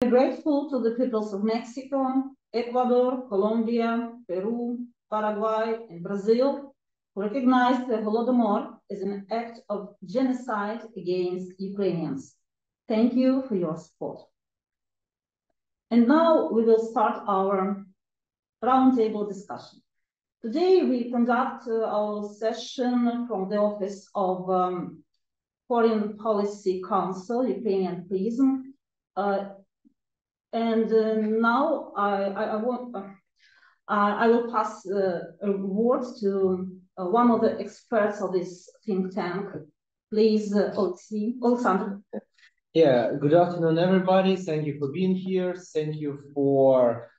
grateful to the peoples of Mexico, Ecuador, Colombia, Peru, Paraguay, and Brazil who recognize the Holodomor as an act of genocide against Ukrainians. Thank you for your support. And now we will start our roundtable discussion. Today we conduct our session from the Office of Foreign Policy Council, Ukrainian Prism. Now I will pass a word to one of the experts of this think tank. Please, Alexander. Yeah, good afternoon, everybody. Thank you for being here. Thank you for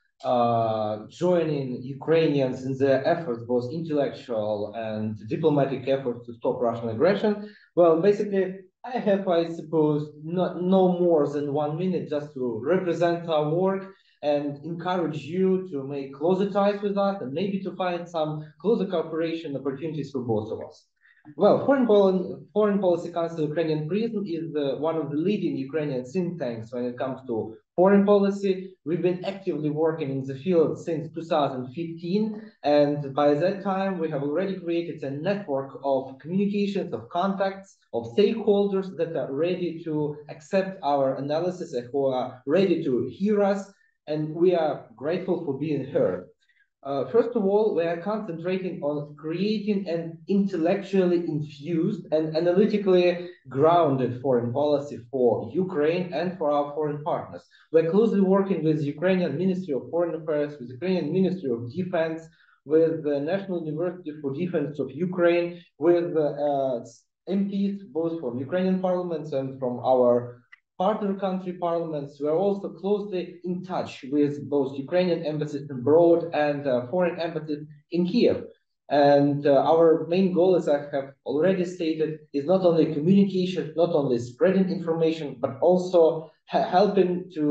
joining Ukrainians in their efforts, both intellectual and diplomatic efforts to stop Russian aggression. Well, basically, I have, I suppose, no more than 1 minute just to represent our work and encourage you to make closer ties with us and maybe to find some closer cooperation opportunities for both of us. Well, Foreign Policy Council Ukrainian Prism is one of the leading Ukrainian think tanks when it comes to foreign policy. We've been actively working in the field since 2015, and by that time we have already created a network of communications, of contacts, of stakeholders that are ready to accept our analysis and who are ready to hear us, and we are grateful for being heard. First of all, we are concentrating on creating an intellectually infused and analytically grounded foreign policy for Ukraine and for our foreign partners. We're closely working with the Ukrainian Ministry of Foreign Affairs, with the Ukrainian Ministry of Defense, with the National University for Defense of Ukraine, with MPs, both from Ukrainian parliaments and from our partner country parliaments. We are also closely in touch with both Ukrainian embassies abroad and foreign embassies in Kiev. And our main goal, as I have already stated, is not only communication, not only spreading information, but also helping to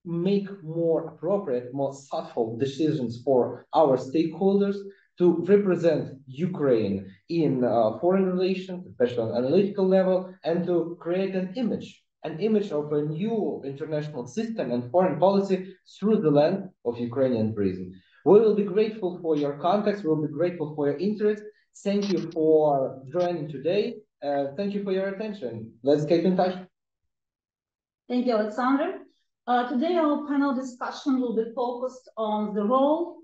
make more appropriate, more thoughtful decisions for our stakeholders to represent Ukraine in foreign relations, especially on analytical level, and to create an image of a new international system and foreign policy through the lens of Ukrainian prism. We will be grateful for your contacts. We will be grateful for your interest. Thank you for joining today. Thank you for your attention. Let's get in touch. Thank you, Alexander. Today our panel discussion will be focused on the role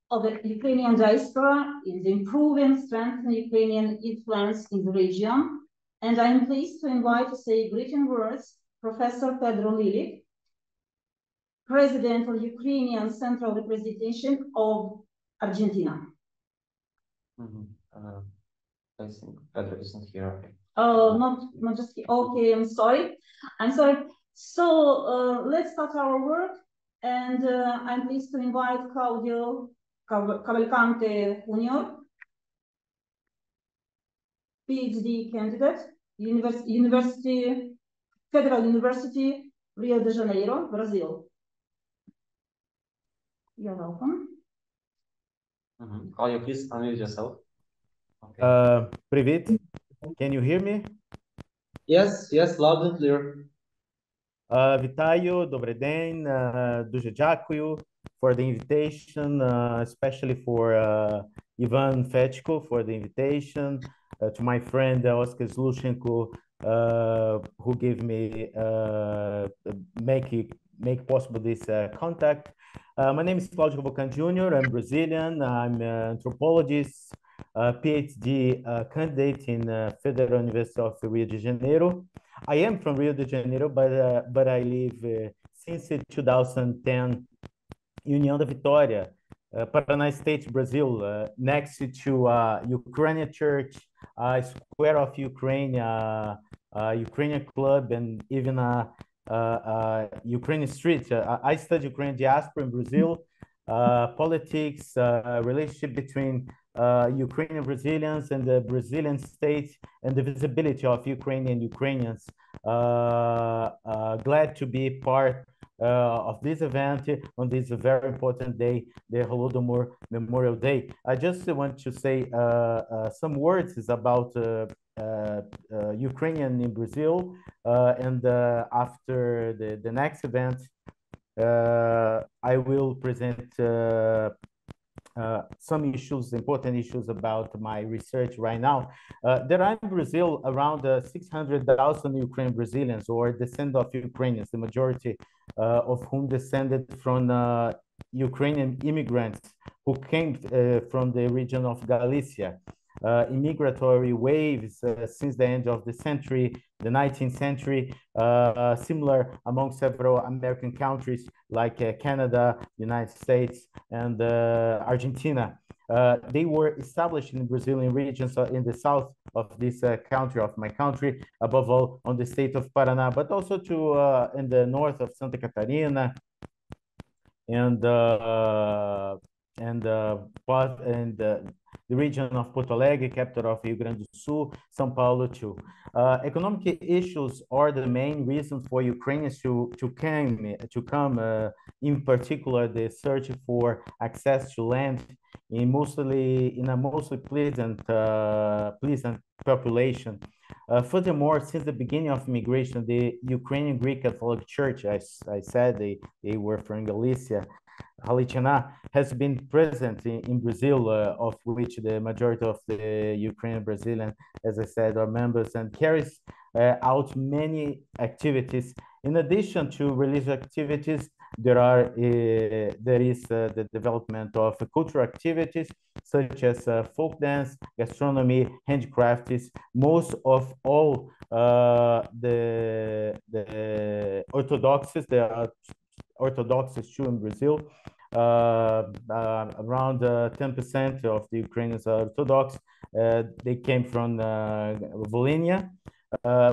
of the Ukrainian diaspora in the improving, strengthening Ukrainian influence in the region. And I am pleased to invite to say greeting words Professor Pedro Lilik, President of Ukrainian Central Representation of Argentina. I think Pedro isn't here. Oh, not just here. Okay, I'm sorry. So let's start our work. And I'm pleased to invite Claudio Cavalcante Jr., PhD candidate, Federal University, Rio de Janeiro, Brazil. You're welcome. Claudio, please unmute yourself. Okay. Привіт. Can you hear me? Yes, loud and clear. Вітаю, добрий день. Дуже дякую for the invitation, especially for Ivan Fechko for the invitation, to my friend Oscar Zlushenko, who gave me make possible this contact. My name is Claudio Cavalcante Jr. I'm Brazilian. I'm an anthropologist, PhD candidate in Federal University of Rio de Janeiro. I am from Rio de Janeiro, but I live since 2010 União da Vitória, Paraná State, Brazil, next to Ukrainian church, Square of Ukraine, Ukrainian club, and even Ukrainian street. I study Ukrainian diaspora in Brazil, politics, relationship between Ukrainian Brazilians and the Brazilian state, and the visibility of Ukrainians. Glad to be part of this event on this very important day, the Holodomor Memorial Day. I just want to say some words about Ukrainian in Brazil, and after the next event, I will present some issues, important issues about my research right now. There are in Brazil around 600,000 Ukrainian Brazilians or descendants of Ukrainians, the majority of whom descended from Ukrainian immigrants who came from the region of Galicia. Immigratory waves since the end of the century, the 19th century, similar among several American countries like Canada, United States, and Argentina. They were established in Brazilian regions in the south of this country, of my country, above all on the state of Paraná, but also in the north of Santa Catarina and the region of Porto Alegre, capital of Rio Grande do Sul, São Paulo too. Economic issues are the main reason for Ukrainians to come, in particular the search for access to land in a mostly pleasant population. Furthermore, since the beginning of immigration, the Ukrainian Greek Catholic Church, as I said, they were from Galicia, Halicina, has been present in Brazil, of which the majority of the Ukrainian Brazilian, as I said, are members, and carries out many activities. In addition to religious activities, there is the development of cultural activities such as folk dance, gastronomy, handicrafts. Most of all the Orthodoxes, there are Orthodoxes too in Brazil. Around 10% of the Ukrainians are Orthodox. They came from Volhynia.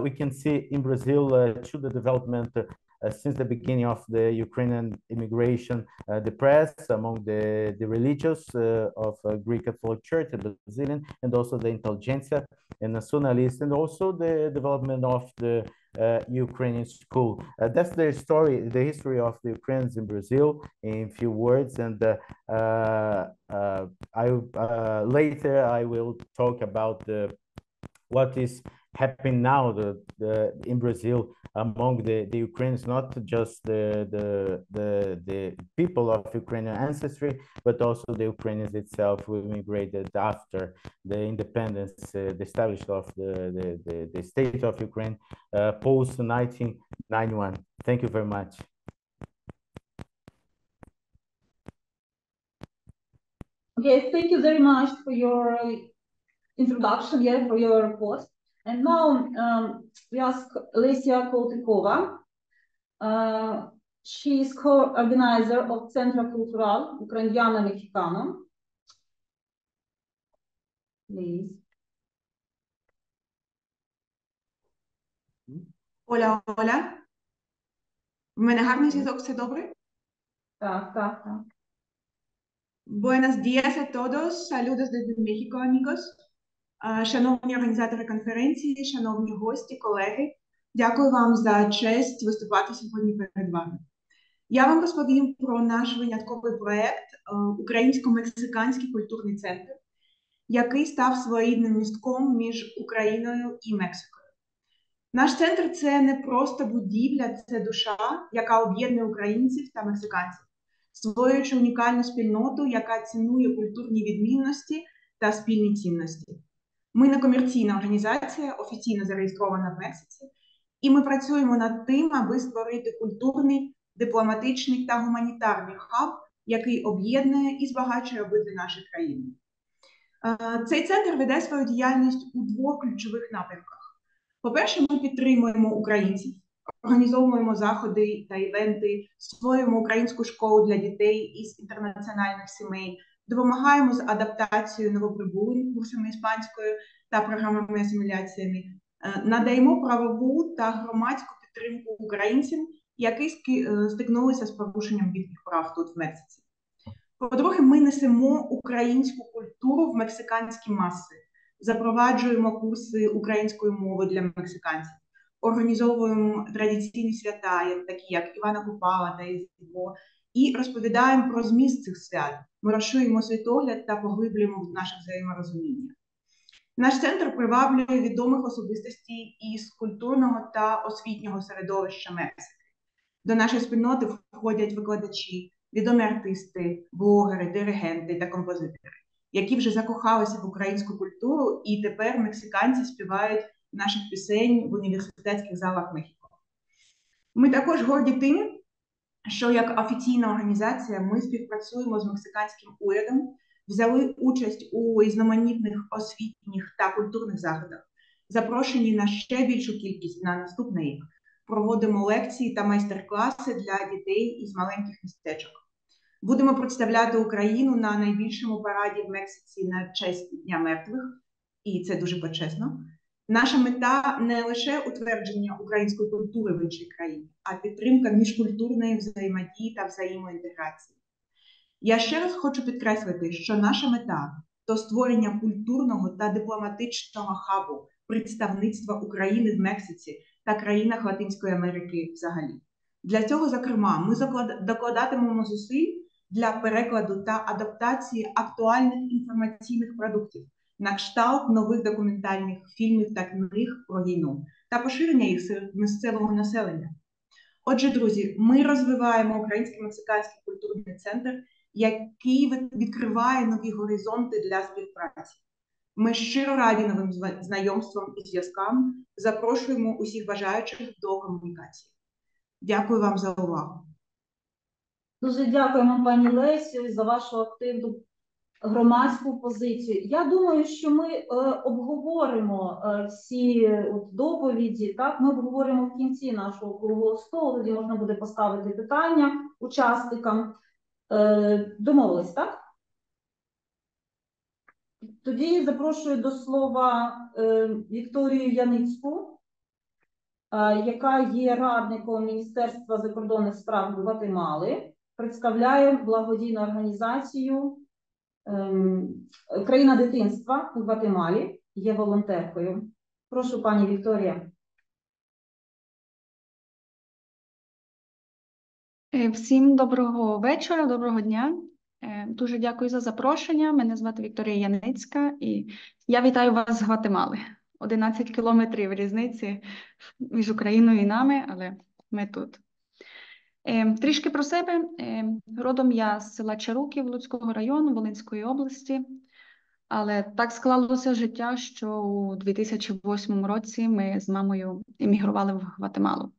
We can see in Brazil to the development since the beginning of the Ukrainian immigration, the press among the religious of Greek Catholic Church, the Brazilian, and also the intelligentsia and nationalists, and also the development of the Ukrainian school. That's the story, the history of the Ukrainians in Brazil in few words. And later I will talk about what is happening now in Brazil among the Ukrainians, not just the people of Ukrainian ancestry, but also the Ukrainians itself who immigrated after the independence, the establishment of the state of Ukraine post 1991. Thank you very much. Okay, thank you very much for your introduction, for your report. And now we ask Lesia Koltikova. She is co-organizer of Centro Cultural Україна-Мексикано. Please. Оля. В мене гарний зв'язок, все добре? Так. Buenos días a todos. Saludos desde México, amigos. Шановні організатори конференції, шановні гості, колеги, дякую вам за честь виступати сьогодні перед вами. Я вам розповім про наш винятковий проєкт Українсько-Мексиканський культурний центр, який став своєрідним містком між Україною і Мексикою. Наш центр – це не просто будівля, це душа, яка об'єднує українців та мексиканців, створюючи унікальну спільноту, яка цінує культурні відмінності та спільні цінності. Ми некомерційна організація, офіційно зареєстрована в Мексиці, і ми працюємо над тим, аби створити культурний, дипломатичний та гуманітарний хаб, який об'єднує і збагачує обидві наші країни. Цей центр веде свою діяльність у двох ключових напрямках. По-перше, ми підтримуємо українців, організовуємо заходи та івенти, створюємо українську школу для дітей із інтернаціональних сімей, допомагаємо з адаптацією новоприбулих курсами іспанської та програмами асиміляціями, надаємо правову та громадську підтримку українцям, які стикнулися з порушенням їхніх прав тут в Мексиці. По-друге, ми несемо українську культуру в мексиканські маси, запроваджуємо курси української мови для мексиканців, організовуємо традиційні свята, такі як Івана Купала та Різдво, і розповідаємо про зміст цих свят. Ми розширюємо світогляд та поглиблюємо наше взаєморозуміння. Наш центр приваблює відомих особистостей із культурного та освітнього середовища Мексики. До нашої спільноти входять викладачі, відомі артисти, блогери, диригенти та композитори, які вже закохалися в українську культуру, і тепер мексиканці співають наших пісень в університетських залах Мехіко. Ми також горді тим, що як офіційна організація ми співпрацюємо з мексиканським урядом, взяли участь у різноманітних освітніх та культурних заходах, запрошені на ще більшу кількість на наступний рік. Проводимо лекції та майстер-класи для дітей із маленьких містечок. Будемо представляти Україну на найбільшому параді в Мексиці на честь Дня мертвих, і це дуже почесно. Наша мета не лише утвердження української культури в іншій країні, а підтримка міжкультурної взаємодії та взаємоінтеграції. Я ще раз хочу підкреслити, що наша мета – то створення культурного та дипломатичного хабу представництва України в Мексиці та країнах Латинської Америки взагалі. Для цього, зокрема, ми докладатимемо зусиль для перекладу та адаптації актуальних інформаційних продуктів на кшталт нових документальних фільмів та книг про війну та поширення їх серед місцевого населення. Отже, друзі, ми розвиваємо Український мексиканський культурний центр, який відкриває нові горизонти для співпраці. Ми щиро раді новим знайомствам і зв'язкам, запрошуємо усіх бажаючих до комунікації. Дякую вам за увагу. Дуже дякуємо, пані Лесю, за вашу активну громадську позицію. Я думаю, що ми обговоримо всі доповіді, так? Ми обговоримо в кінці нашого круглого столу, де можна буде поставити питання учасникам. Домовились, так? Тоді запрошую до слова Вікторію Яницьку, яка є радником Міністерства закордонних справ Гватемали, представляє благодійну організацію «Країна дитинства» у Гватемалі, є волонтеркою. Прошу, пані Вікторія. Всім доброго вечора, доброго дня. Дуже дякую за запрошення. Мене звати Вікторія Яницька і я вітаю вас з Гватемали. 11 кілометрів різниці між Україною і нами, але ми тут. Трішки про себе. Родом я з села Чаруків Луцького району Волинської області, але так склалося життя, що у 2008 році ми з мамою емігрували в Гватемалу.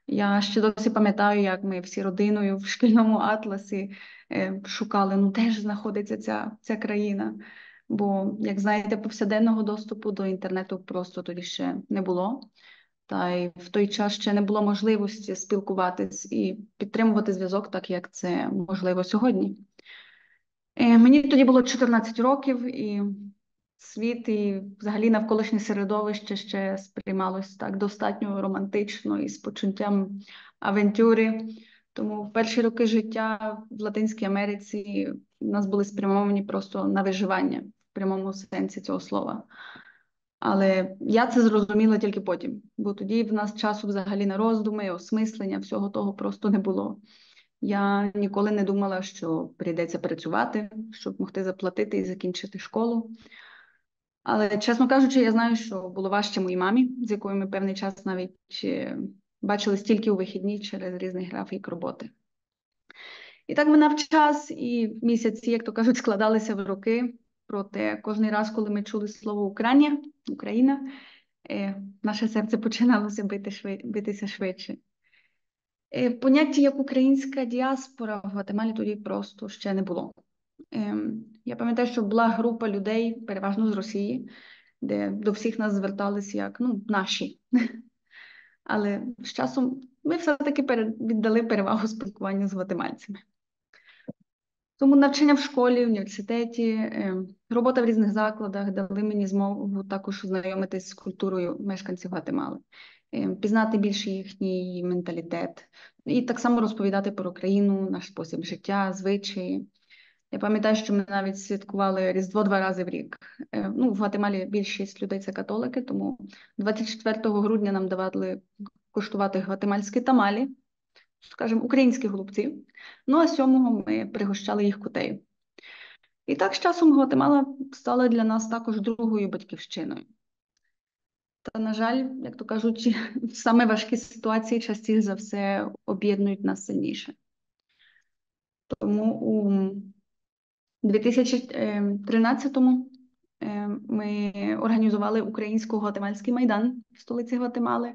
Я ще досі пам'ятаю, як ми всі родиною в шкільному атласі шукали, де ж знаходиться ця країна. Бо, як знаєте, повсякденного доступу до інтернету просто тоді ще не було. Та й в той час ще не було можливості спілкуватись і підтримувати зв'язок, так як це можливо сьогодні. Мені тоді було 14 років, і світ, і взагалі навколишнє середовище ще сприймалось так достатньо романтично і з почуттям авантюри. Тому в перші роки життя в Латинській Америці у нас були спрямовані просто на виживання, в прямому сенсі цього слова. Але я це зрозуміла тільки потім, бо тоді в нас часу взагалі на роздуми, осмислення, всього того просто не було. Я ніколи не думала, що прийдеться працювати, щоб могти заплатити і закінчити школу. Але, чесно кажучи, я знаю, що було важче моїй мамі, з якою ми певний час навіть бачились тільки у вихідні через різний графік роботи. І так минав час, і місяці, як то кажуть, складалися в роки. Проте кожен раз, коли ми чули слово Україна, наше серце починалося битися швидше. Поняття як українська діаспора в Гватемалі тоді просто ще не було. Я пам'ятаю, що була група людей, переважно з Росії, де до всіх нас зверталися як наші. Але з часом ми все-таки віддали перевагу спілкуванню з гватемальцями. Тому навчання в школі, в університеті, робота в різних закладах дали мені змогу також знайомитись з культурою мешканців Гватемали, пізнати більше їхній менталітет і так само розповідати про країну, наш спосіб життя, звичаї. Я пам'ятаю, що ми навіть святкували Різдво 2 рази в рік. В Гватемалі більшість людей – це католики, тому 24 грудня нам давали куштувати гватемальські тамалі, скажімо, українські голубці. А 7-го ми пригощали їх кутею. І так з часом Гватемала стала для нас також другою батьківщиною. Та, на жаль, як то кажуть, саме важкі ситуації частіше за все об'єднують нас сильніше. Тому у 2013-му ми організували Українсько-Гватемальський майдан в столиці Гватемали,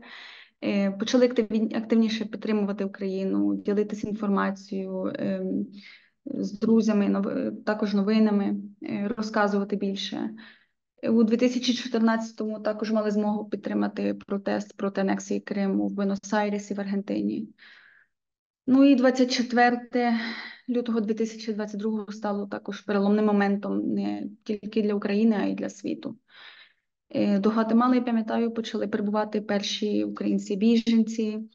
почали активніше підтримувати Україну, ділитися інформацією з друзями, також новинами, розказувати більше. У 2014-му також мали змогу підтримати протест проти анексії Криму в Буенос-Айресі в Аргентині. Ну і 24 лютого 2022 стало також переломним моментом не тільки для України, а й для світу. До Гватемали, я пам'ятаю, почали прибувати перші українці-біженці,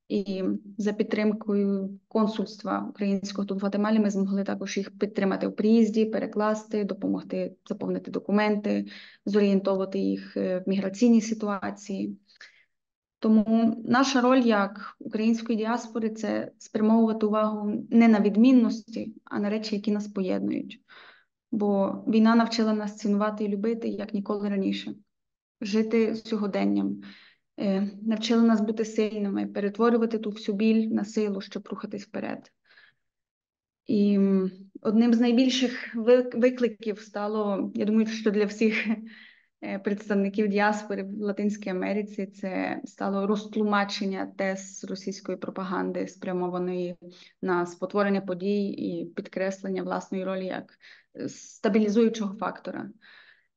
і за підтримкою консульства українського тут в Гватемалі ми змогли також їх підтримати в приїзді, перекласти, допомогти заповнити документи, зорієнтовувати їх в міграційній ситуації. Тому наша роль як української діаспори – це спрямовувати увагу не на відмінності, а на речі, які нас поєднують. Бо війна навчила нас цінувати і любити, як ніколи раніше. Жити сьогоденням, навчила нас бути сильними, перетворювати ту всю біль на силу, щоб рухатись вперед. І одним з найбільших викликів стало, я думаю, що для всіх представників діаспори в Латинській Америці, це стало розтлумачення тез російської пропаганди, спрямованої на спотворення подій і підкреслення власної ролі як стабілізуючого фактора.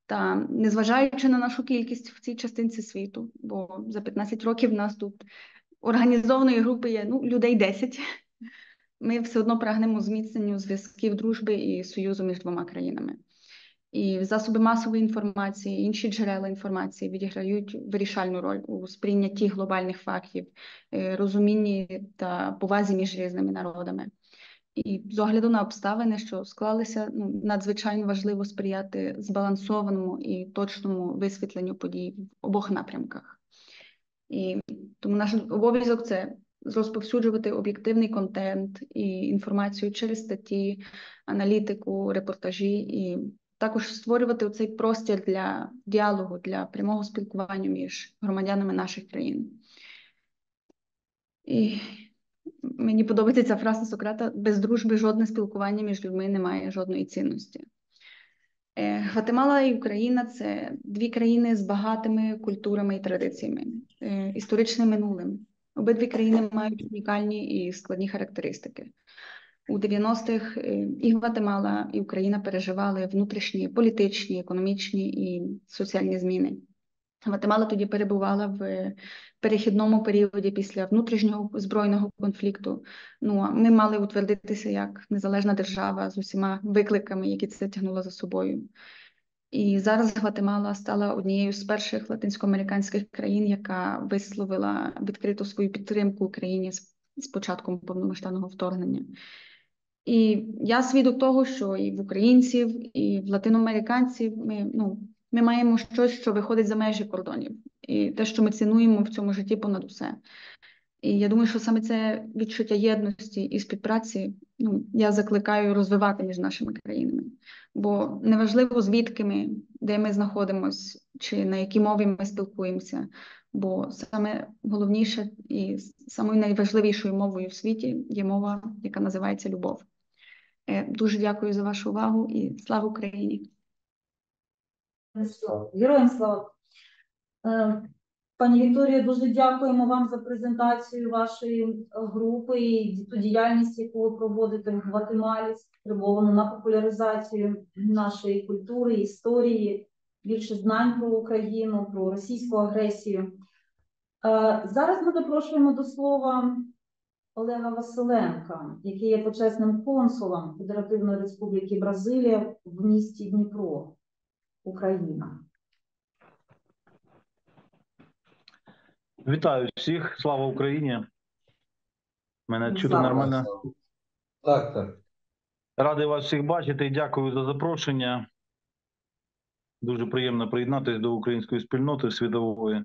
Та незважаючи на нашу кількість в цій частинці світу, бо за 15 років в нас тут організованої групи є людей 10, ми все одно прагнемо зміцненню зв'язків дружби і союзу між двома країнами. І засоби масової інформації, інші джерела інформації відіграють вирішальну роль у сприйнятті глобальних фактів, розумінні та повазі між різними народами. І з огляду на обставини, що склалися, надзвичайно важливо сприяти збалансованому і точному висвітленню подій в обох напрямках. І тому наш обов'язок – це розповсюджувати об'єктивний контент і інформацію через статті, аналітику, репортажі, і також створювати оцей простір для діалогу, для прямого спілкування між громадянами наших країн. І мені подобається ця фраза Сократа: без дружби жодне спілкування між людьми не має жодної цінності. Гватемала і Україна – це дві країни з багатими культурами і традиціями, історичним минулим. Обидві країни мають унікальні і складні характеристики. У 90-х і Гватемала, і Україна переживали внутрішні політичні, економічні і соціальні зміни. Гватемала тоді перебувала в перехідному періоді після внутрішнього збройного конфлікту. А ми мали утвердитися як незалежна держава з усіма викликами, які це тягнуло за собою. І зараз Гватемала стала однією з перших латинськоамериканських країн, яка висловила відкрито свою підтримку Україні з початком повномасштабного вторгнення. І я свідок того, що і в українців, і в латиноамериканців ми маємо щось, що виходить за межі кордонів. І те, що ми цінуємо в цьому житті понад усе. І я думаю, що саме це відчуття єдності і співпраці я закликаю розвивати між нашими країнами. Бо неважливо, звідки ми, де ми знаходимося, чи на якій мові ми спілкуємося. Бо саме головніше і самою найважливішою мовою в світі є мова, яка називається любов. Дуже дякую за вашу увагу і слава Україні! Героям слава! Пані Вікторія, дуже дякуємо вам за презентацію вашої групи і ту діяльність, яку ви проводите в Гватемалі, спрямовану на популяризацію нашої культури, історії, більше знань про Україну, про російську агресію. Зараз ми запрошуємо до слова Олега Василенка, який є почесним консулом Федеративної Республіки Бразилія в місті Дніпро, Україна. Вітаю всіх, слава Україні. Мене чути нормально? Так. Радий вас всіх бачити і дякую за запрошення. Дуже приємно приєднатися до української спільноти світової.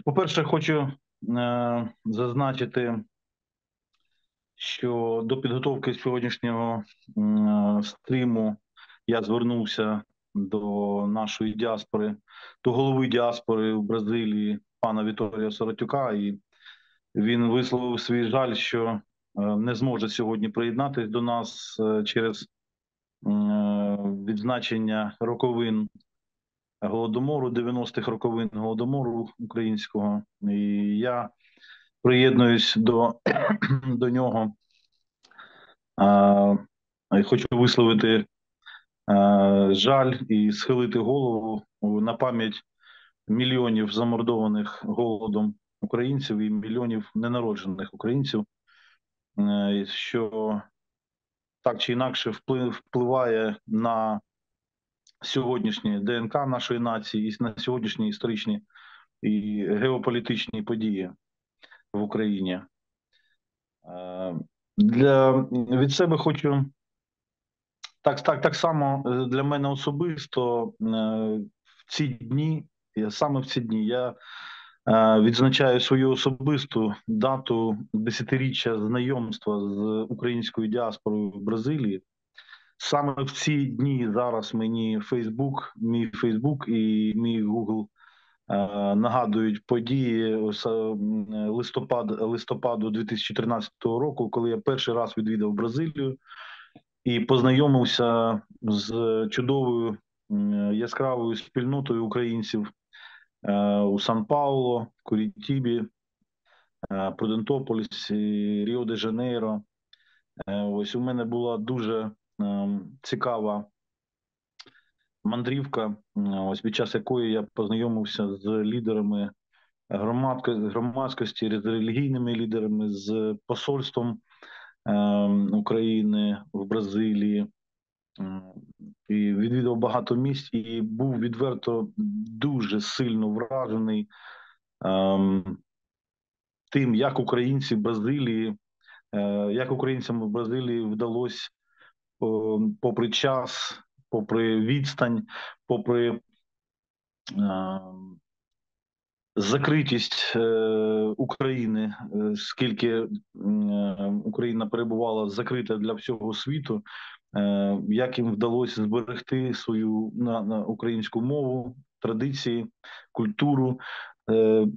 По-перше, хочу зазначити, що до підготовки сьогоднішнього стріму я звернувся до нашої діаспори, до голови діаспори в Бразилії, пана Віторія Соротюка, і він висловив свій жаль, що не зможе сьогодні приєднатися до нас через відзначення роковин Голодомору, 90-х роковин Голодомору українського. І я приєднуюсь до нього. Хочу висловити жаль і схилити голову на пам'ять мільйонів замордованих голодом українців і мільйонів ненароджених українців, що так чи інакше впливає на сьогоднішнє ДНК нашої нації і на сьогоднішні історичні і геополітичні події в Україні. Від себе хочу так само для мене особисто в ці дні, саме в ці дні я відзначаю свою особисту дату 10-річчя знайомства з українською діаспорою в Бразилії. Саме в ці дні зараз мені мій Фейсбук і мій Google нагадують події листопаду 2013 року, коли я перший раз відвідав Бразилію і познайомився з чудовою яскравою спільнотою українців у Сан-Паулу, Курітібі, Прудентополісі, Ріо-де-Жанейро. Ось у мене була дуже цікава мандрівка, ось під час якої я познайомився з лідерами громадськості, з релігійними лідерами, з посольством України в Бразилії, і відвідав багато місць, і був відверто дуже сильно вражений тим, як українці в Бразилії, як українцям в Бразилії вдалося попри час, попри відстань, попри закритість України, скільки Україна перебувала закрита для всього світу, як їм вдалося зберегти свою українську мову, традиції, культуру,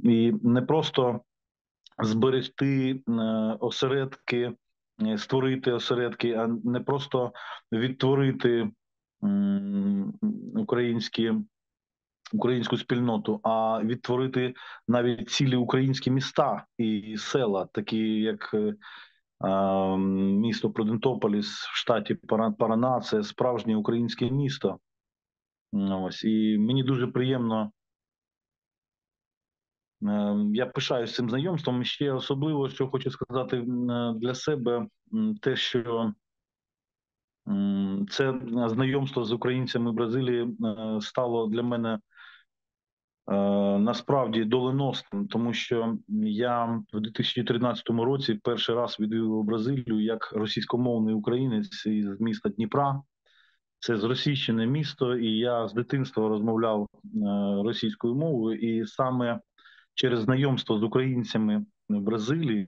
і не просто зберегти осередки, створити осередки, а не просто відтворити українську спільноту, а відтворити навіть цілі українські міста і села, такі як місто Прудентополіс в штаті Парана, це справжнє українське місто. Ось, і мені дуже приємно, я пишаюсь цим знайомством. Ще особливо, що хочу сказати для себе, те, що це знайомство з українцями Бразилії стало для мене насправді доленосним, тому що я в 2013 році перший раз відвідав Бразилію як російськомовний українець із міста Дніпра. Це зросійщене місто, і я з дитинства розмовляв російською мовою, і саме через знайомство з українцями в Бразилії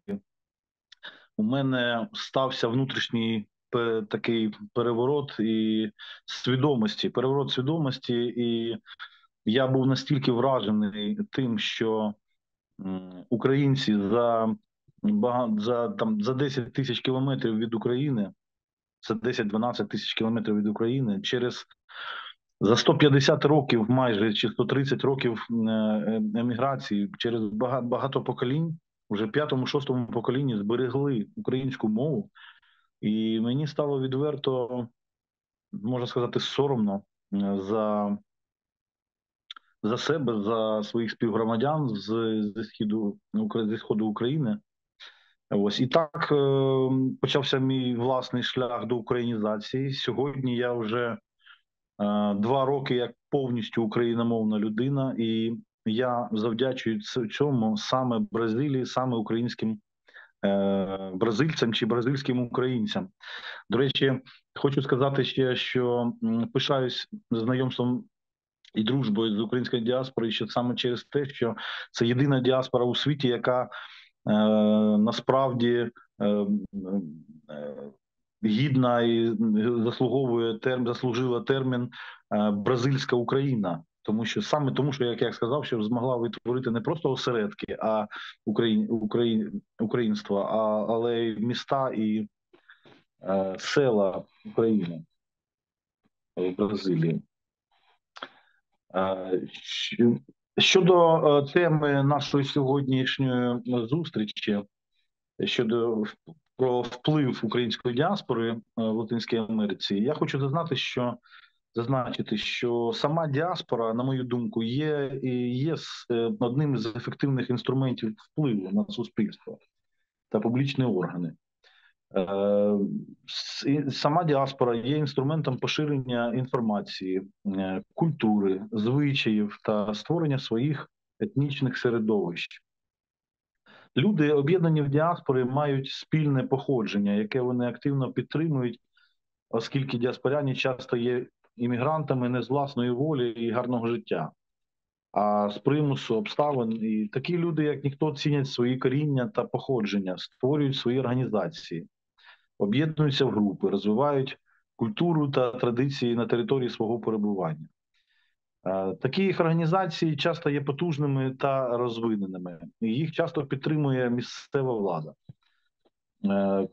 у мене стався внутрішній такий переворот свідомості, і я був настільки вражений тим, що українці за 10 тисяч кілометрів від України, за 10-12 тисяч кілометрів від України, за 150 років майже, чи 130 років еміграції, через багато поколінь, вже в 5-6 поколінні зберегли українську мову. І мені стало відверто, можна сказати, соромно за себе, за своїх співгромадян зі сходу України. Ось, і так почався мій власний шлях до українізації. Сьогодні я вже 2 роки як повністю україномовна людина, і я завдячую цьому саме Бразилії, саме українським бразильцям чи бразильським українцям. До речі, хочу сказати ще, що пишаюсь знайомством і дружбою з українською діаспорою, що саме через те, що це єдина діаспора у світі, яка насправді гідна і заслужила термін «бразильська Україна». Тому що, як я сказав, що змогла витворити не просто осередки, а українства, але й міста і села України в Бразилії. Щодо теми нашої сьогоднішньої зустрічі, про вплив української діаспори в Латинській Америці, я хочу зазначити, що сама діаспора, на мою думку, є одним із ефективних інструментів впливу на суспільство та публічні органи. Сама діаспора є інструментом поширення інформації, культури, звичаїв та створення своїх етнічних середовищ. Люди, об'єднані в діаспорі, мають спільне походження, яке вони активно підтримують, оскільки діаспоряні часто є іммігрантами не з власної волі і гарного життя, а з примусу, обставин. І такі люди, як ніхто, цінять свої коріння та походження, створюють свої організації, об'єднуються в групи, розвивають культуру та традиції на території свого перебування. Такі їх організації часто є потужними та розвиненими, і їх часто підтримує місцева влада.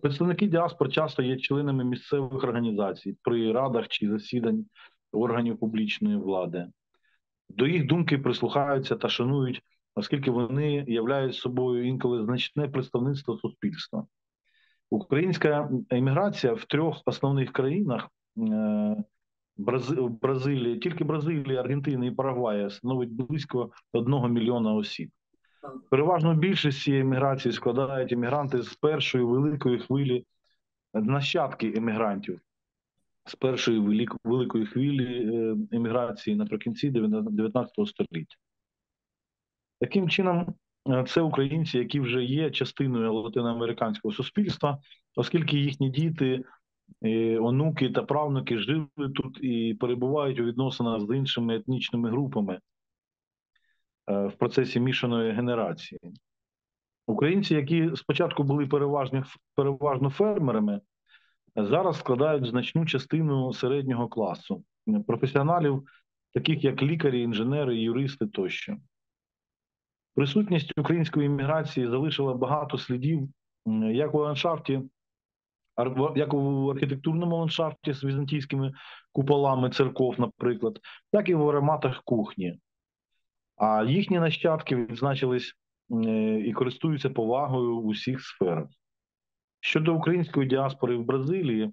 Представники діаспор часто є членами місцевих організацій при радах чи засідань органів публічної влади. До їх думки прислухаються та шанують, оскільки вони являють собою інколи значне представництво суспільства. Українська еміграція в 3 основних країнах Бразилії, тільки Бразилія, Аргентина і Парагвая становить близько 1 мільйона осіб. Переважну більшість цієї еміграції складають емігранти з першої великої хвилі, нащадки емігрантів з першої великої хвилі еміграції наприкінці 19 століття. Таким чином, це українці, які вже є частиною латиноамериканського суспільства, оскільки їхні діти, онуки та правнуки жили тут і перебувають у відносинах з іншими етнічними групами в процесі мішаної генерації. Українці, які спочатку були переважно фермерами, зараз складають значну частину середнього класу, професіоналів, таких як лікарі, інженери, юристи тощо. Присутність української імміграції залишила багато слідів як у архітектурному ландшафті з візантійськими куполами церков, наприклад, так і в ароматах кухні. А їхні нащадки відзначились і користуються повагою в усіх сферах. Щодо української діаспори в Бразилії,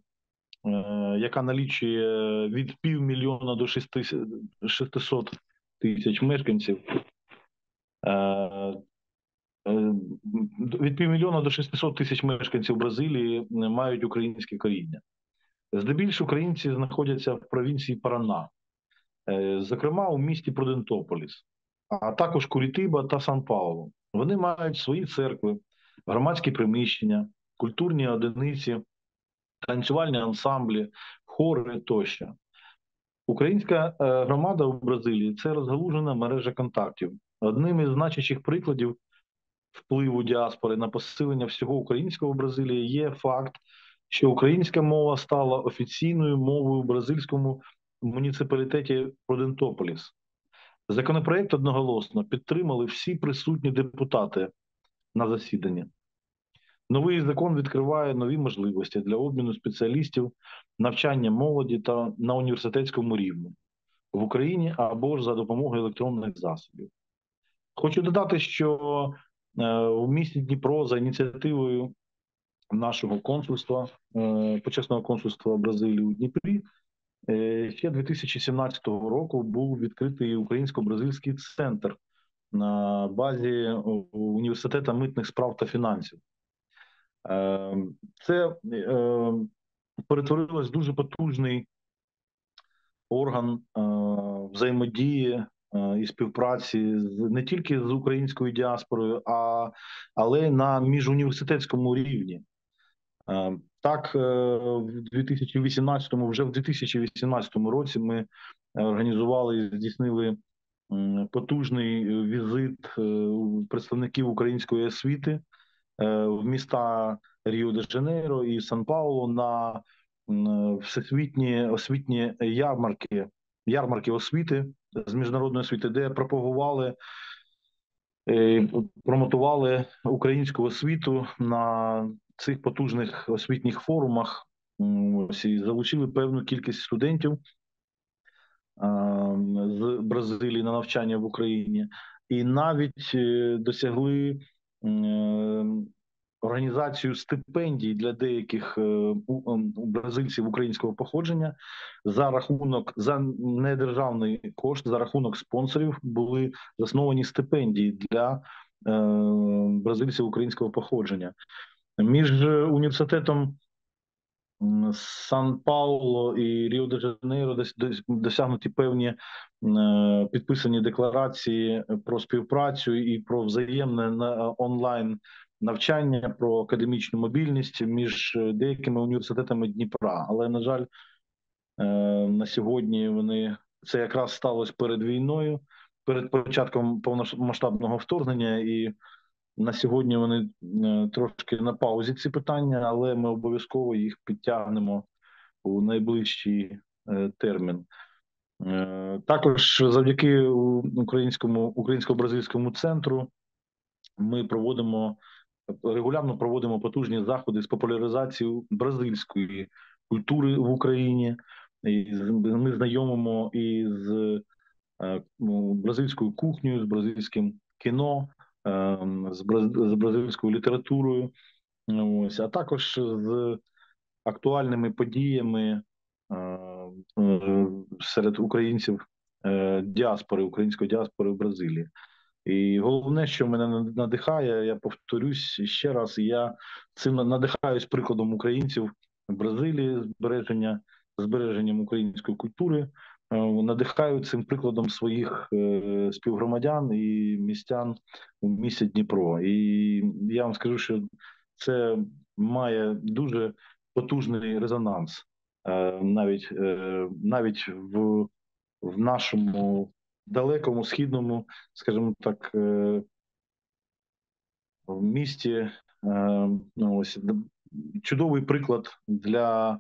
яка налічує від 500 000 до 600 000 мешканців, від 500 000 до 600 000 мешканців Бразилії мають українське коріння. Здебільшого українці знаходяться в провінції Парана, зокрема у місті Прудентополіс, а також Курітиба та Сан-Паулу. Вони мають свої церкви, громадські приміщення, культурні одиниці, танцювальні ансамблі, хори тощо. Українська громада у Бразилії – це розгалужена мережа контактів. Одним із значущих прикладів впливу діаспори на посилення всього українського в Бразилії є факт, що українська мова стала офіційною мовою в бразильському муніципалітеті Прудентополіс. Законопроект одноголосно підтримали всі присутні депутати на засіданні. Новий закон відкриває нові можливості для обміну спеціалістів, навчання молоді та на університетському рівні в Україні або ж за допомогою електронних засобів. Хочу додати, що у місті Дніпро за ініціативою нашого консульства, почесного консульства Бразилії у Дніпрі, ще 2017 року був відкритий українсько-бразильський центр на базі університету митних справ та фінансів. Це перетворилось в дуже потужний орган взаємодії і співпраці не тільки з українською діаспорою, але й на міжуніверситетському рівні. Так, вже в 2018 році ми організували і здійснили потужний візит представників української освіти в міста Ріо-де-Жанейро і Сан-Паулу на всесвітні освітні ярмарки освіти з міжнародної освіти, де пропагували, промотували українську освіту на цих потужних освітніх форумах. Ось, і залучили певну кількість студентів з Бразилії на навчання в Україні. І навіть досягли організацію стипендій для деяких бразильців українського походження за недержавний кошт, за рахунок спонсорів були засновані стипендії для бразильців українського походження. Між університетом Сан-Пауло і Ріо-де-Жанейро досягнуті певні підписані декларації про співпрацю і про взаємне онлайн навчання, про академічну мобільність між деякими університетами Дніпра. Але, на жаль, на сьогодні це якраз сталося перед війною, перед початком повномасштабного вторгнення, і на сьогодні вони трошки на паузі, ці питання, але ми обов'язково їх підтягнемо у найближчий термін. Також завдяки українсько-бразильському центру ми регулярно проводимо потужні заходи з популяризації бразильської культури в Україні. Ми знайомимо із бразильською кухнею, з бразильським кіно, з бразильською літературою, ось, а також з актуальними подіями серед українців діаспори, української діаспори в Бразилії. І головне, що мене надихає, я повторюсь ще раз, я цим надихаюсь прикладом українців в Бразилії, збереженням української культури, надихаю цим прикладом своїх співгромадян і містян у місті Дніпро. І я вам скажу, що це має дуже потужний резонанс навіть в нашому далекому східному, скажімо так, в місті. Ось чудовий приклад для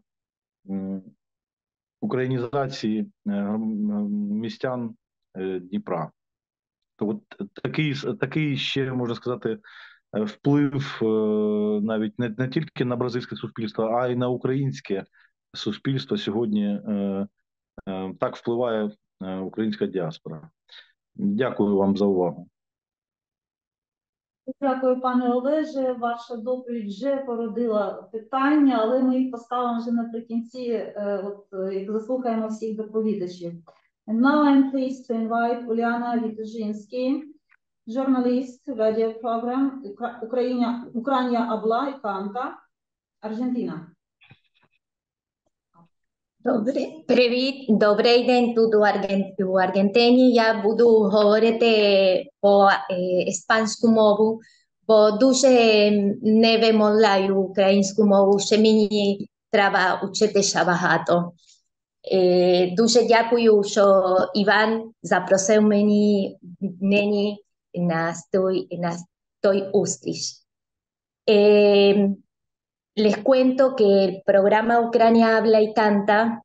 українізації містян Дніпра. То от такий ще, можна сказати, вплив навіть не тільки на бразильське суспільство, а й на українське суспільство сьогодні так впливає українська діаспора. Дякую вам за увагу. Дякую, пане Олеже. Ваша доповідь вже породила питання, але ми їх поставимо вже наприкінці, як заслухаємо всіх доповідачів. And now I'm pleased to invite Ariadna Ediciones, journalist, radio program Ucrania habla y canta, Argentina. Привіт, добрий день, тут у Аргентині. Я буду говорити по іспанську мову, бо дуже не вимовляю українську мову, ще мені треба вчитися багато. Дуже дякую, що Іван запросив мені на той зустріч. Les cuento que el programa Ucrania Habla y Canta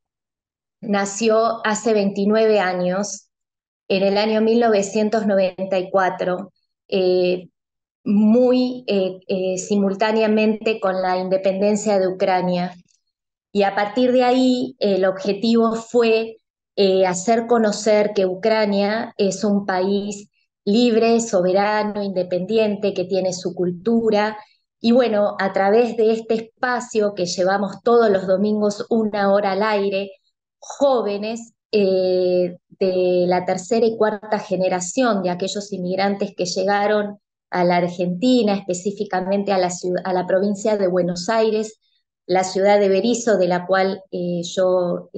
nació hace 29 años, en el año 1994, muy simultáneamente con la independencia de Ucrania. Y a partir de ahí el objetivo fue hacer conocer que Ucrania es un país libre, soberano, independiente, que tiene su cultura. Y bueno, a través de este espacio que llevamos todos los domingos 1 hora al aire, jóvenes de la tercera y cuarta generación de aquellos inmigrantes que llegaron a la Argentina, específicamente a la provincia de Buenos Aires, la ciudad de Berisso, de la cual yo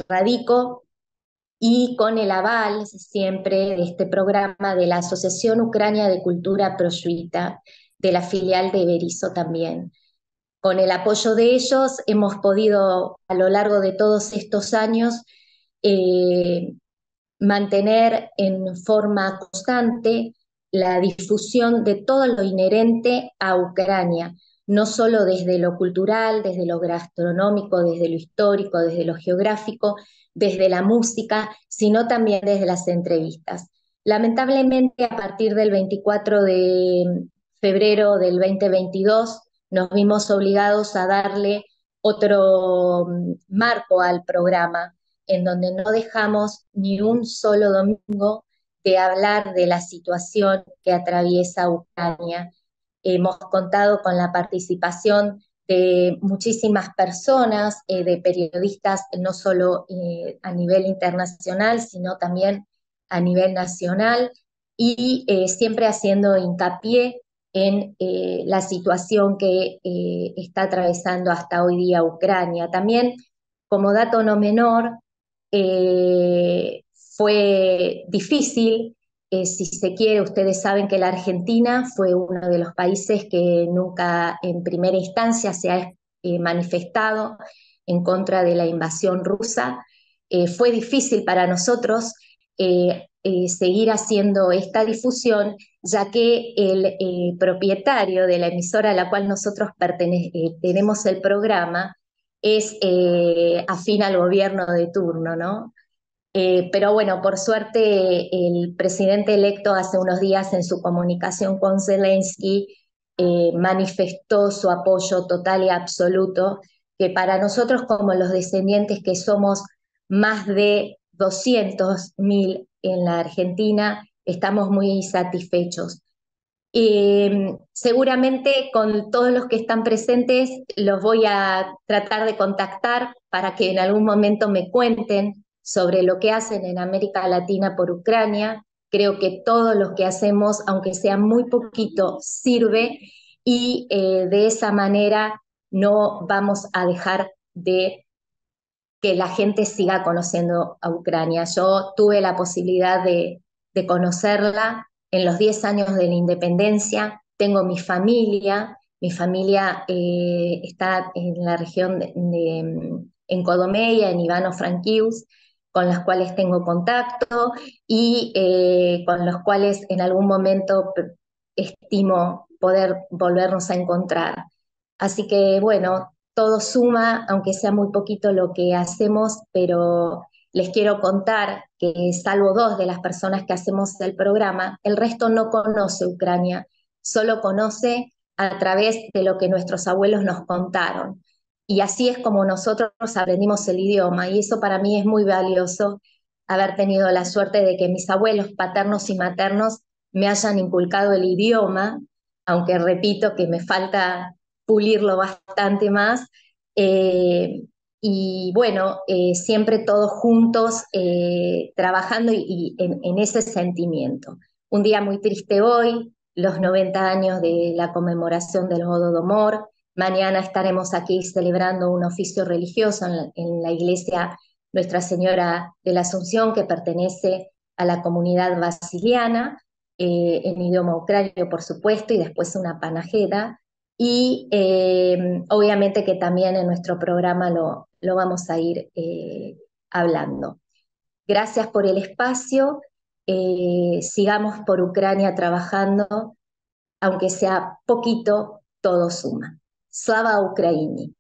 radico, y con el aval siempre de este programa de la Asociación Ucrania de Cultura Prosciuta, de la filial de Berisso también. Con el apoyo de ellos hemos podido a lo largo de todos estos años mantener en forma constante la difusión de todo lo inherente a Ucrania, no solo desde lo cultural, desde lo gastronómico, desde lo histórico, desde lo geográfico, desde la música, sino también desde las entrevistas. Lamentablemente, a partir del 24 de febrero del 2022, nos vimos obligados a darle otro marco al programa, en donde no dejamos ni un solo domingo de hablar de la situación que atraviesa Ucrania. Hemos contado con la participación de muchísimas personas, de periodistas, no solo a nivel internacional, sino también a nivel nacional, y siempre haciendo hincapié en la situación que está atravesando hasta hoy día Ucrania. También, como dato no menor, fue difícil, si se quiere, ustedes saben que la Argentina fue uno de los países que nunca en primera instancia se ha manifestado en contra de la invasión rusa. Fue difícil para nosotros seguir haciendo esta difusión, ya que el propietario de la emisora a la cual nosotros tenemos el programa es afín al gobierno de turno, ¿no? Pero bueno, por suerte el presidente electo hace unos días en su comunicación con Zelensky manifestó su apoyo total y absoluto, que para nosotros como los descendientes que somos más de 200.000 en la Argentina, estamos muy satisfechos. Seguramente con todos los que están presentes los voy a tratar de contactar para que en algún momento me cuenten sobre lo que hacen en América Latina por Ucrania. Creo que todo lo que hacemos, aunque sea muy poquito, sirve, y de esa manera no vamos a dejar de que la gente siga conociendo a Ucrania. Yo tuve la posibilidad de conocerla en los 10 años de la independencia. Tengo mi familia está en la región en Codomeia, en Ivano-Frankivsk, con las cuales tengo contacto y con los cuales en algún momento estimo poder volvernos a encontrar. Así que bueno, todo suma, aunque sea muy poquito lo que hacemos, pero les quiero contar que salvo 2 de las personas que hacemos el programa, el resto no conoce Ucrania, solo conoce a través de lo que nuestros abuelos nos contaron. Y así es como nosotros aprendimos el idioma, y eso para mí es muy valioso, haber tenido la suerte de que mis abuelos paternos y maternos me hayan inculcado el idioma, aunque repito que me falta pulirlo bastante más, y bueno, siempre todos juntos trabajando y en ese sentimiento. Un día muy triste hoy, los 90 años de la conmemoración del Holodomor. Mañana estaremos aquí celebrando un oficio religioso en la iglesia Nuestra Señora de la Asunción, que pertenece a la comunidad basiliana, en idioma ucranio, por supuesto, y después una panajeda. Y obviamente que también en nuestro programa lo vamos a ir hablando. Gracias por el espacio. Sigamos por Ucrania trabajando, aunque sea poquito, todo suma. Slava Ukraini.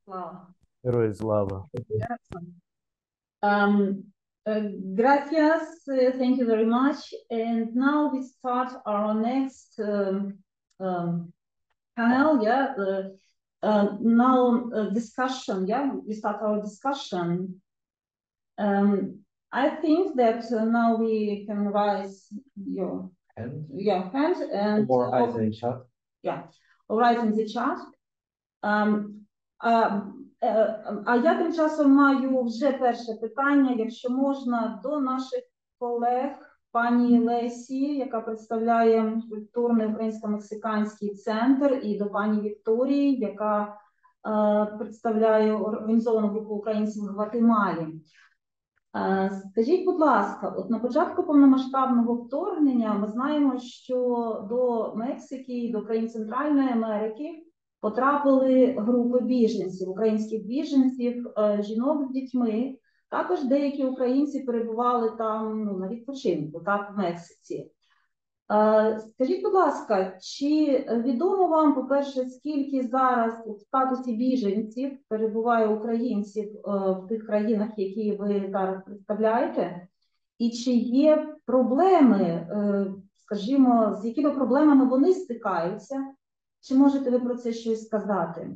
Wow. Героям слава. Gracias, thank you very much. And now we start our next panel, discussion, we start our discussion. I think that now we can raise your hand and or either in chat. Or write in the chat. А я тим часом маю вже перше питання, якщо можна, до наших колег, пані Лесі, яка представляє культурний українсько-мексиканський центр, і до пані Вікторії, яка представляє організовану групу українців в Гватемалі. Скажіть, будь ласка, от на початку повномасштабного вторгнення ми знаємо, що до Мексики, до країн Центральної Америки потрапили групи біженців, українських біженців, жінок з дітьми, Також деякі українці перебували там на відпочинку, так, в Мексиці. Скажіть, будь ласка, чи відомо вам, по-перше, скільки зараз в статусі біженців перебуває українців в тих країнах, які ви зараз представляєте? І чи є проблеми, скажімо, з якими проблемами вони стикаються? Чи можете ви про це щось сказати?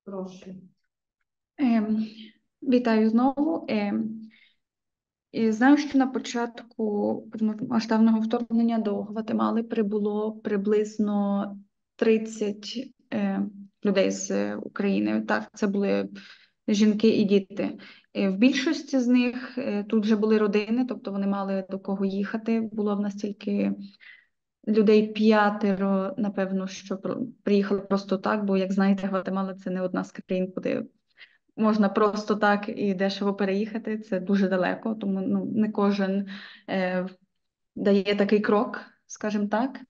Прошу. Вітаю знову. І знаю, що на початку масштабного вторгнення до Гватемали прибуло приблизно 30 людей з України. Так, це були жінки і діти. В більшості з них тут вже були родини, тобто вони мали до кого їхати. Було в нас тільки людей 5, напевно, що приїхали просто так, бо, як знаєте, Гватемала – це не одна з країн, куди можна просто так і дешево переїхати. Це дуже далеко, тому не кожен дає такий крок, скажімо так.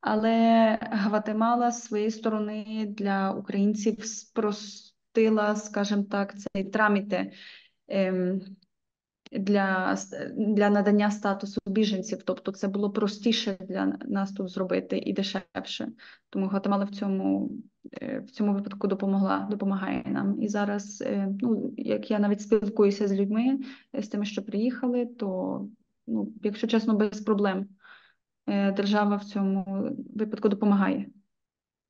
Але Гватемала з своєї сторони для українців спростила, скажімо так, цей траміте для надання статусу біженців. Тобто це було простіше для нас тут зробити і дешевше. Тому Гватемала в цьому випадку допомагає нам. І зараз, як я навіть спілкуюся з людьми, з тими, що приїхали, то, якщо чесно, без проблем. Держава в цьому випадку допомагає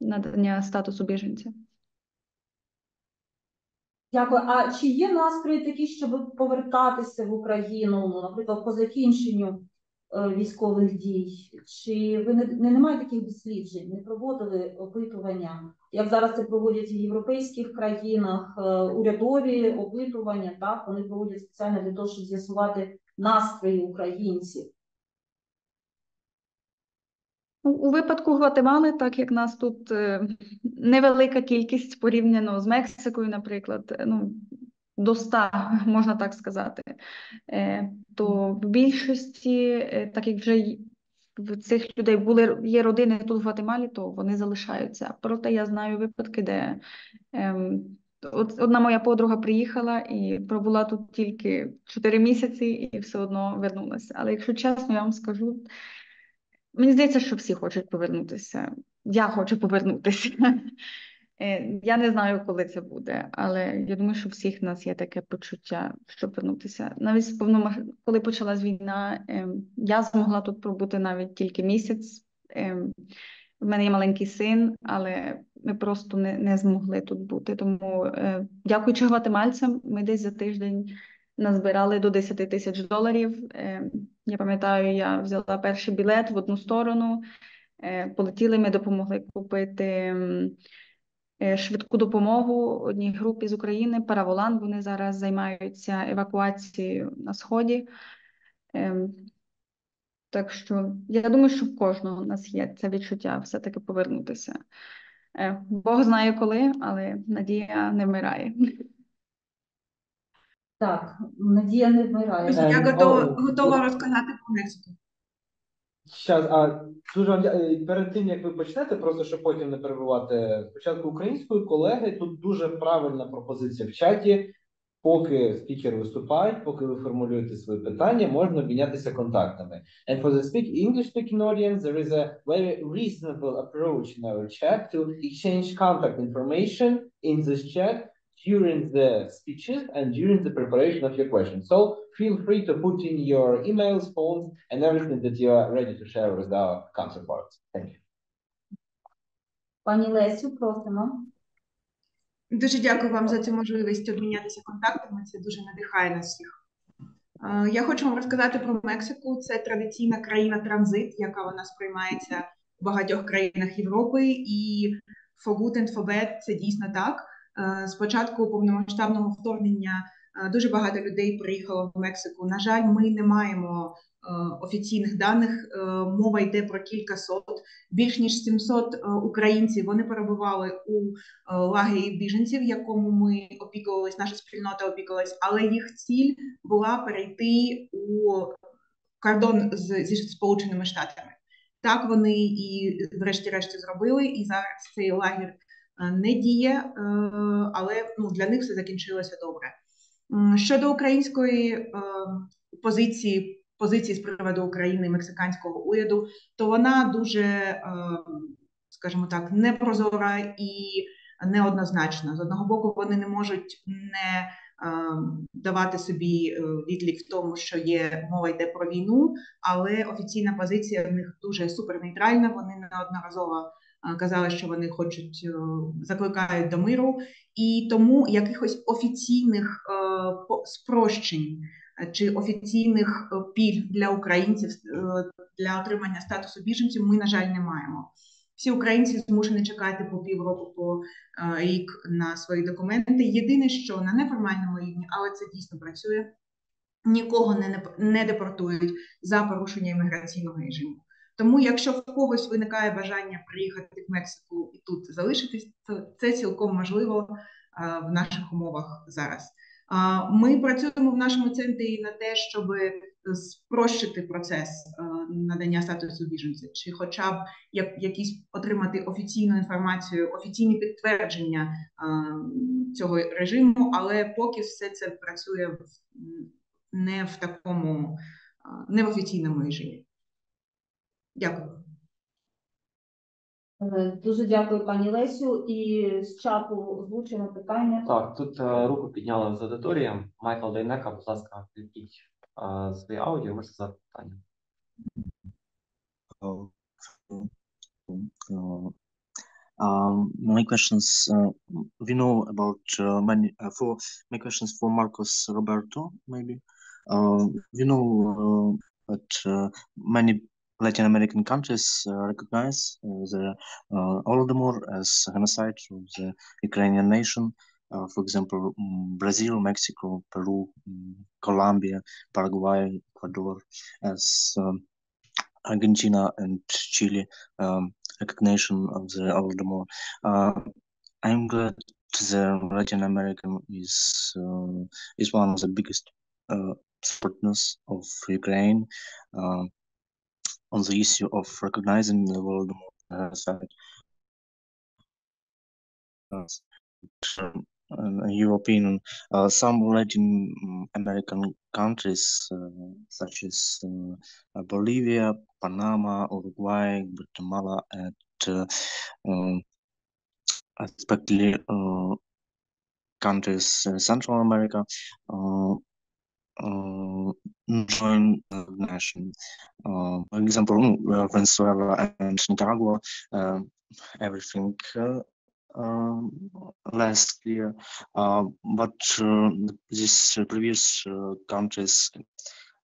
надання статусу біженця. Дякую. А чи є настрої такі, щоб повертатися в Україну, наприклад, по закінченню військових дій? Чи ви не маєте таких досліджень, не проводили опитування, як зараз це проводять в європейських країнах, урядові опитування, так? Вони проводять спеціально для того, щоб з'ясувати настрої українців. У випадку Гватемали, так як нас тут невелика кількість порівняно з Мексикою, наприклад, до 100, можна так сказати, то в більшості, так як вже в цих людей є родини тут в Гватемалі, то вони залишаються. Проте я знаю випадки, де одна моя подруга приїхала і пробула тут тільки 4 місяці і все одно вернулася. Але якщо чесно, я вам скажу, мені здається, що всі хочуть повернутися. Я хочу повернутися. Я не знаю, коли це буде, але я думаю, що у всіх нас є таке почуття, щоб повернутися. Навіть коли почалась війна, я змогла тут пробути навіть тільки місяць. В мене є маленький син, але ми просто не змогли тут бути. Тому, дякуючи гватемальцям, ми десь за тиждень назбирали до $10 тисяч. Я пам'ятаю, я взяла перший білет в одну сторону, полетіли, ми допомогли купити швидку допомогу одній групі з України, Параволан, вони зараз займаються евакуацією на Сході. Так що, я думаю, що в кожного у нас є це відчуття все-таки повернутися. Бог знає коли, але надія не вмирає. Так, надія не вмирає. Я готова розказати про Мексику. Перед тим, як ви почнете, просто щоб потім не перебувати спочатку української колеги, тут дуже правильна пропозиція в чаті. Поки спікер виступає, поки ви формулюєте свої питання, можна обмінятися контактами. And for the English-speaking audience, there is a very reasonable approach in our chat to exchange contact information in this chat during the speeches and during the preparation of your questions. So feel free to put in your emails, phones, and everything that you are ready to share with our counterparts. Thank you. Пані Лесю, просимо. Дуже дякую вам за цю можливість обмінятися контактами, це дуже надихає нас всіх. Я хочу вам розказати про Мексику. Це традиційна країна-транзит, яка вона сприймається в багатьох країнах Європи, і for good and for bad це дійсно так. З початку повномасштабного вторгнення дуже багато людей приїхало в Мексику. На жаль, ми не маємо офіційних даних, мова йде про кількасот. Більш ніж 700 українців, вони перебували у лагері біженців, якому ми опікувалися, наша спільнота опікувалась, але їх ціль була перейти у кордон зі Сполученими Штатами. Так вони і врешті-решт зробили, і зараз цей лагір не діє, але для них все закінчилося добре. Щодо української позиції з приводу України, мексиканського уряду, то вона дуже, скажімо так, непрозора і неоднозначна. З одного боку, вони не можуть не давати собі відлік в тому, що мова йде про війну, але офіційна позиція в них дуже супернейтральна. Вони неодноразово казали, що вони закликають до миру, і тому якихось офіційних спрощень чи офіційних пільг для українців для отримання статусу біженців ми, на жаль, не маємо. Всі українці змушені чекати по півроку, по рік на свої документи. Єдине, що на неформальному рівні, але це дійсно працює, нікого не депортують за порушення імміграційного режиму. Тому, якщо в когось виникає бажання приїхати в Мексику і тут залишитись, то це цілком можливо в наших умовах зараз. Ми працюємо в нашому центрі на те, щоб спрощити процес надання статусу біженця, чи хоча б отримати офіційну інформацію, офіційні підтвердження цього режиму, але поки все це працює не в офіційному режимі. Дякую. Дуже дякую, пані Лесю. І з чату озвучуємо питання. Так, тут руку підняли з аудиторії. Майкл Дейнека, будь ласка, включіть своє аудіо, можете задати питання. My questions, we know about my questions for Marcos Roberto, maybe. We know that many Latin American countries recognize the Holodomor as genocide of the Ukrainian nation. For example, Brazil, Mexico, Peru, Colombia, Paraguay, Ecuador, as Argentina and Chile recognition of the Holodomor. I'm glad the Latin American is one of the biggest supporters of Ukraine on the issue of recognizing the Holodomor side. In your opinion, some Latin American countries such as Bolivia, Panama, Uruguay, Guatemala, and especially countries in Central America join the nation. For example, Venezuela and Nicaragua, everything last year, but these previous countries,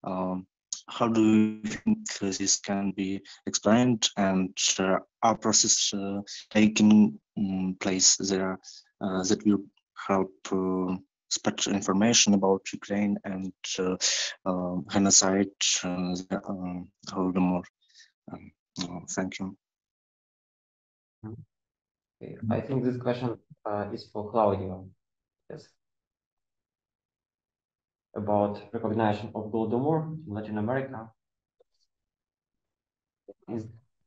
how do you think this can be explained, and are process taking place there that will help spread information about Ukraine and genocide, Holodomor? Thank you. Okay. I think this question is for Claudio. Yes. About recognition of Holodomor in Latin America.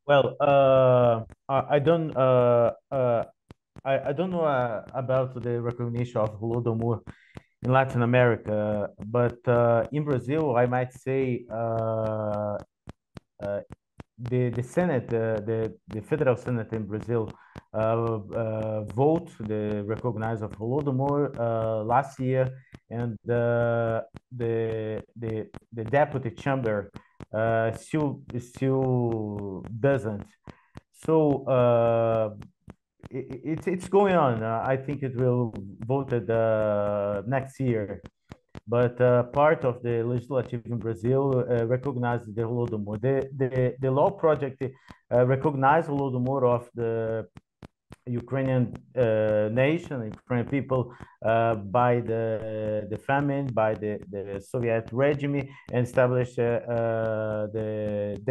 Well, I don't know about the recognition of Holodomor in Latin America, but in Brazil, I might say the Senate, the Federal Senate in Brazil, vote the recognize of Holodomor last year, and the deputy chamber still doesn't. So it's going on. I think it will voted next year. But part of the legislative in Brazil recognizes the Holodomor. The law project recognizes Holodomor of the Ukrainian nation, Ukrainian people, by the famine, by the Soviet regime, and established the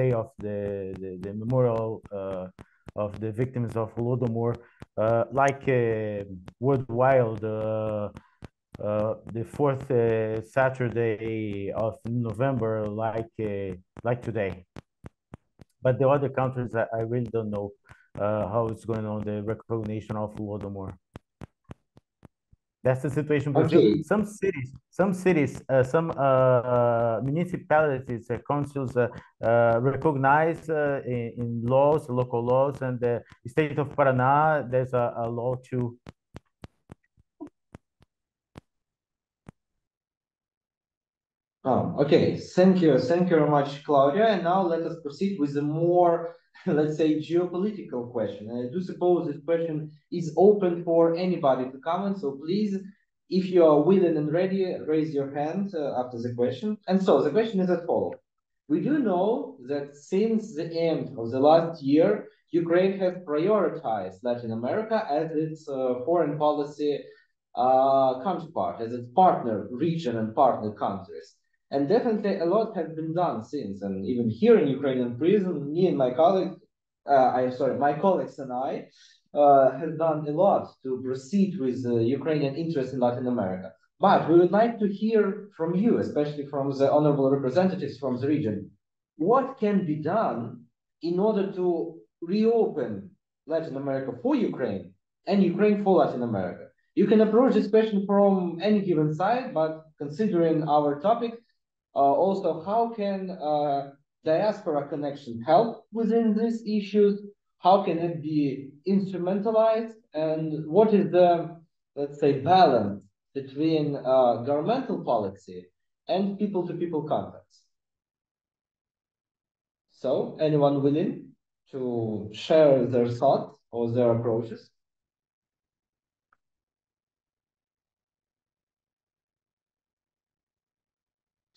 day of the memorial of the victims of Holodomor, like worldwide. The fourth Saturday of November, like today. but the other countries, I really don't know how it's going on, the recognition of Holodomor. That's the situation in Brazil. Okay. Some cities, some municipalities, councils recognize in laws, local laws, and the state of Paraná, there's a law too. Oh, okay. Thank you very much, Claudia. And now let us proceed with a more, let's say, geopolitical question. I do suppose this question is open for anybody to comment. So please, if you are willing and ready, raise your hand after the question. And so the question is as follows. We do know that since the end of the last year, Ukraine has prioritized Latin America as its foreign policy counterpart, as its partner region and partner countries. And definitely a lot has been done since, and even here in Ukrainian prison, me and my colleagues, my colleagues and I have done a lot to proceed with Ukrainian interest in Latin America. But we would like to hear from you, especially from the honorable representatives from the region, what can be done in order to reopen Latin America for Ukraine and Ukraine for Latin America. You can approach this question from any given side, but considering our topic, also how can diaspora connection help within these issues? How can it be instrumentalized? And what is the, let's say, balance between governmental policy and people-to-people contacts? So, anyone willing to share their thoughts or their approaches?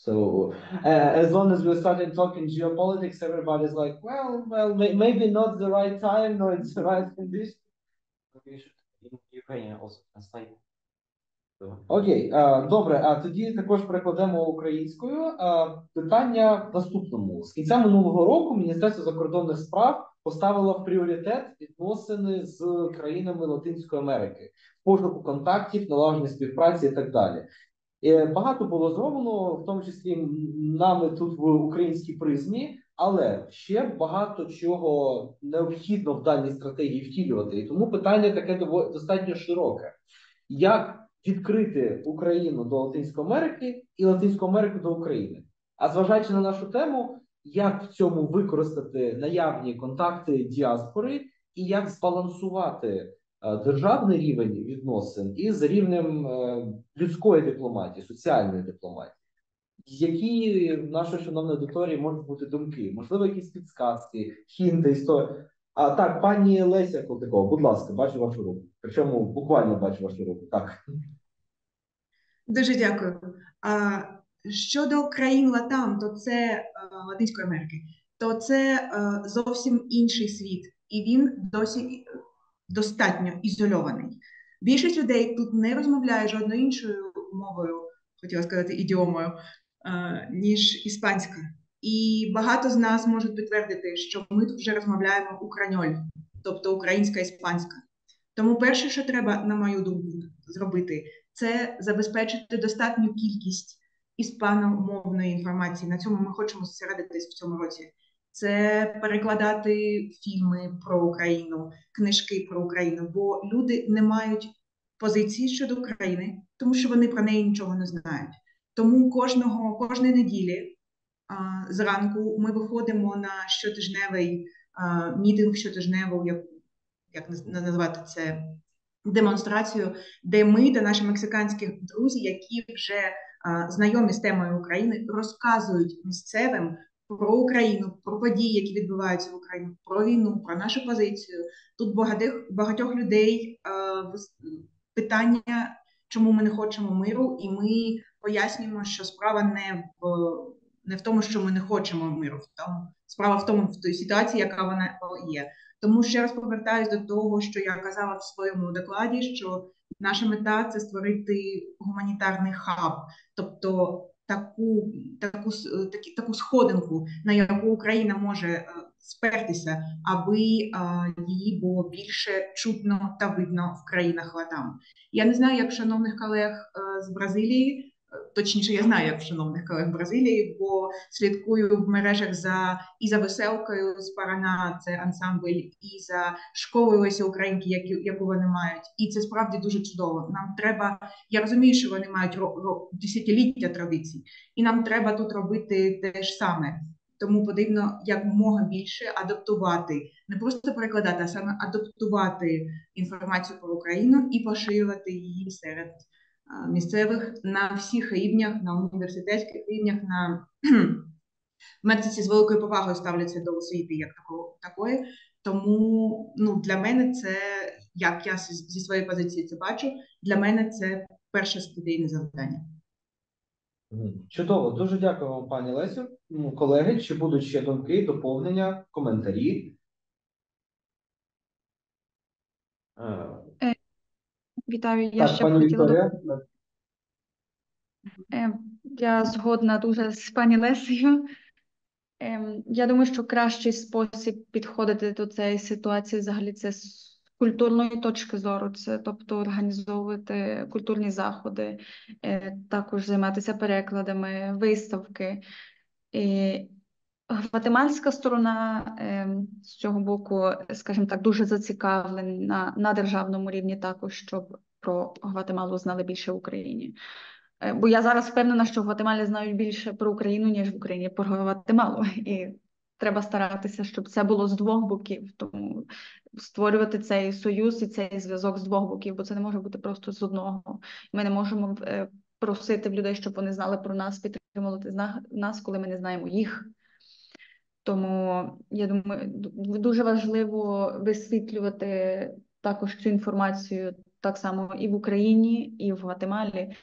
So, as long as we started talking geopolitics, everybody's like, well, maybe not the right time, nor it's the right condition. We should in Ukraine also translate. Окей, добре, а тоді також перекладемо українською. Питання в наступному. З кінця минулого року Міністерство закордонних справ поставило в пріоритет відносини з країнами Латинської Америки, пошуку контактів, налагодження співпраці і так далі. Багато було зроблено, в тому числі нами тут в українській призмі, але ще багато чого необхідно в даній стратегії втілювати. І тому питання таке достатньо широке. Як відкрити Україну до Латинської Америки і Латинську Америку до України? А зважаючи на нашу тему, як в цьому використати наявні контакти діаспори і як збалансувати державний рівень відносин із рівнем людської дипломатії, соціальної дипломатії. Які в нашої шановної аудиторії можуть бути думки? Можливо, якісь підсказки, хінти, історії? А так, пані Леся Колтикова, будь ласка, бачу вашу руку. Причому буквально бачу вашу руку. Так. Дуже дякую. Щодо країн Латам, то це Латинської Америки, то це зовсім інший світ. І він досі достатньо ізольований. Більшість людей тут не розмовляє жодною іншою мовою, хотіла сказати ідіомою, ніж іспанська. І багато з нас можуть підтвердити, що ми тут вже розмовляємо україньоль, тобто українська, іспанська. Тому перше, що треба, на мою думку, зробити, це забезпечити достатню кількість іспаномовної інформації. На цьому ми хочемо зосередитись в цьому році. Це перекладати фільми про Україну, книжки про Україну, бо люди не мають позиції щодо України, тому що вони про неї нічого не знають. Тому кожної неділі зранку ми виходимо на щотижневий мітинг, щотижневу, як назвати це, демонстрацію, де ми та наші мексиканські друзі, які вже знайомі з темою України, розказують місцевим про Україну, про події, які відбуваються в Україні, про війну, про нашу позицію. Тут багатьох людей питання, чому ми не хочемо миру, і ми пояснюємо, що справа не в тому, що ми не хочемо миру, справа в тому, в той ситуації, яка вона є. Тому ще раз повертаюсь до того, що я казала в своєму докладі, що наша мета – це створити гуманітарний хаб, тобто таку сходинку, на яку Україна може спертися, аби її було більше чутно та видно в країнах Латам. Я не знаю, як шановних колег з Бразилії, точніше, я знаю, як в шановних колег Бразилії, бо слідкую в мережах і за веселкою з Парана, це ансамбль, і за школою Лесі Українки, яку вони мають. І це справді дуже чудово. Нам треба, я розумію, що вони мають десятиліття традицій, і нам треба тут робити те ж саме. Тому потрібно якомога більше адаптувати, не просто перекладати, а саме адаптувати інформацію про Україну і поширювати її серед місцевих на всіх рівнях, на університетських рівнях, в Мексиці з великою повагою ставляться до освіти як такої. Тому для мене це, як я зі своєї позиції це бачу, для мене це перше студійне завдання. Чудово, дуже дякую вам, пані Лесю. Колеги, чи будуть ще думки, доповнення, коментарі? Вітаю, я ще пані хотіла Вікторія. Я згодна дуже з пані Лесею. Я думаю, що кращий спосіб підходити до цієї ситуації взагалі це з культурної точки зору, це тобто організовувати культурні заходи, також займатися перекладами, виставки. Гватемальська сторона з цього боку, скажімо так, дуже зацікавлена на державному рівні також, щоб про Гватемалу знали більше в Україні. Бо я зараз впевнена, що в Гватемалі знають більше про Україну, ніж в Україні про Гватемалу. І треба старатися, щоб це було з двох боків. Тому створювати цей союз і цей зв'язок з двох боків, бо це не може бути просто з одного. Ми не можемо просити в людей, щоб вони знали про нас, підтримувати нас, коли ми не знаємо їх. Тому, я думаю, дуже важливо висвітлювати також цю інформацію так само і в Україні, і в Гватемалі.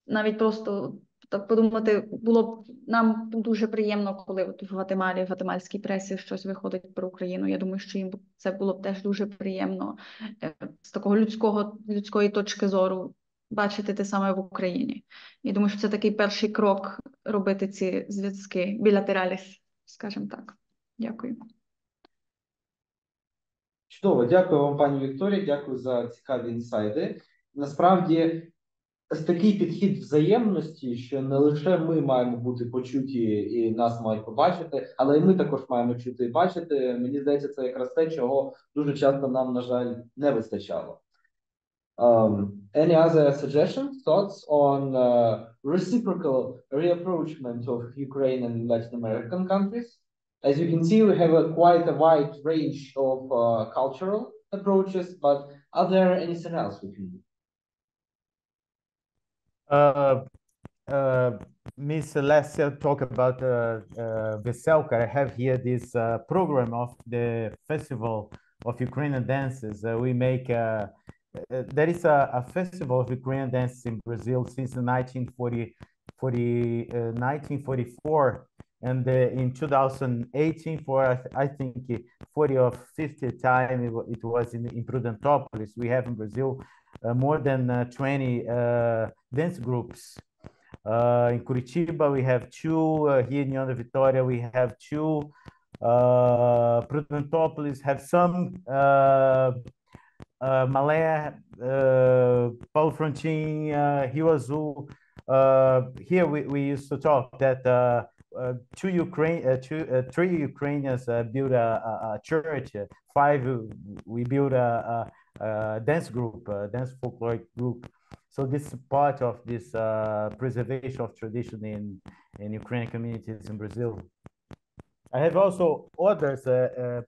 Навіть просто так подумати, було б нам дуже приємно, коли в Гватемалі, в гватемальській пресі щось виходить про Україну. Я думаю, що їм це було б теж дуже приємно з такого людської точки зору бачити те саме в Україні. І думаю, що це такий перший крок робити ці зв'язки білатераліс, скажімо так. Дякую. Чудово, дякую вам, пані Вікторія, дякую за цікаві інсайди. Насправді, такий підхід взаємності, що не лише ми маємо бути почуті і нас мають побачити, але і ми також маємо чути і бачити. Мені здається, це якраз те, чого дуже часто нам, на жаль, не вистачало. Any other suggestions, thoughts on reciprocal reapproachment of Ukraine and Latin American countries? As you can see, we have quite a wide range of cultural approaches, but are there anything else we can do? Miss Lesia talk about Veselka. I have here this program of the Festival of Ukrainian Dances. We make there is a festival of Ukrainian dances in Brazil since 1944, and in 2018, for I think 40 or 50 time, it was in Prudentópolis. We have in Brazil more than 20 dance groups. In Curitiba, we have two. Here in União da Vitória, we have two. Prudentópolis have some. Malé, Paulo Frontin, Rio Azul. Here we used to talk that three Ukrainians built a church. 5 we built a dance group, dance folkloric group. So this is part of this preservation of tradition in Ukrainian communities in Brazil. I have also others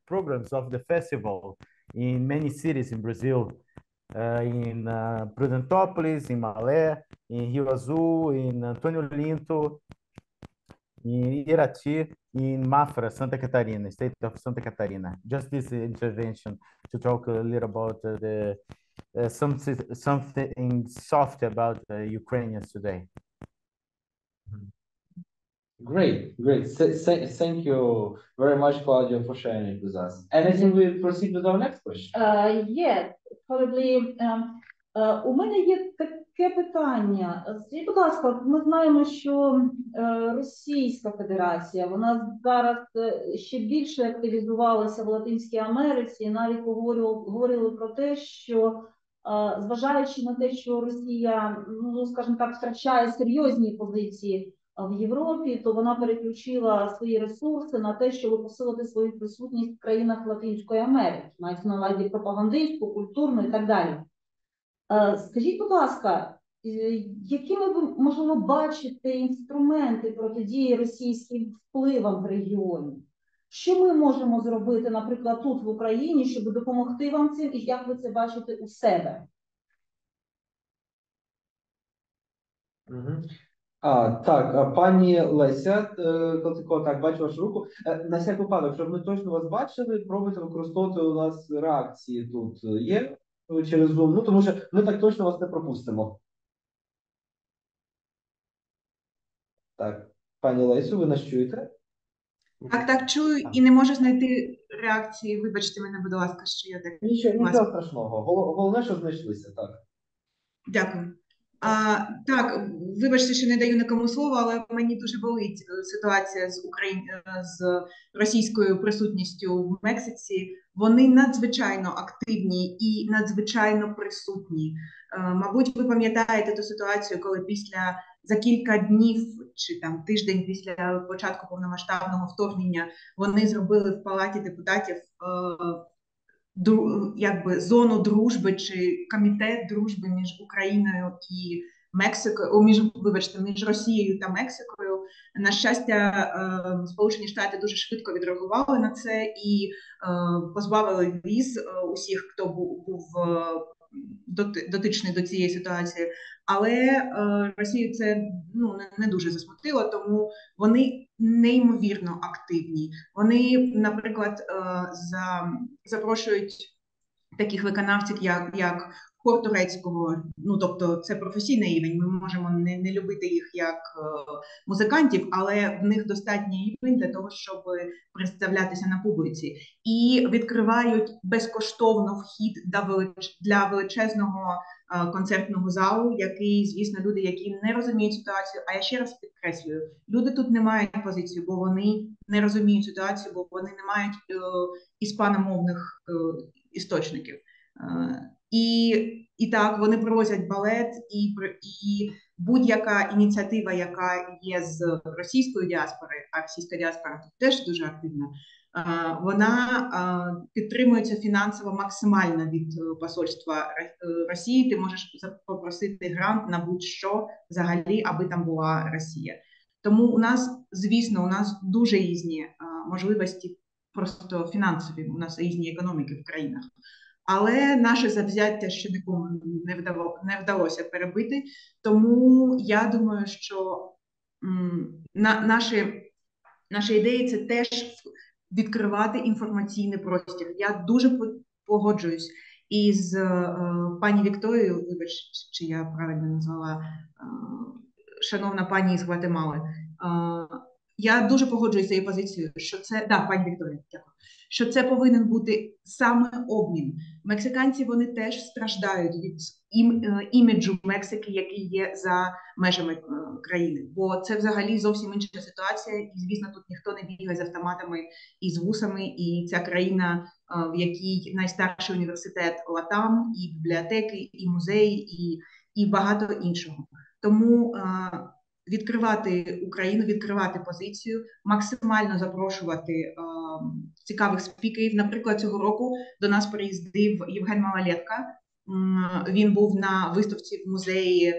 programs of the festival in many cities in Brazil, in Prudentópolis, in Malé, in Rio Azul, in Antônio Linto, in Irati, in Mafra, Santa Catarina, state of Santa Catarina. Just this intervention to talk a little about something soft about Ukrainians today. Great. Thank you very much, Claudia, for sharing it with us. And I think we'll proceed with our next question. Yes, probably. У мене є таке питання. Скажіть, будь ласка, ми знаємо, що Російська Федерація, вона зараз ще більше активізувалася в Латинській Америці, і навіть говорили про те, що зважаючи на те, що Росія, ну, скажімо так, втрачає серйозні позиції в Європі, то вона переключила свої ресурси на те, щоб посилити свою присутність в країнах Латинської Америки, мається на увазі пропагандистську, культурну і так далі. Скажіть, будь ласка, якими ви, можливо, бачите інструменти протидії російським впливам в регіоні? Що ми можемо зробити, наприклад, тут в Україні, щоб допомогти вам цим, і як ви це бачите у себе? Так, пані Леся, так, бачу вашу руку. На всяк випадок, щоб ми точно вас бачили, пробуйте використовувати у нас реакції тут є через Zoom, ну тому що ми так точно вас не пропустимо. Так, пані Лесю, ви нас чуєте? Так, чую і не можу знайти реакції. Вибачте мене, будь ласка, що я так... Нічого страшного. Головне, що знайшлися, так. Дякую. Так, вибачте, що не даю нікому слова, але мені дуже болить ситуація з російською присутністю в Мексиці. Вони надзвичайно активні і надзвичайно присутні. Мабуть, ви пам'ятаєте ту ситуацію, коли за кілька днів чи там тиждень після початку повномасштабного вторгнення вони зробили в Палаті депутатів якби зону дружби чи комітет дружби між Україною і Мексикою, між Росією та Мексикою. На щастя, Сполучені Штати дуже швидко відреагували на це і позбавили віз усіх, хто був дотичний до цієї ситуації. Але Росію це не дуже засмутило, тому вони неймовірно активні. Вони, наприклад, запрошують таких виконавців, як хор турецького, тобто це професійний рівень, ми можемо не любити їх як музикантів, але в них достатній рівень для того, щоб представлятися на публіці. І відкривають безкоштовно вхід для величезного концертного залу, який, звісно, люди, які не розуміють ситуацію, а я ще раз підкреслюю, люди тут не мають позицію, бо вони не розуміють ситуацію, бо вони не мають іспаномовних істочників. І так, вони привозять балет, і будь-яка ініціатива, яка є з російської діаспори, а російська діаспора тут теж дуже активна, вона підтримується фінансово максимально від посольства Росії. Ти можеш попросити грант на будь-що взагалі, аби там була Росія. Тому у нас, звісно, у нас дуже різні можливості, просто фінансові, у нас різні економіки в країнах. Але наше завзяття ще нікому не вдалося перебити, тому я думаю, що наші ідеї – це теж відкривати інформаційний простір. Я дуже погоджуюсь із пані Вікторією, вибач, чи я правильно назвала, шановна пані із Гватемали. Я дуже погоджуюся з цією позицією, що це, пані Вікторія, дякую, що це повинен бути саме обмін. Мексиканці, вони теж страждають від іміджу Мексики, який є за межами країни, бо це взагалі зовсім інша ситуація, і, звісно, тут ніхто не бігає з автоматами і з вусами, і ця країна, в якій найстарший університет Латам, і бібліотеки, і музеї, і багато іншого. Тому відкривати Україну, відкривати позицію, максимально запрошувати цікавих спікерів. Наприклад, цього року до нас приїздив Євген Малолетка. Він був на виставці в музеї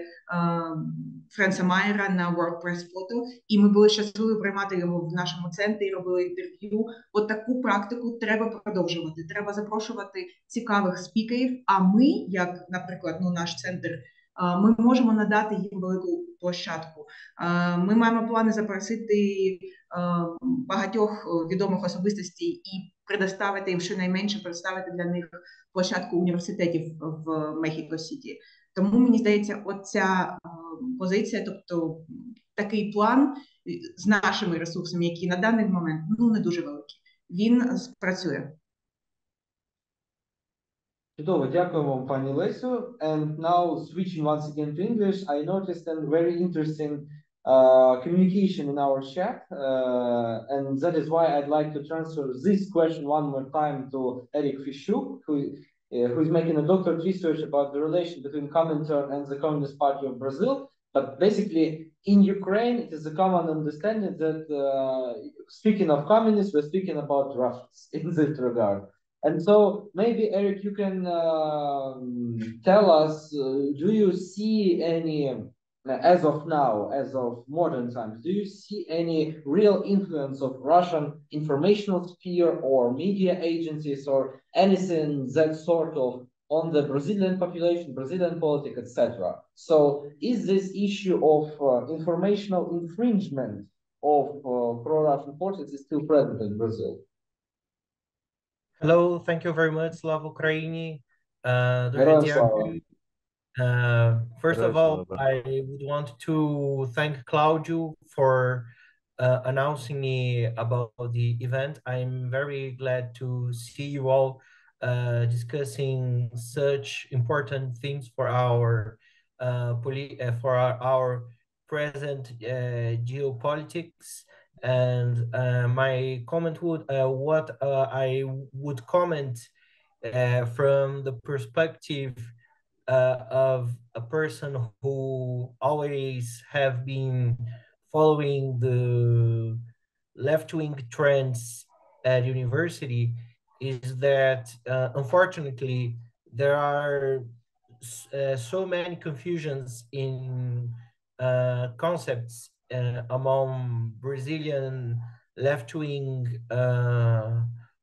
Френса Майера на World Press Photo, і ми були щасливі приймати його в нашому центрі, робили інтерв'ю. От таку практику треба продовжувати. Треба запрошувати цікавих спікерів, а ми, як, наприклад, наш центр, ми можемо надати їм велику площадку. Ми маємо плани запросити багатьох відомих особистостей і предоставити їм, щонайменше представити для них площадку університетів в Мехіко-Сіті. Тому, мені здається, оця позиція, тобто такий план з нашими ресурсами, які на даний момент не дуже великі, він спрацює. Чудово, дякуємо вам, пані Лесю. And now switching once again to English, I noticed a very interesting communication in our chat, and that is why I'd like to transfer this question one more time to Eric Fishuk, who who is making a doctorate research about the relation between Comintern and the Communist Party of Brazil. But basically, in Ukraine, it is a common understanding that speaking of communists, we're speaking about Russians in this regard. And so maybe, Eric, you can tell us, do you see any, as of now, as of modern times, do you see any real influence of Russian informational sphere or media agencies or anything that sort of on the Brazilian population, Brazilian politics, etc.? So is this issue of informational infringement of pro-Russian forces still present in Brazil? Hello, thank you very much, Slava Ukraini. Героям слава. First of all, Слава. I would want to thank Claudio for announcing me about the event. I'm very glad to see you all discussing such important themes for our present geopolitics. And my comment would I would comment from the perspective of a person who always have been following the left-wing trends at university, is that unfortunately there are so many confusions in concepts among Brazilian left-wing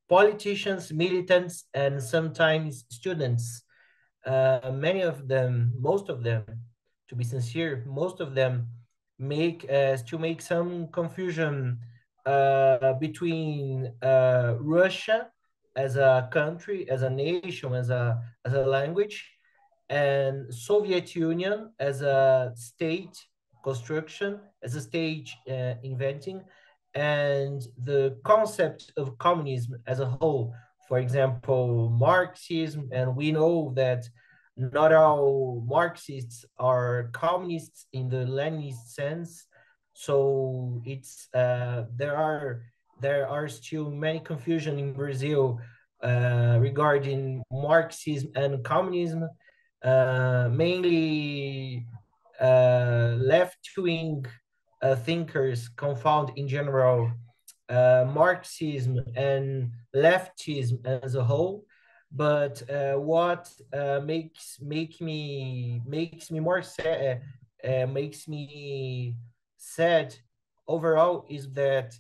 politicians, militants, and sometimes students. Many of them, most of them, to be sincere, most of them make some confusion between Russia as a country, as a nation, as a language, and Soviet Union as a state construction, as a state inventing, and the concept of communism as a whole. For example, Marxism, and we know that not all Marxists are communists in the Leninist sense. So it's there are still many confusion in Brazil regarding Marxism and communism. Mainly left-wing thinkers confound in general Marxism and leftism as a whole. But what makes me more sad, makes me sad overall, is that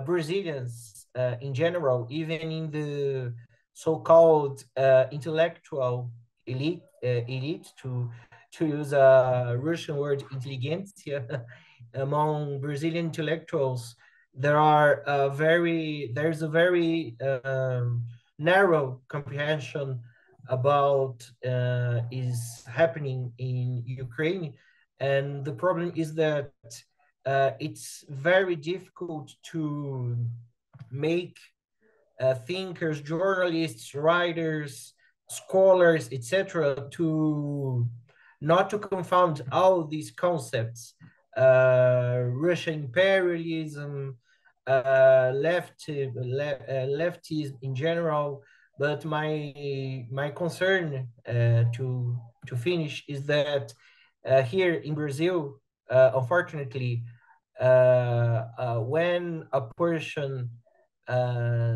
Brazilians in general, even in the so-called intellectual elite, to use a Russian word, intelligentsia, among Brazilian intellectuals, there's a very narrow comprehension about is happening in Ukraine. And the problem is that it's very difficult to make thinkers, journalists, writers, scholars, etc., to not to confound all these concepts, Russian imperialism, leftism in general. But my concern to finish is that here in Brazil, unfortunately, when a person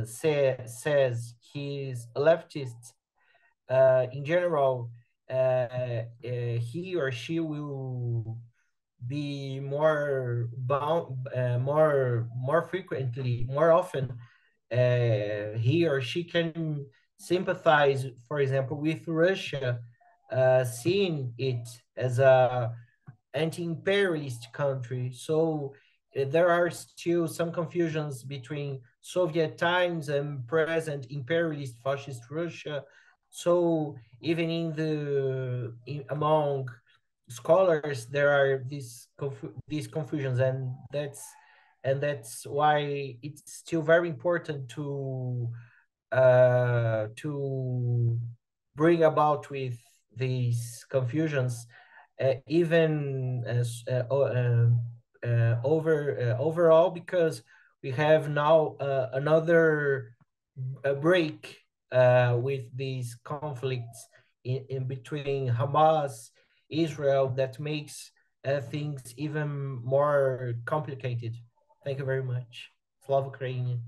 says he's a leftist, in general, he or she will be more frequently, more often, he or she can sympathize, for example, with Russia, seeing it as a anti-imperialist country. So there are still some confusions between Soviet times and present imperialist fascist Russia. So even among scholars, there are these confusions, and that's why it's still very important to bring about with these confusions, even as overall, because we have now another break with these conflicts in between Hamas, Israel, that makes things even more complicated. Thank you very much. Slava Ukraini.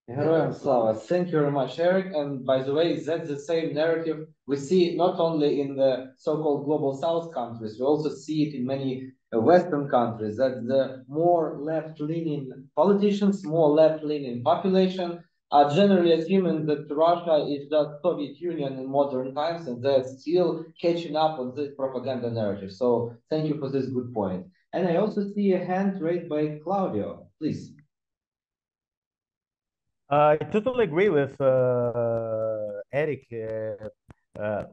Героям слава. Thank you very much, Eric. And by the way, that's the same narrative we see not only in the so-called global South countries, we also see it in many Western countries, that the more left-leaning politicians, more left-leaning population are generally assuming that Russia is the Soviet Union in modern times, and they're still catching up on this propaganda narrative. So thank you for this good point. And I also see a hand raised by Claudio. Please. I totally agree with Eric.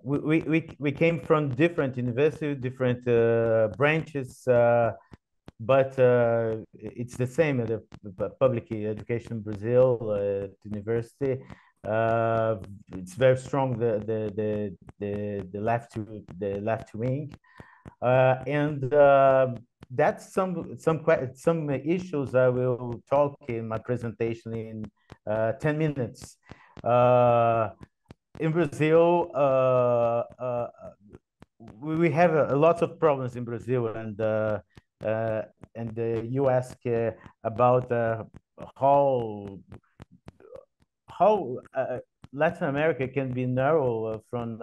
We came from different universities, different branches, but it's the same at the public education in Brazil, at university. It's very strong, the left wing, and that's some issues I will talk in my presentation in 10 minutes. In Brazil, we have a lot of problems in Brazil, and you ask about how Latin America can be narrow from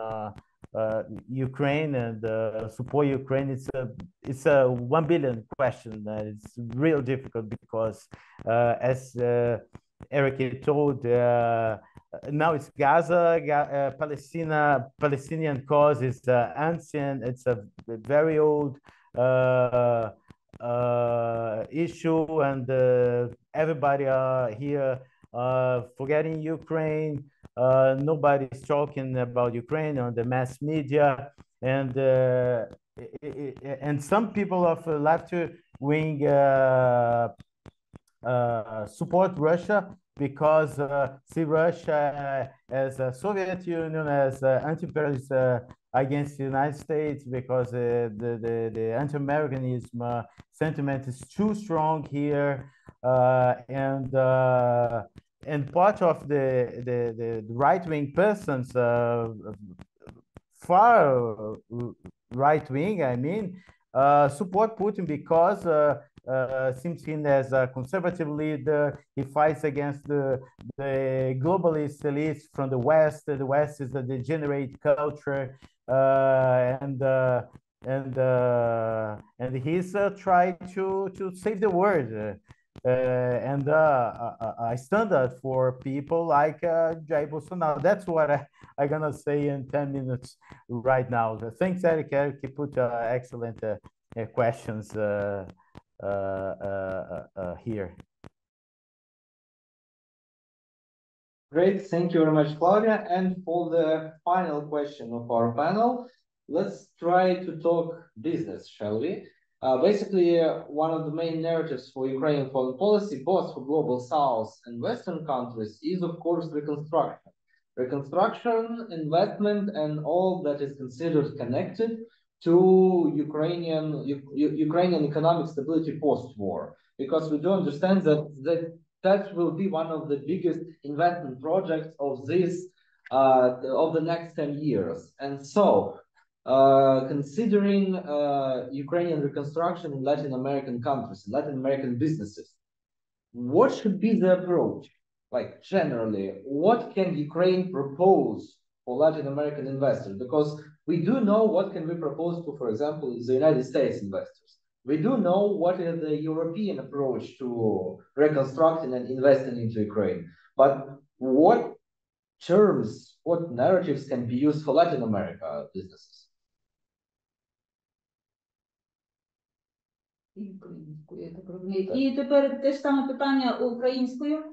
Ukraine and support Ukraine. It's a 1 billion question. It's real difficult because as Eric told, now it's Gaza, Palestinian cause is ancient. It's a very old issue, and everybody here forgetting Ukraine. Nobody's talking about Ukraine on the mass media, and some people of left wing support Russia because see Russia as a Soviet Union, as anti-imperialist against the United States, because the anti-Americanism sentiment is too strong here, and part of the right-wing persons, far right-wing, I mean, support Putin because seems seen as a conservative leader. He fights against the globalist elites from the West. The West is a degenerate culture, and he's trying to save the world. And I stand up for people like Jair Bolsonaro. That's what I'm gonna say in 10 minutes right now. Thanks, Eric. Eric put excellent questions here. Great, thank you very much, Claudia. And for the final question of our panel, let's try to talk business, shall we? Basically, one of the main narratives for Ukrainian foreign policy, both for global South and Western countries, is of course reconstruction. Reconstruction, investment, and all that is considered connected to Ukrainian economic stability post-war, because we do understand that will be one of the biggest investment projects of the next 10 years. And so, considering Ukrainian reconstruction in Latin American countries, in Latin American businesses, what should be the approach? Like generally, what can Ukraine propose for Latin American investors? Because we do know what can we propose to, for example, the United States investors. We do know what is the European approach to reconstructing and investing into Ukraine. But what terms, what narratives can be used for Latin America businesses? І тепер те ж саме питання українською.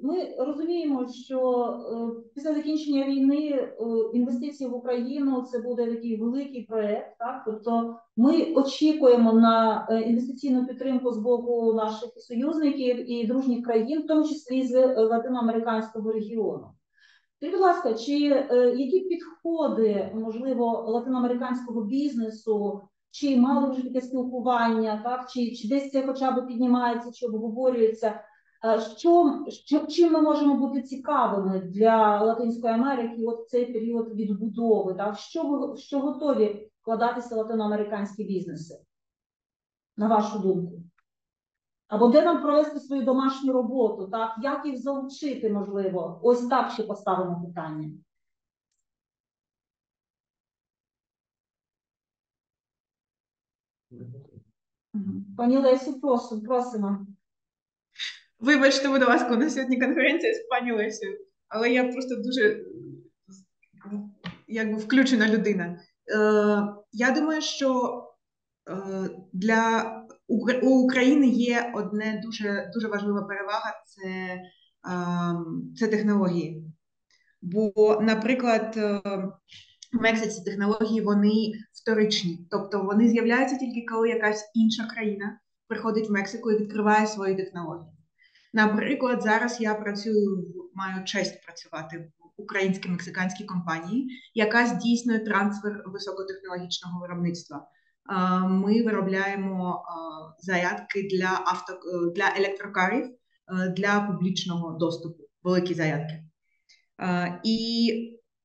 Ми розуміємо, що після закінчення війни інвестиції в Україну – це буде такий великий проєкт, так? Тобто ми очікуємо на інвестиційну підтримку з боку наших союзників і дружніх країн, в тому числі з латиноамериканського регіону. Скажіть, будь ласка, чи які підходи, можливо, латиноамериканського бізнесу, чи мали вже таке спілкування, так? Чи десь це хоча б піднімається, чи обговорюється, Чим ми можемо бути цікавими для Латинської Америки от в цей період відбудови? Так? Що готові вкладатися латиноамериканські бізнеси, на вашу думку? Або де нам провести свою домашню роботу, так? Як їх залучити, можливо? Ось так ще поставимо питання. Пані Лесю, просимо. Вибачте, будь ласка, у нас сьогодні конференція з пані Лесею, але я просто дуже якби включена людина. Я думаю, що у України є одне дуже важлива перевага – це технології. Бо, наприклад, в Мексиці технології, вони вторичні. Тобто вони з'являються тільки коли якась інша країна приходить в Мексику і відкриває свої технології. Наприклад, зараз я маю честь працювати в українсько-мексиканській компанії, яка здійснює трансфер високотехнологічного виробництва. Ми виробляємо зарядки для електрокарів для публічного доступу, великі зарядки. І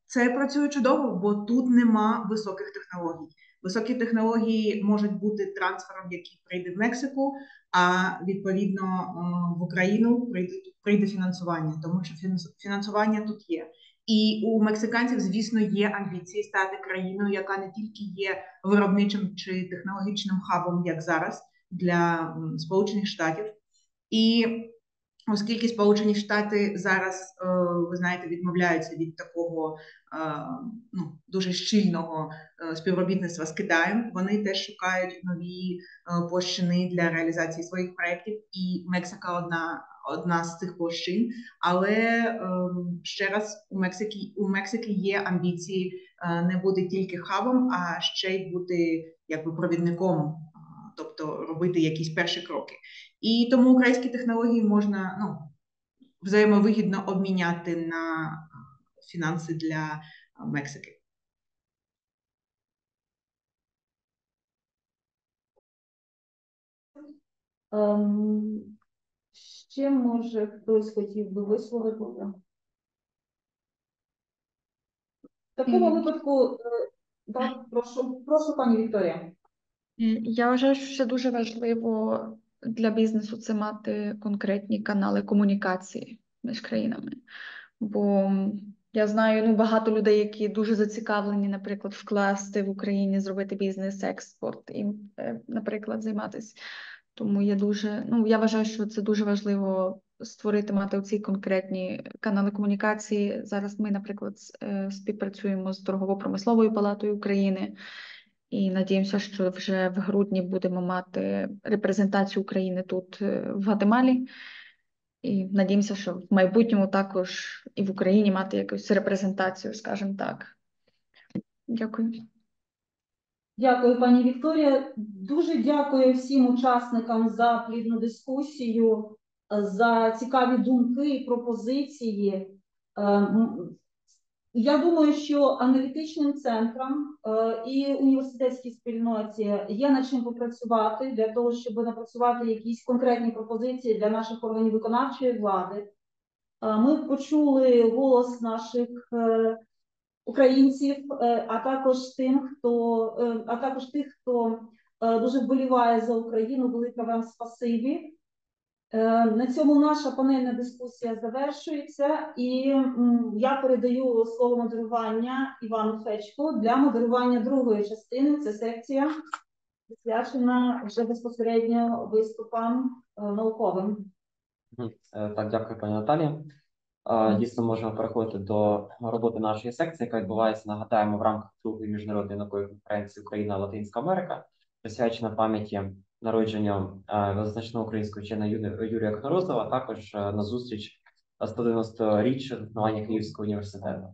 це працює чудово, бо тут нема високих технологій. Високі технології можуть бути трансфером, який прийде в Мексику, а відповідно в Україну прийде фінансування, тому що фінансування тут є. І у мексиканців, звісно, є амбіції стати країною, яка не тільки є виробничим чи технологічним хабом, як зараз, для Сполучених Штатів. І оскільки Сполучені Штати зараз, ви знаєте, відмовляються від такого дуже щільного співробітництва з Китаєм, вони теж шукають нові площини для реалізації своїх проєктів, і Мексика одна з цих площин. Але ще раз, у Мексики є амбіції не бути тільки хабом, а ще й бути якби провідником, тобто робити якісь перші кроки. І тому українські технології можна взаємовигідно обміняти на фінанси для Мексики. Ще, може, хтось хотів би висловити? В такому випадку, так, прошу, пані Вікторія. Я вважаю, що ще дуже важливо для бізнесу це мати конкретні канали комунікації між країнами. Бо я знаю багато людей, які дуже зацікавлені, наприклад, вкласти в Україні, зробити бізнес-експорт і, наприклад, займатися. Тому я вважаю, що це дуже важливо мати оці конкретні канали комунікації. Зараз ми, наприклад, співпрацюємо з Торгово-промисловою палатою України і надіємося, що вже в грудні будемо мати репрезентацію України тут, в Гватемалі. І надіємося, що в майбутньому також і в Україні мати якусь репрезентацію, скажімо так. Дякую. Дякую, пані Вікторія. Дуже дякую всім учасникам за плідну дискусію, за цікаві думки і пропозиції. Я думаю, що аналітичним центрам і університетській спільноті є над чим попрацювати для того, щоб напрацювати якісь конкретні пропозиції для наших органів виконавчої влади. Ми почули голос наших українців, а також тих, хто дуже вболіває за Україну. Велике вам спасибі. На цьому наша панельна дискусія завершується, і я передаю слово модерування Івану Фечку для модерування другої частини. Це секція, присвячена вже безпосередньо виступам науковим. Так, дякую, пані Наталі. Дійсно, можемо переходити до роботи нашої секції, яка відбувається, нагадаємо, в рамках другої міжнародної наукової конференції «Україна-Латинська Америка», присвячена пам'яті народження визначного українського вченого Юрія Кнорозова, а також на зустріч 190-річчя заснування Київського університету.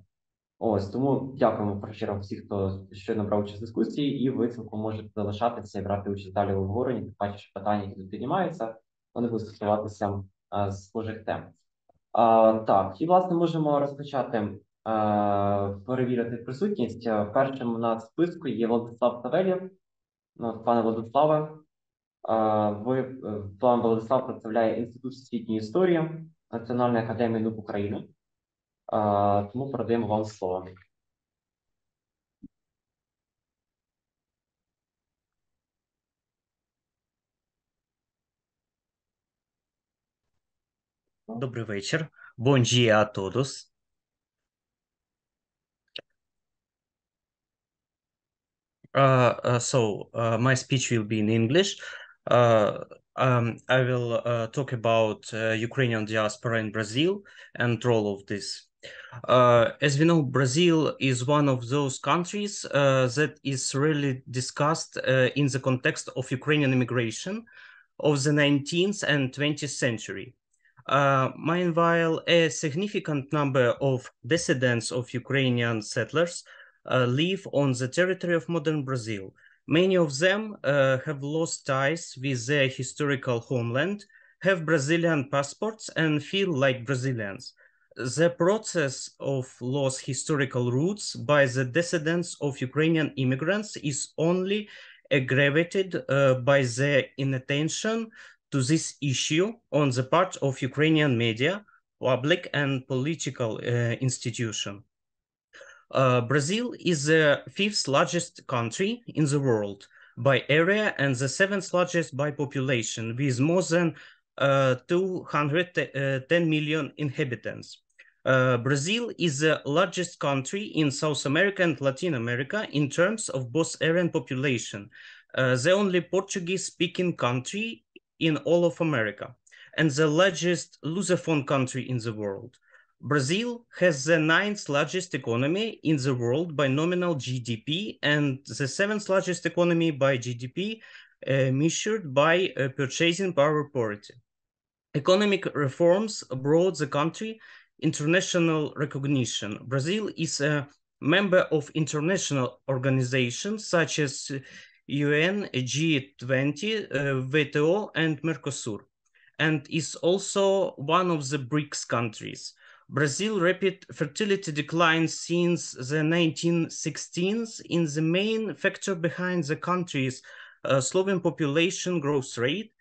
Ось, тому дякуємо прощирам всіх, хто щойно брав участь в дискусії, і ви цілком можете залишатися і брати участь далі в обговоренні, тим паче, що питання, які тут піднімаються, вони будуть стосуватися схожих тем. Так, і, власне, можемо розпочати перевірити присутність. Першим у нас в списку є Владислав Савельєв. Пане Владиславе, Пан Владислав представляє Інститут всесвітньої історії Національної академії наук України. Тому передаємо вам слово. Добрий вечір. Bom dia a todos. My speech will be in English. I will talk about Ukrainian diaspora in Brazil and role of this. As we know, Brazil is one of those countries that is really discussed in the context of Ukrainian immigration of the 19th and 20th century. Meanwhile, a significant number of descendants of Ukrainian settlers live on the territory of modern Brazil. Many of them have lost ties with their historical homeland, have Brazilian passports, and feel like Brazilians. The process of lost historical roots by the descendants of Ukrainian immigrants is only aggravated by their inattention to this issue on the part of Ukrainian media, public and political institution. Brazil is the 5th largest country in the world by area and the 7th largest by population, with more than 210 million inhabitants. Brazil is the largest country in South America and Latin America in terms of both area and population, the only Portuguese-speaking country in all of America, and the largest Lusophone country in the world. Brazil has the 9th largest economy in the world by nominal GDP and the 7th largest economy by GDP measured by purchasing power parity. Economic reforms brought the country international recognition. Brazil is a member of international organizations such as UN, G20, WTO, and Mercosur, and is also one of the BRICS countries. Brazil's rapid fertility decline since the 1960s is the main factor behind the country's slowing population growth rate,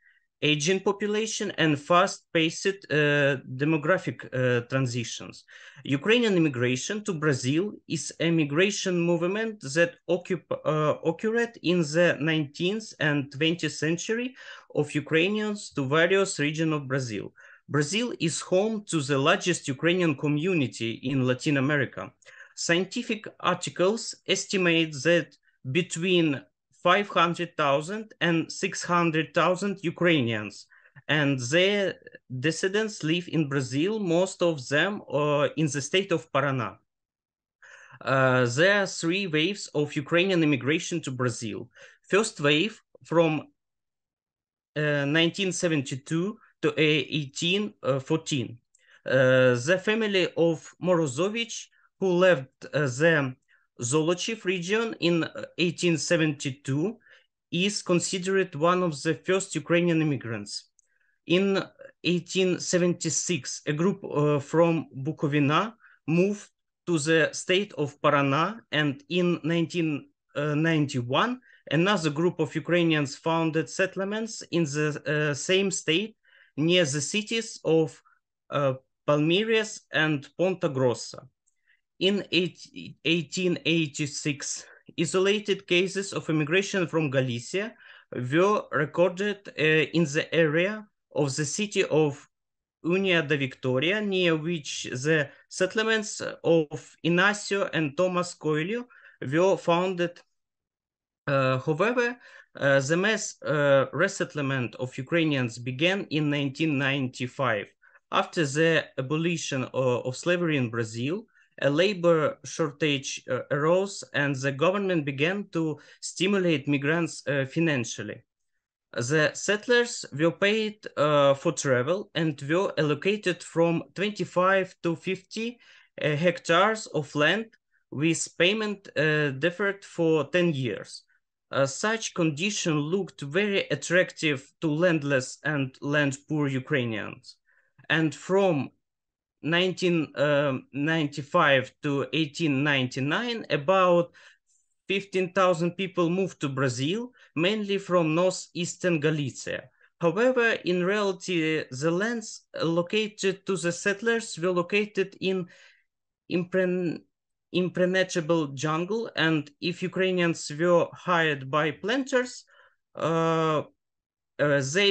aging population, and fast-paced demographic transitions. Ukrainian immigration to Brazil is a migration movement that occurred in the 19th and 20th century of Ukrainians to various regions of Brazil. Brazil is home to the largest Ukrainian community in Latin America. Scientific articles estimate that between 500,000 and 600,000 Ukrainians and their descendants live in Brazil, most of them in the state of Paraná. There are 3 waves of Ukrainian immigration to Brazil. First wave from 1972 to 1814. The family of Morozovich, who left the Zolochiv region in 1872, is considered one of the first Ukrainian immigrants. In 1876, a group from Bukovina moved to the state of Paraná, and in 1991, another group of Ukrainians founded settlements in the same state near the cities of Palmeiras and Ponta Grossa. In 1886, isolated cases of immigration from Galicia were recorded in the area of the city of Unia da Victoria, near which the settlements of Inácio and Thomas Coelho were founded. However, the mass resettlement of Ukrainians began in 1995. After the abolition of slavery in Brazil, a labor shortage arose and the government began to stimulate migrants financially. The settlers were paid for travel and were allocated from 25 to 50 hectares of land with payment deferred for 10 years. Such condition looked very attractive to landless and land-poor Ukrainians. And from 1995 to 1899, about 15,000 people moved to Brazil, mainly from northeastern Galicia. However, in reality, the lands allocated to the settlers were located in impenetrable jungle, and if Ukrainians were hired by planters, they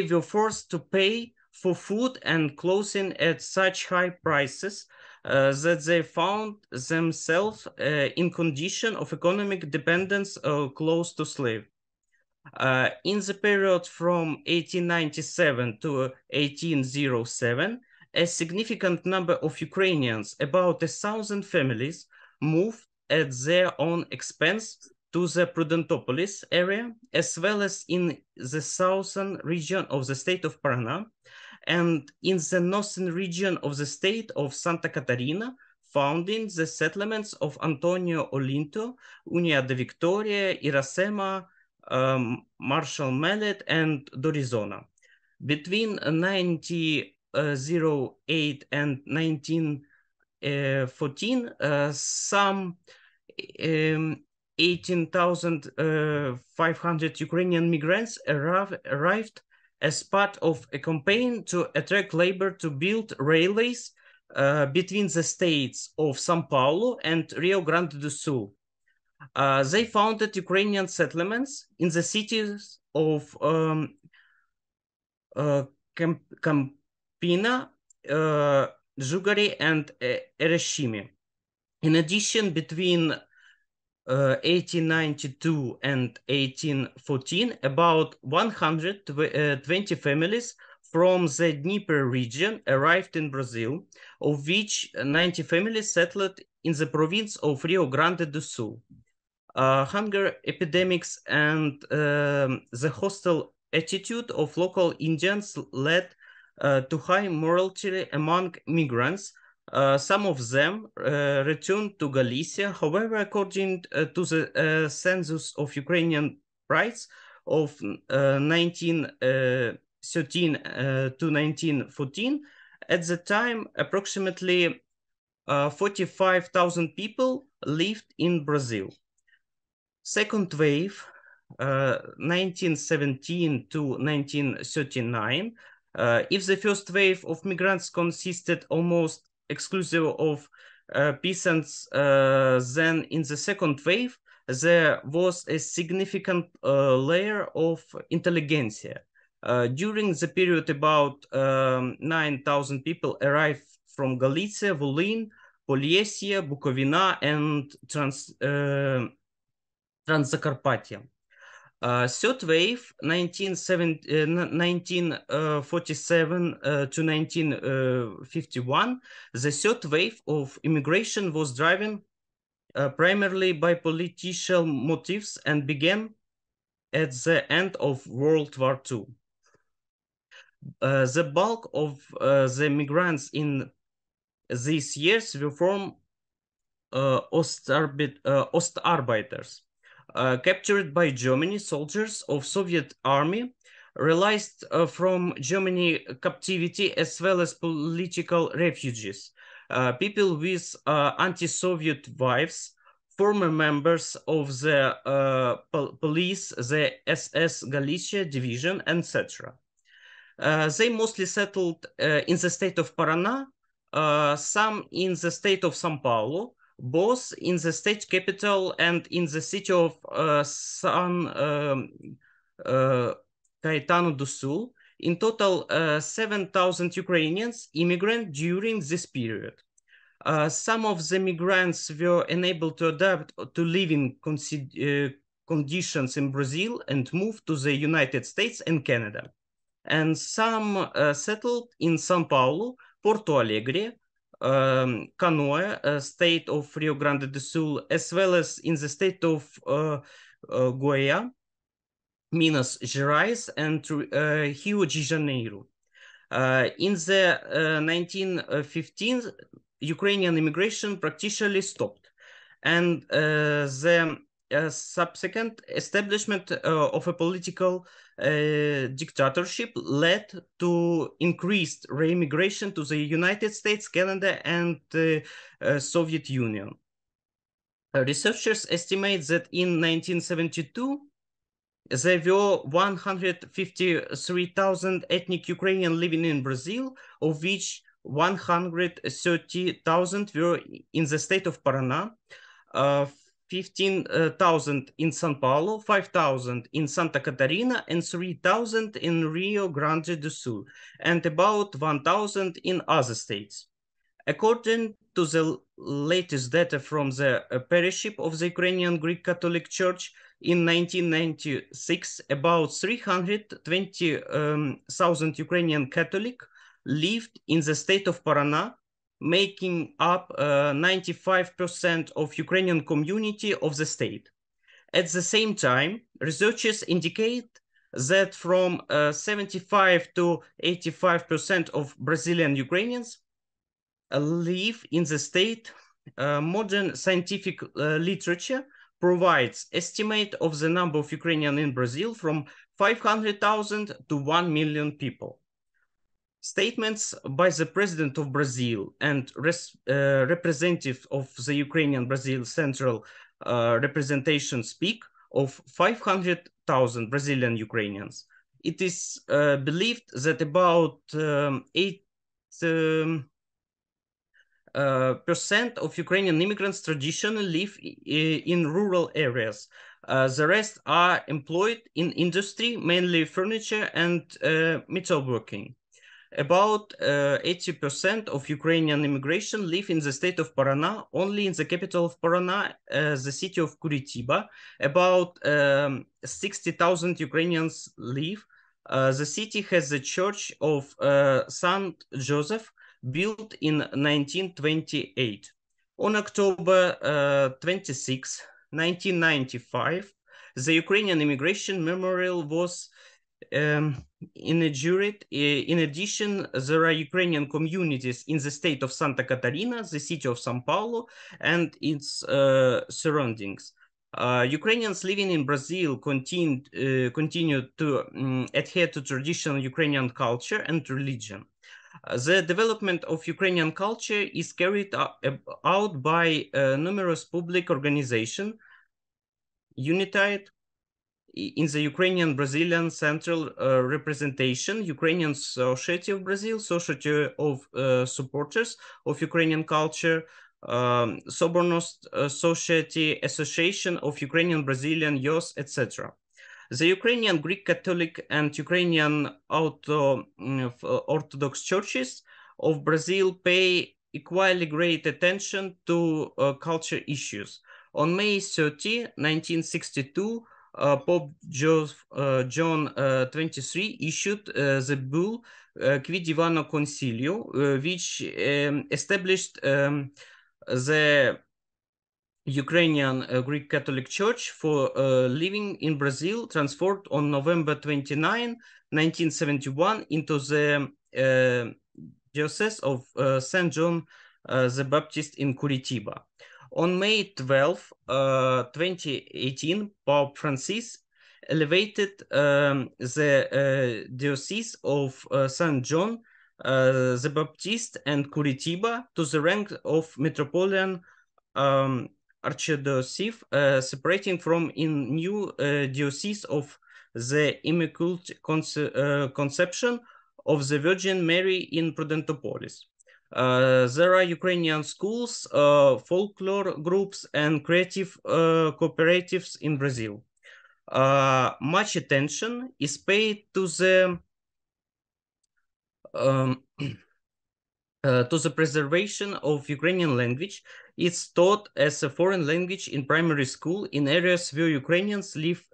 were forced to pay for food and clothing at such high prices that they found themselves in condition of economic dependence close to slave. In the period from 1897 to 1807, a significant number of Ukrainians, about 1,000 families, moved at their own expense to the Prudentopolis area, as well as in the southern region of the state of Paraná, and in the northern region of the state of Santa Catarina, founding the settlements of Antonio Olinto, Unia de Victoria, Iracema, Marshall Mallet, and Dorizona. Between 1908 and 1914, some 18,500 Ukrainian migrants arrived as part of a campaign to attract labor to build railways between the states of São Paulo and Rio Grande do Sul. They founded Ukrainian settlements in the cities of Campina, Zhugari, and Ereshimi. In addition, between 1892 and 1814, about 120 families from the Dnieper region arrived in Brazil, of which 90 families settled in the province of Rio Grande do Sul. Hunger epidemics and the hostile attitude of local Indians led to high mortality among migrants. Some of them returned to Galicia. However, according to the census of Ukrainian rights of 1913 to 1914, at the time, approximately 45,000 people lived in Brazil. Second wave, 1917 to 1939, if the first wave of migrants consisted almost exclusive of peasants, then in the second wave, there was a significant layer of intelligentsia. During the period, about 9,000 people arrived from Galicia, Volyn, Poliesia, Bukovina, and Transzakarpattia. Third wave, 1947 to 1951, the third wave of immigration was driven primarily by political motives and began at the end of World War II. The bulk of the migrants in these years were from Ostarbeiters. Captured by Germany, soldiers of Soviet army realized from Germany captivity as well as political refugees. People with anti-Soviet wives, former members of the police, the SS Galicia division, etc. They mostly settled in the state of Paraná, some in the state of São Paulo, both in the state capital and in the city of San Caetano do Sul. In total, 7,000 Ukrainians immigrated during this period. Some of the migrants were unable to adapt to living conditions in Brazil and moved to the United States and Canada. And some settled in São Paulo, Porto Alegre, Canoa, state of Rio Grande do Sul, as well as in the state of Goiás, Minas Gerais, and Rio de Janeiro. In the 1915s, Ukrainian immigration practically stopped, and the subsequent establishment of a political dictatorship led to increased re-immigration to the United States, Canada, and the Soviet Union. Researchers estimate that in 1972, there were 153,000 ethnic Ukrainians living in Brazil, of which 130,000 were in the state of Paraná, 15,000 in São Paulo, 5,000 in Santa Catarina, and 3,000 in Rio Grande do Sul, and about 1,000 in other states. According to the latest data from the pariship of the Ukrainian Greek Catholic Church, in 1996, about 320,000 Ukrainian Catholic lived in the state of Paraná, making up 95% of Ukrainian community of the state. At the same time, researchers indicate that from 75 to 85% of Brazilian Ukrainians live in the state. Modern scientific literature provides estimate of the number of Ukrainians in Brazil from 500,000 to 1 million people. Statements by the President of Brazil and representative of the Ukrainian Brazil Central Representation speak of 500,000 Brazilian Ukrainians. It is believed that about 8% of Ukrainian immigrants traditionally live in rural areas. The rest are employed in industry, mainly furniture and metalworking. About 80% of Ukrainian immigration live in the state of Paraná. Only in the capital of Paraná, the city of Curitiba, about 60,000 Ukrainians live. The city has the church of St. Joseph, built in 1928. On October 26, 1995, the Ukrainian Immigration Memorial was inaugurated. In addition, there are Ukrainian communities in the state of Santa Catarina, the city of São Paulo, and its surroundings. Ukrainians living in Brazil continue to adhere to traditional Ukrainian culture and religion. The development of Ukrainian culture is carried out by numerous public organizations united in the Ukrainian Brazilian Central Representation, Ukrainian Society of Brazil, Society of Supporters of Ukrainian Culture, Sobornost Society, Association of Ukrainian Brazilian Youth, etc. The Ukrainian Greek Catholic and Ukrainian Orthodox churches of Brazil pay equally great attention to culture issues. On May 30, 1962, Pope John XXIII issued the bull Qui Divano Concilio, which established the Ukrainian Greek Catholic Church for living in Brazil, transferred on November 29, 1971 into the Diocese of St. John the Baptist in Curitiba. On May 12, 2018, Pope Francis elevated the Diocese of St. John the Baptist and Curitiba to the rank of Metropolitan Archdiocese, separating from in new Diocese of the Immaculate Conception of the Virgin Mary in Prudentopolis. There are Ukrainian schools, folklore groups, and creative cooperatives in Brazil. Much attention is paid to the preservation of Ukrainian language. It's taught as a foreign language in primary school in areas where Ukrainians live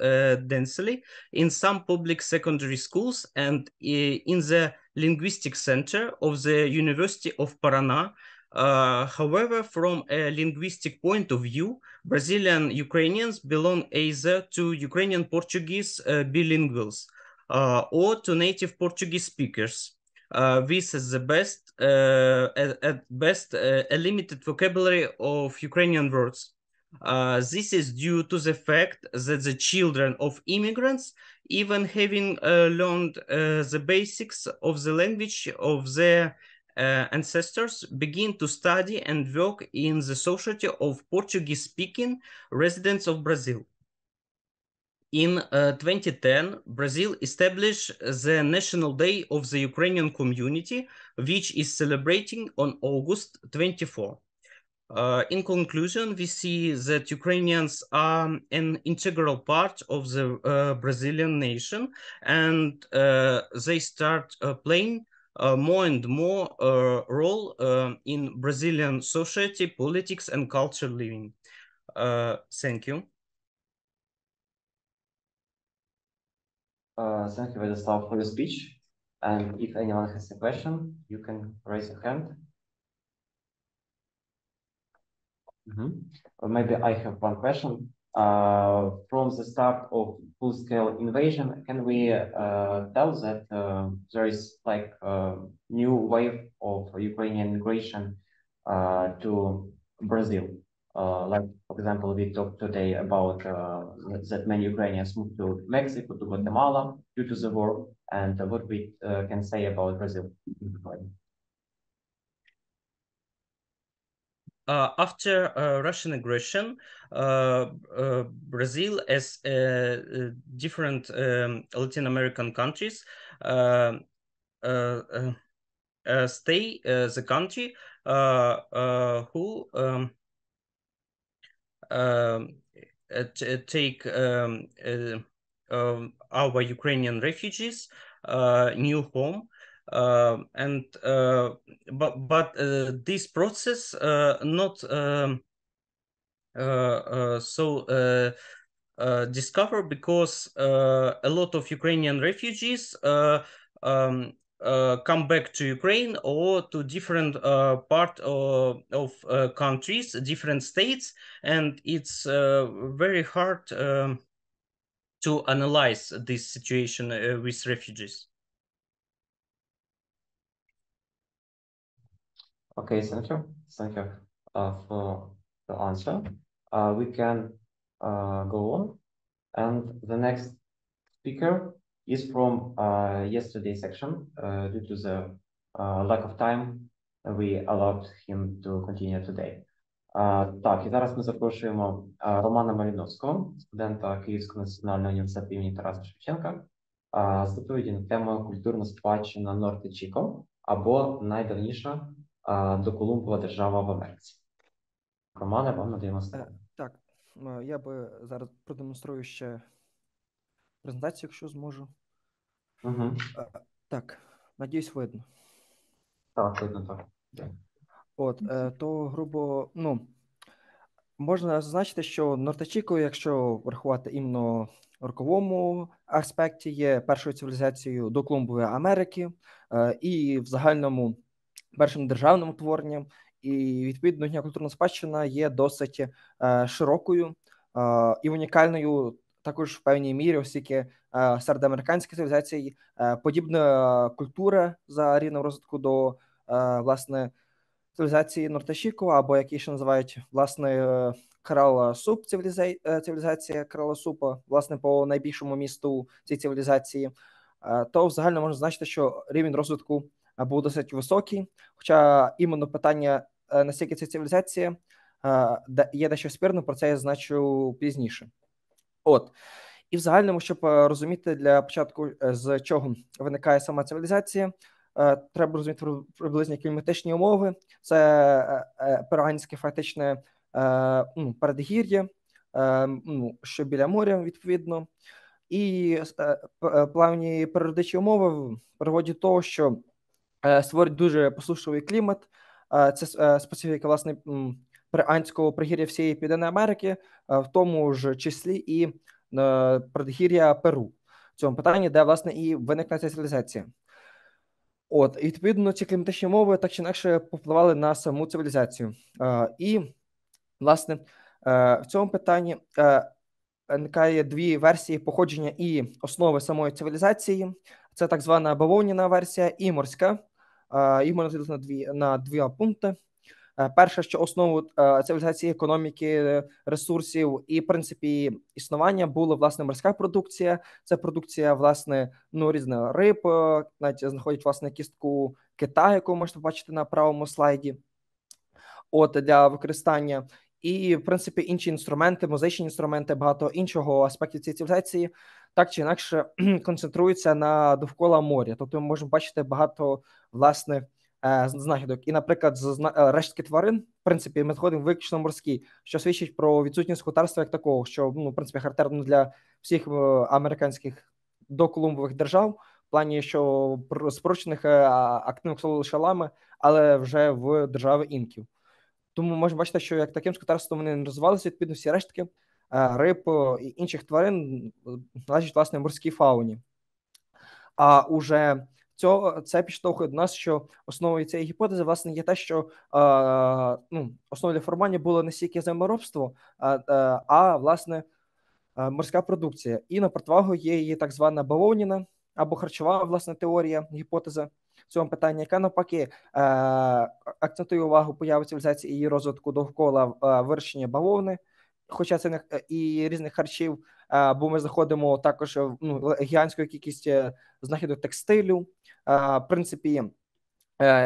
densely, in some public secondary schools, and in the Linguistic Center of the University of Paraná. However, from a linguistic point of view, Brazilian Ukrainians belong either to Ukrainian Portuguese bilinguals or to native Portuguese speakers. This is the best, at best, a limited vocabulary of Ukrainian words. This is due to the fact that the children of immigrants, even having learned the basics of the language of their ancestors, begin to study and work in the society of Portuguese-speaking residents of Brazil. In 2010, Brazil established the National Day of the Ukrainian Community, which is celebrating on August 24. In conclusion, we see that Ukrainians are an integral part of the Brazilian nation, and they start playing more and more role in Brazilian society, politics, and culture living. Thank you. Thank you, Vladislav, for your speech. And if anyone has a question, you can raise your hand. Or maybe I have one question. From the start of full-scale invasion, can we tell that there is like a new wave of Ukrainian migration to Brazil? Like, for example, we talked today about that many Ukrainians moved to Mexico, to Guatemala due to the war, and what we can say about Brazil. After Russian aggression, Brazil, as different Latin American countries, stay the country who take our Ukrainian refugees new home. But this process not so discovered, because a lot of Ukrainian refugees come back to Ukraine or to different part of countries, different states, and it's very hard to analyze this situation with refugees. Okay, thank you. Thank you for the answer. We can go on. And the next speaker is from yesterday's section. Due to the lack of time, we allowed him to continue today. Так, і зараз ми запрошуємо Романа Маліновського, студента Київського національного університету імені Тараса Шевченка, з доповіді на тему «Культурна спадщина Норте-Чіко» або найдавніша доколумбова держава в Америці. Романе, вам надаємо слово. Так, я би зараз продемонструю ще презентацію, якщо зможу. Так, надіюсь, видно. Так, видно, так. От, то грубо, можна зазначити, що Норте-Чіко, якщо врахувати іменно в роковому аспекті, є першою цивілізацією доколумбової Америки і в загальному першим державним утворенням, і відповідно їхня культурна спадщина є досить широкою і унікальною також в певній мірі, оскільки серед американських цивілізацій подібна культура за рівнем розвитку до, власне, цивілізації Норте-Чіко, або які ще називають, власне, Крала-Суп цивілізація Крала-Супа, власне, по найбільшому місту цієї цивілізації, то взагалі можна значити, що рівень розвитку був досить високий, хоча іменно питання, наскільки ця цивілізація є дещо спірно, про це я зазначу пізніше. От. І в загальному, щоб розуміти для початку, з чого виникає сама цивілізація, треба розуміти приблизні кліматичні умови. Це перуанське фактичне передгір'я, що біля моря, відповідно. І плавні періодичні умови приводять до того, що створюють дуже посушливий клімат. Це специфіка, власне, перуанського пригір'я всієї Південної Америки, в тому ж числі і передгір'я Перу. В цьому питанні, де, власне, і виникне ця цивілізація. От, і, відповідно, ці кліматичні умови так чи інакше повпливали на саму цивілізацію. І, власне, в цьому питанні виникає дві версії походження і основи самої цивілізації. Це так звана бавовняна версія і морська. Їх можна поділити на дві пункти. Перше, що основу цивілізації, економіки, ресурсів і, в принципі, існування була, власне, морська продукція. Це продукція, власне, різних риб, навіть знаходять, власне, кістку кита, яку можете побачити на правому слайді, для використання. і, в принципі, інші інструменти, музичні інструменти, багато іншого аспектів цієї цивілізації так чи інакше концентруються на довкола моря. Тобто ми можемо бачити багато, власне, знахідок. І, наприклад, рештки тварин, в принципі, ми знаходимо виключно морські, що свідчить про відсутність скотарства як такого, що, в принципі, характерно для всіх американських доколумбових держав, в плані, що спрощених активних лишалами, але вже в держави інків. Тому можемо бачити, що як таким скотарством вони не розвивалися, відповідно, всі рештки риб і інших тварин належать, власне, морській фауні. А уже це підштовхує до нас, що основою цієї гіпотези, власне, є те, що основою для формування було не стільки землеробство, а власне, морська продукція. І на противагу є її так звана бавовняна або харчова, власне, теорія, гіпотеза цього питання, яка навпаки акцентує увагу появи цивілізації і її розвитку довкола вирощення бавовни, хоча це не і різних харчів, бо ми знаходимо також гігантську кількість знахідок текстилю, в принципі,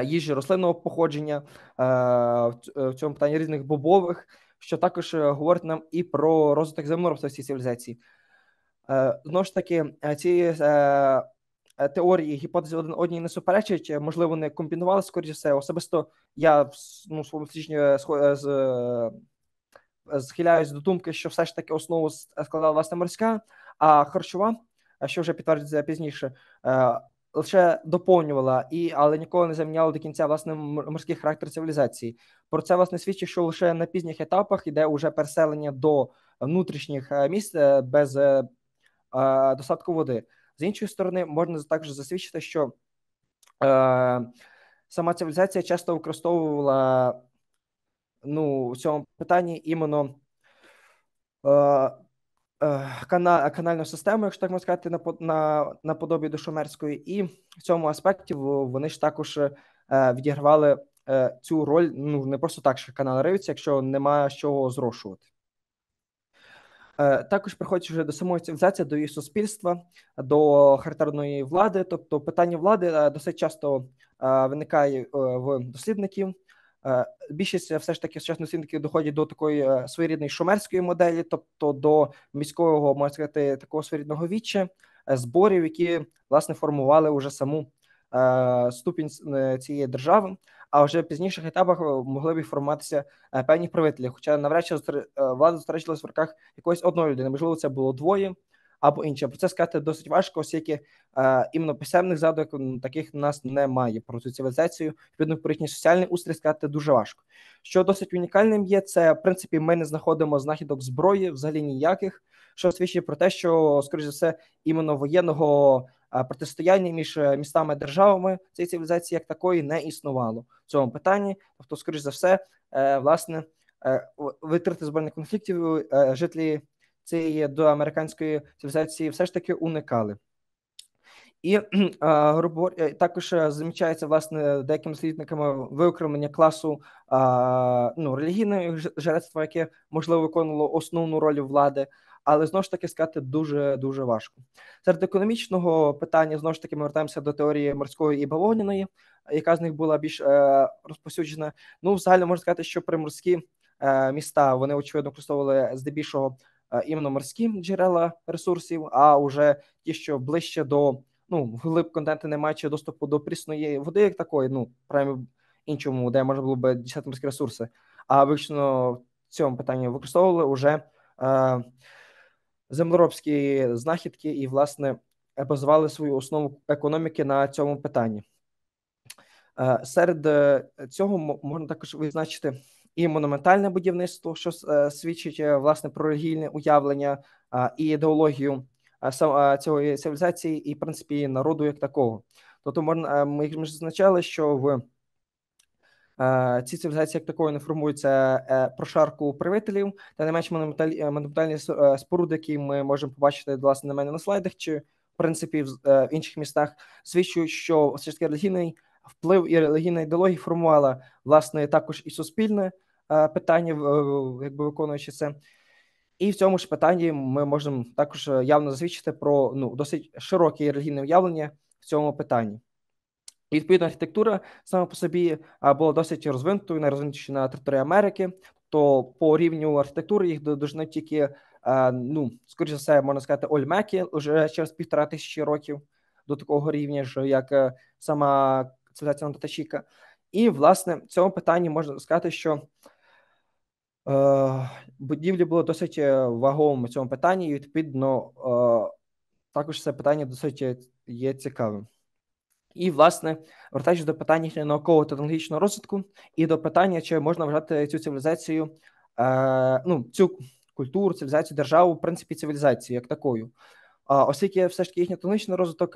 їжі рослинного походження, в цьому питанні різних бобових, що також говорить нам і про розвиток землеробства в цій цивілізації. Знову ж таки, ці теорії, гіпотези одній не суперечать, можливо, вони комбінували, скоріше все. Особисто я в своєму дослідженні схиляюсь до думки, що все ж таки основу складала, власне, морська, а харчова, що вже підтверджується пізніше, лише доповнювала, але ніколи не заміняла до кінця, власне, морський характер цивілізації. Про це, власне, свідчить, що лише на пізніх етапах йде уже переселення до внутрішніх місць без достатку води. З іншої сторони, можна також засвідчити, що сама цивілізація часто використовувала в цьому питанні іменно канальну систему, якщо так можна сказати, наподобі до шумерської, і в цьому аспекті вони ж також відігравали цю роль, не просто так, що канал риються, якщо немає з чого зрошувати. Також приходячи вже до самої цивілізації, до її суспільства, до характерної влади, тобто питання влади досить часто виникає в дослідників. Більшість все ж таки сучасних дослідників доходять до такої своєрідної шумерської моделі, тобто до міського, можна сказати, такого своєрідного віччя, зборів, які, власне, формували вже саму ступінь цієї держави, а вже в пізніших етапах могли б формуватися певні правителі, хоча навряд чи влада зосереджувалась в руках якоїсь одної людини, можливо, це було двоє або інше. Про це сказати досить важко, оскільки іменно писемних згадок таких у нас немає про цю цивілізацію. Відповідно, про їхній соціальний устрій сказати дуже важко. Що досить унікальним є, це, в принципі, ми не знаходимо знахідок зброї, взагалі ніяких, що свідчить про те, що, скоріш за все, іменно воєнного протистояння між містами державами цієї цивілізації як такої не існувало в цьому питанні. Тобто, скоріш за все, власне, витрати збройних конфліктів жителі цієї доамериканської цивілізації все ж таки уникали. І також замічається, власне, деякими дослідниками виокремлення класу релігійного жрецтва, яке, можливо, виконувало основну роль влади, але, знову ж таки, сказати дуже важко. Серед економічного питання, знову ж таки, ми вертаємося до теорії морської і бавовняної, яка з них була більш розповсюджена. Взагалі, можна сказати, що приморські міста, вони, очевидно, використовували здебільшого іменно морські джерела ресурсів, а вже ті, що ближче до, вглиб континенту не маючи доступу до прісної води, як такої, прямо іншому, де можна було б дістати морські ресурси, а виключно в цьому питанні використовували вже землеробські знахідки і, власне, базували свою основу економіки на цьому питанні. Серед цього можна також визначити і монументальне будівництво, що свідчить, власне, про релігійне уявлення і ідеологію цієї цивілізації і, в принципі, народу як такого. Тобто ми ж зазначали, що в цій цивілізації як такої не формується прошарку правителів, та не менш монументальні споруди, які ми можемо побачити, власне, на мене на слайдах, чи, в принципі, в інших містах, свідчують, що все ж таки релігійний вплив і релігійна ідеологія формувала, власне, також і суспільне питання, якби виконуючи це. І в цьому ж питанні ми можемо також явно засвідчити про досить широке релігійне уявлення в цьому питанні. І, відповідно, архітектура сама по собі була досить розвинутою, найрозвинутішою на території Америки. то по рівню архітектури їх доженуть тільки, ну, скоріше за все, можна сказати, Ольмеки вже через 1500 років до такого рівня, ж як сама цивілізація Нортачіка. І, власне, в цьому питанні можна сказати, що будівлі були досить вагомими в цьому питанні, і, відповідно, також це питання досить є цікавим. І, власне, вертаючись до питання науково-технологічного розвитку і до питання, чи можна вважати цю цивілізацію, ну, цю культуру, цивілізацію, державу, в принципі, цивілізацію як такою. Оскільки все ж таки їхній технологічний розвиток,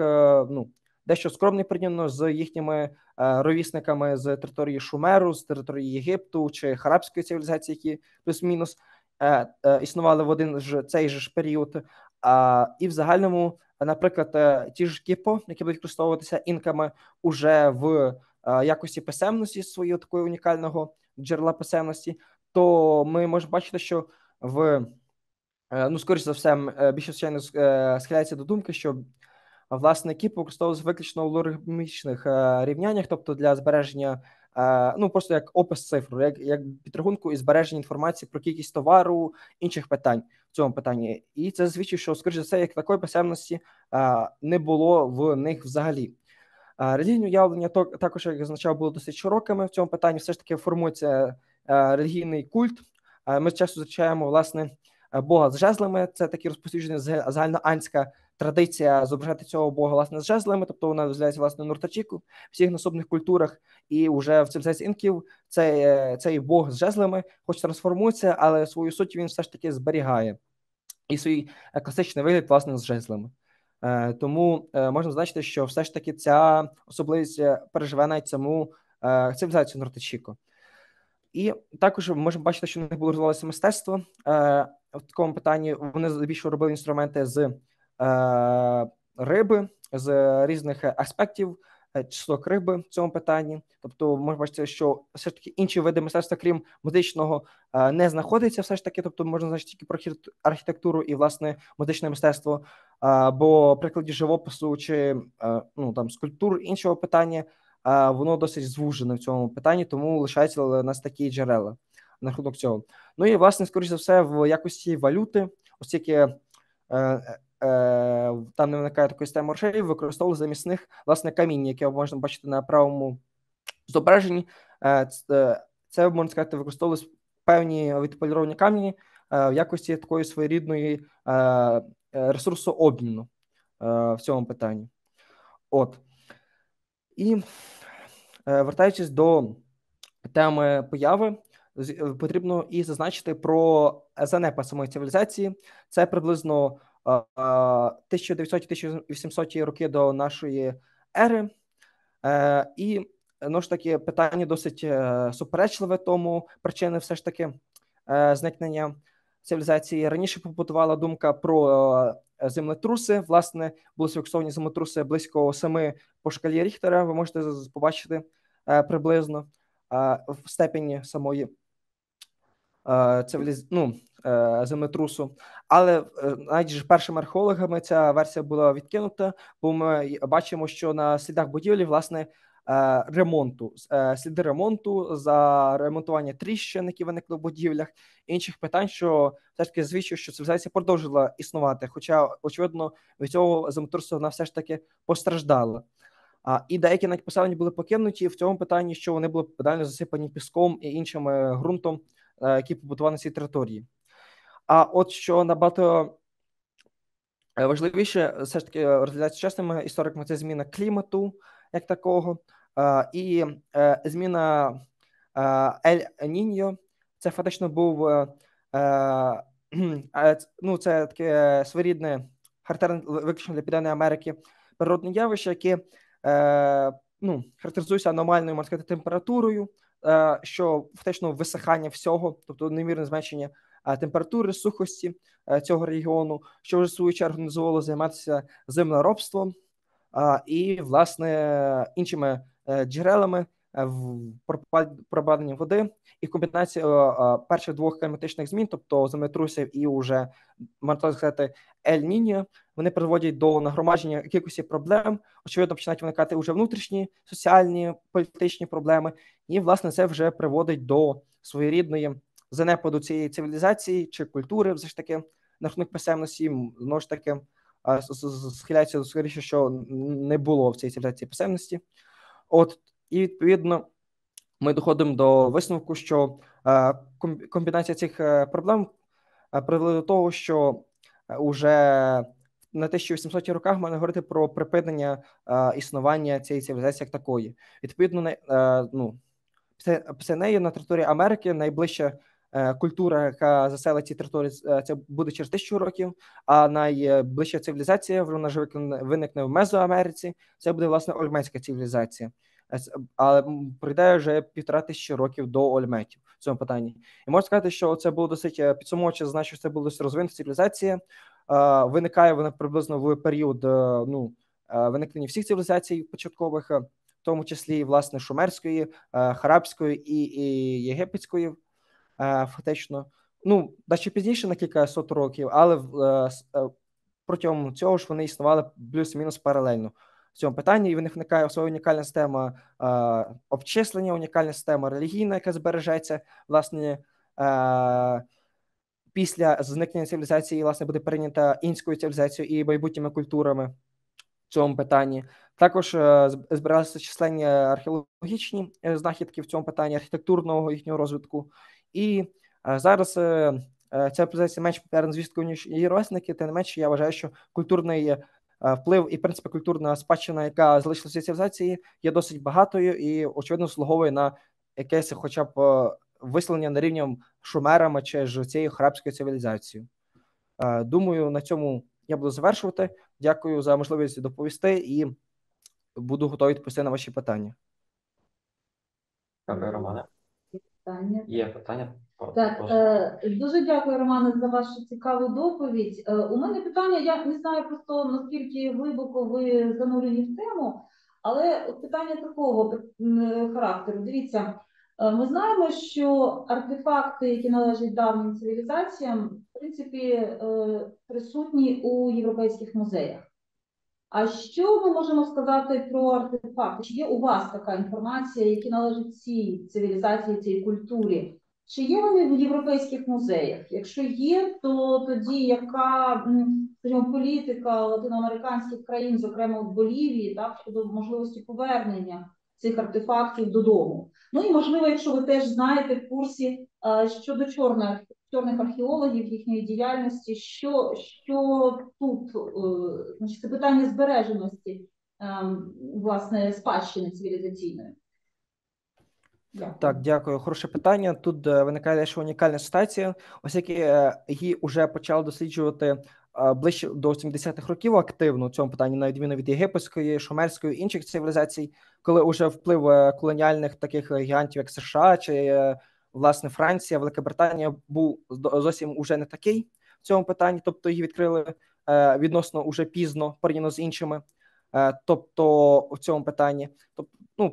ну, дещо скромний порівняно з їхніми ровісниками з території Шумеру, з території Єгипту чи Харабської цивілізації, які плюс-мінус існували в один цей же ж період. І в загальному, наприклад, ті ж кіпо, які будуть використовуватися інками уже в якості писемності своєї такої унікального джерела писемності, то ми можемо бачити, що ну, скоріше за все, більше, звичайно, схиляється до думки, що власне кіпо використовувалися виключно у логарифмічних рівняннях, тобто для збереження, ну, просто як опис цифру, як підрахунку і збереження інформації про кількість товару, інших питань в цьому питанні. І це звідчить, що, скоріше за все, як такої писемності не було в них взагалі. Релігійне уявлення також, як я зазначав, було досить широкими в цьому питанні. Все ж таки формується релігійний культ. Ми часто зустрічаємо, власне, Бога з жезлами. Це такі розповсюджена загальноанська традиція зображати цього Бога, власне, з жезлами, тобто вона дозволяється, власне, Нортачіку в всіх наступних культурах, і вже в цивілізації інків цей Бог з жезлами хоч трансформується, але свою суть він все ж таки зберігає. І свій класичний вигляд, власне, з жезлами. Тому можна зазначити, що все ж таки ця особливість переживе навіть саму цивілізацію Нортачіко. І також ми можемо бачити, що в них було розвивалося мистецтво. В такому питанні вони більше робили інструменти з риби, з різних аспектів, числок риби в цьому питанні. Тобто можна бачити, що все ж таки інші види мистецтва, крім музичного, не знаходяться все ж таки, тобто можна значити тільки про архітектуру і, власне, музичне мистецтво, бо прикладі живопису чи ну, там, скульптур іншого питання, воно досить звужене в цьому питанні, тому лишаються у нас такі джерела на рахунок цього. Ну і, власне, скоріш за все, в якості валюти, оскільки там не виникає такої системи грошей, використовували замість них, власне, каміння, яке можна бачити на правому зображенні. Це, можна сказати, використовувалися певні відполіровані камені в якості такої своєрідної ресурсу обміну в цьому питанні. От. І вертаючись до теми появи, потрібно і зазначити про занепад самої цивілізації. Це приблизно 1900-1800 роки до нашої ери. І, ну ж таки, питання досить суперечливе, тому причини все ж таки зникнення цивілізації. Раніше побутувала думка про землетруси. Власне, були зафіксовані землетруси близько 7 по шкалі Ріхтера. Ви можете побачити приблизно в степені самої землетрусу. Але навіть ж першими археологами ця версія була відкинута, бо ми бачимо, що на слідах будівлі, власне, сліди ремонту, за ремонтування тріщин, які виникли в будівлях, інших питань, що все ж таки звідчує, що цивілізація продовжила існувати, хоча, очевидно, від цього землетрусу вона все ж таки постраждала. І деякі навіть поселення були покинуті в цьому питанні, що вони були подально засипані піском і іншим ґрунтом, які побутували на цій території. А от що набагато важливіше, все ж таки розглядається чесними істориками, це зміна клімату як такого, і зміна Ель-Ніньо. Це фактично був, ну, це таке своєрідне, характерне виключно для Південної Америки, природне явище, яке ну, характеризується аномальною, можна сказати, температурою, що фактично висихання всього, тобто немірне зменшення температури, сухості цього регіону, що вже в свою чергу не дозволило займатися землеробством і, власне, іншими джерелами пробадання води, і комбінація перших двох кліматичних змін, тобто землетрусів і вже, можна сказати, Ель-Ніньо, вони приводять до нагромадження кількості проблем, очевидно, починають виникати вже внутрішні, соціальні, політичні проблеми, і, власне, це вже приводить до своєрідної занепаду цієї цивілізації чи культури, все ж таки, на рахунок писемності, знову ж таки, схиляються скоріше, що не було в цій цивілізації писемності. От, і відповідно ми доходимо до висновку, що комбінація цих проблем привели до того, що уже на 1800-ті роках можна говорити про припинення існування цієї цивілізації як такої. Відповідно, після неї на території Америки найближча культура, яка заселить ці території, це буде через 1000 років, а найближча цивілізація, вона ж виникне в Мезоамериці, це буде, власне, ольмецька цивілізація. Але пройде вже 1500 років до ольметів в цьому питанні. І можна сказати, що це було досить підсумовуюче, значить, що це була досить розвинута цивілізація. Виникає вона приблизно в період виникнення всіх цивілізацій початкових, в тому числі, власне, шумерської, харабської і єгипетської, фактично. Дещо пізніше на кілька сот років, але протягом цього ж вони існували плюс-мінус паралельно в цьому питанні, і в них виникає своя унікальна система обчислення, унікальна система релігійна, яка збережеться, власне, після зникнення цивілізації, власне, буде прийнята інською цивілізацією і майбутніми культурами в цьому питанні. Також збиралися численні археологічні знахідки в цьому питанні, архітектурного їхнього розвитку. І зараз ця цивілізація менш популярна звісткою, ніж її ровесники, тим не менше, я вважаю, що культурний вплив і, в принципі, культурна спадщина, яка залишилася в цивілізації, є досить багатою і, очевидно, слуговує на якесь хоча б висловлення на рівні шумерами чи ж цією харабською цивілізацією. Думаю, на цьому я буду завершувати. Дякую за можливість доповісти і буду готовий відповісти на ваші питання. Дякую, Романе. Є питання? Так, дуже дякую, Романе, за вашу цікаву доповідь. У мене питання, я не знаю просто, наскільки глибоко ви занурені в тему, але питання такого характеру. Дивіться, ми знаємо, що артефакти, які належать давнім цивілізаціям, в принципі, присутні у європейських музеях. А що ми можемо сказати про артефакти? Чи є у вас така інформація, які належать цій цивілізації, цій культурі? Чи є вони в європейських музеях? Якщо є, то тоді яка, скажімо, політика латиноамериканських країн, зокрема в Болівії, так, щодо можливості повернення цих артефактів додому? І, можливо, якщо ви теж знаєте в курсі щодо чорних археологів, їхньої діяльності, що тут, значить, це питання збереженості, власне, спадщини цивілізаційної. Дякую. Так, дякую. Хороше питання. Тут виникає дещо унікальна ситуація, оскільки її вже почали досліджувати ближче до 70-х років активно в цьому питанні, на відміну від єгипетської, шумерської, інших цивілізацій, коли вже вплив колоніальних таких гігантів, як США, чи, власне, Франція, Велика Британія, був зовсім уже не такий в цьому питанні, тобто її відкрили відносно уже пізно, порівняно з іншими, тобто в цьому питанні.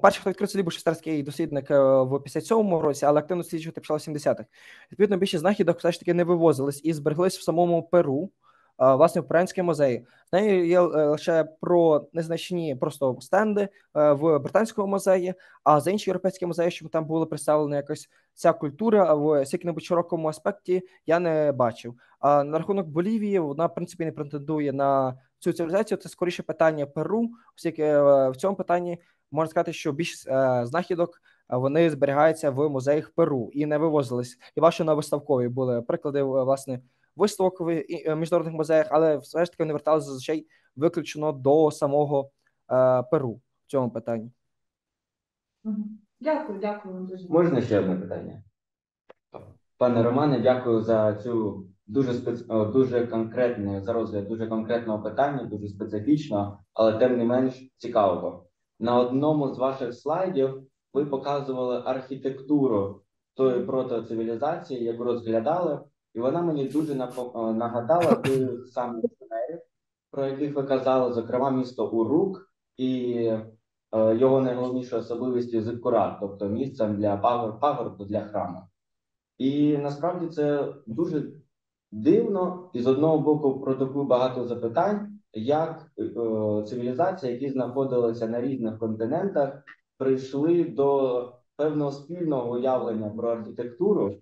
Перший, хто відкрив, це був швейцарський дослідник в 57-му році, але активно досліджувати почали в 70-х. Відповідно, більшість знахідок все ж таки не вивозились і збереглись в самому Перу, власне, в Перуанському музеї. В неї є лише про незначні просто стенди в Британському музеї, а за інші європейські музеї, щоб там була представлена якась ця культура в якомусь широкому аспекті, я не бачив. А на рахунок Болівії, вона, в принципі, не претендує на цю цивілізацію, це скоріше питання Перу, оскільки в цьому питанні можна сказати, що більшість знахідок вони зберігаються в музеях Перу і не вивозились. Хіба що на виставкові були приклади, власне, виставок в міжнародних музеях, але все ж таки вони верталися зазвичай виключно до самого Перу в цьому питанні. Дякую вам дуже. Можна ще одне питання? Пане Романе, дякую за цю дуже конкретне, за розгляд дуже конкретного питання, дуже специфічного, але тим не менш цікавого. На одному з ваших слайдів ви показували архітектуру тої протоцивілізації, яку розглядали, і вона мені дуже нагадала тих самих сценарів, про яких ви казали, зокрема місто Урук і його найголовніша особливість Зиккурат, тобто місцем для пагорбу для храму. І насправді це дуже дивно, і з одного боку продукує багато запитань, як цивілізації, які знаходилися на різних континентах, прийшли до певного спільного уявлення про архітектуру,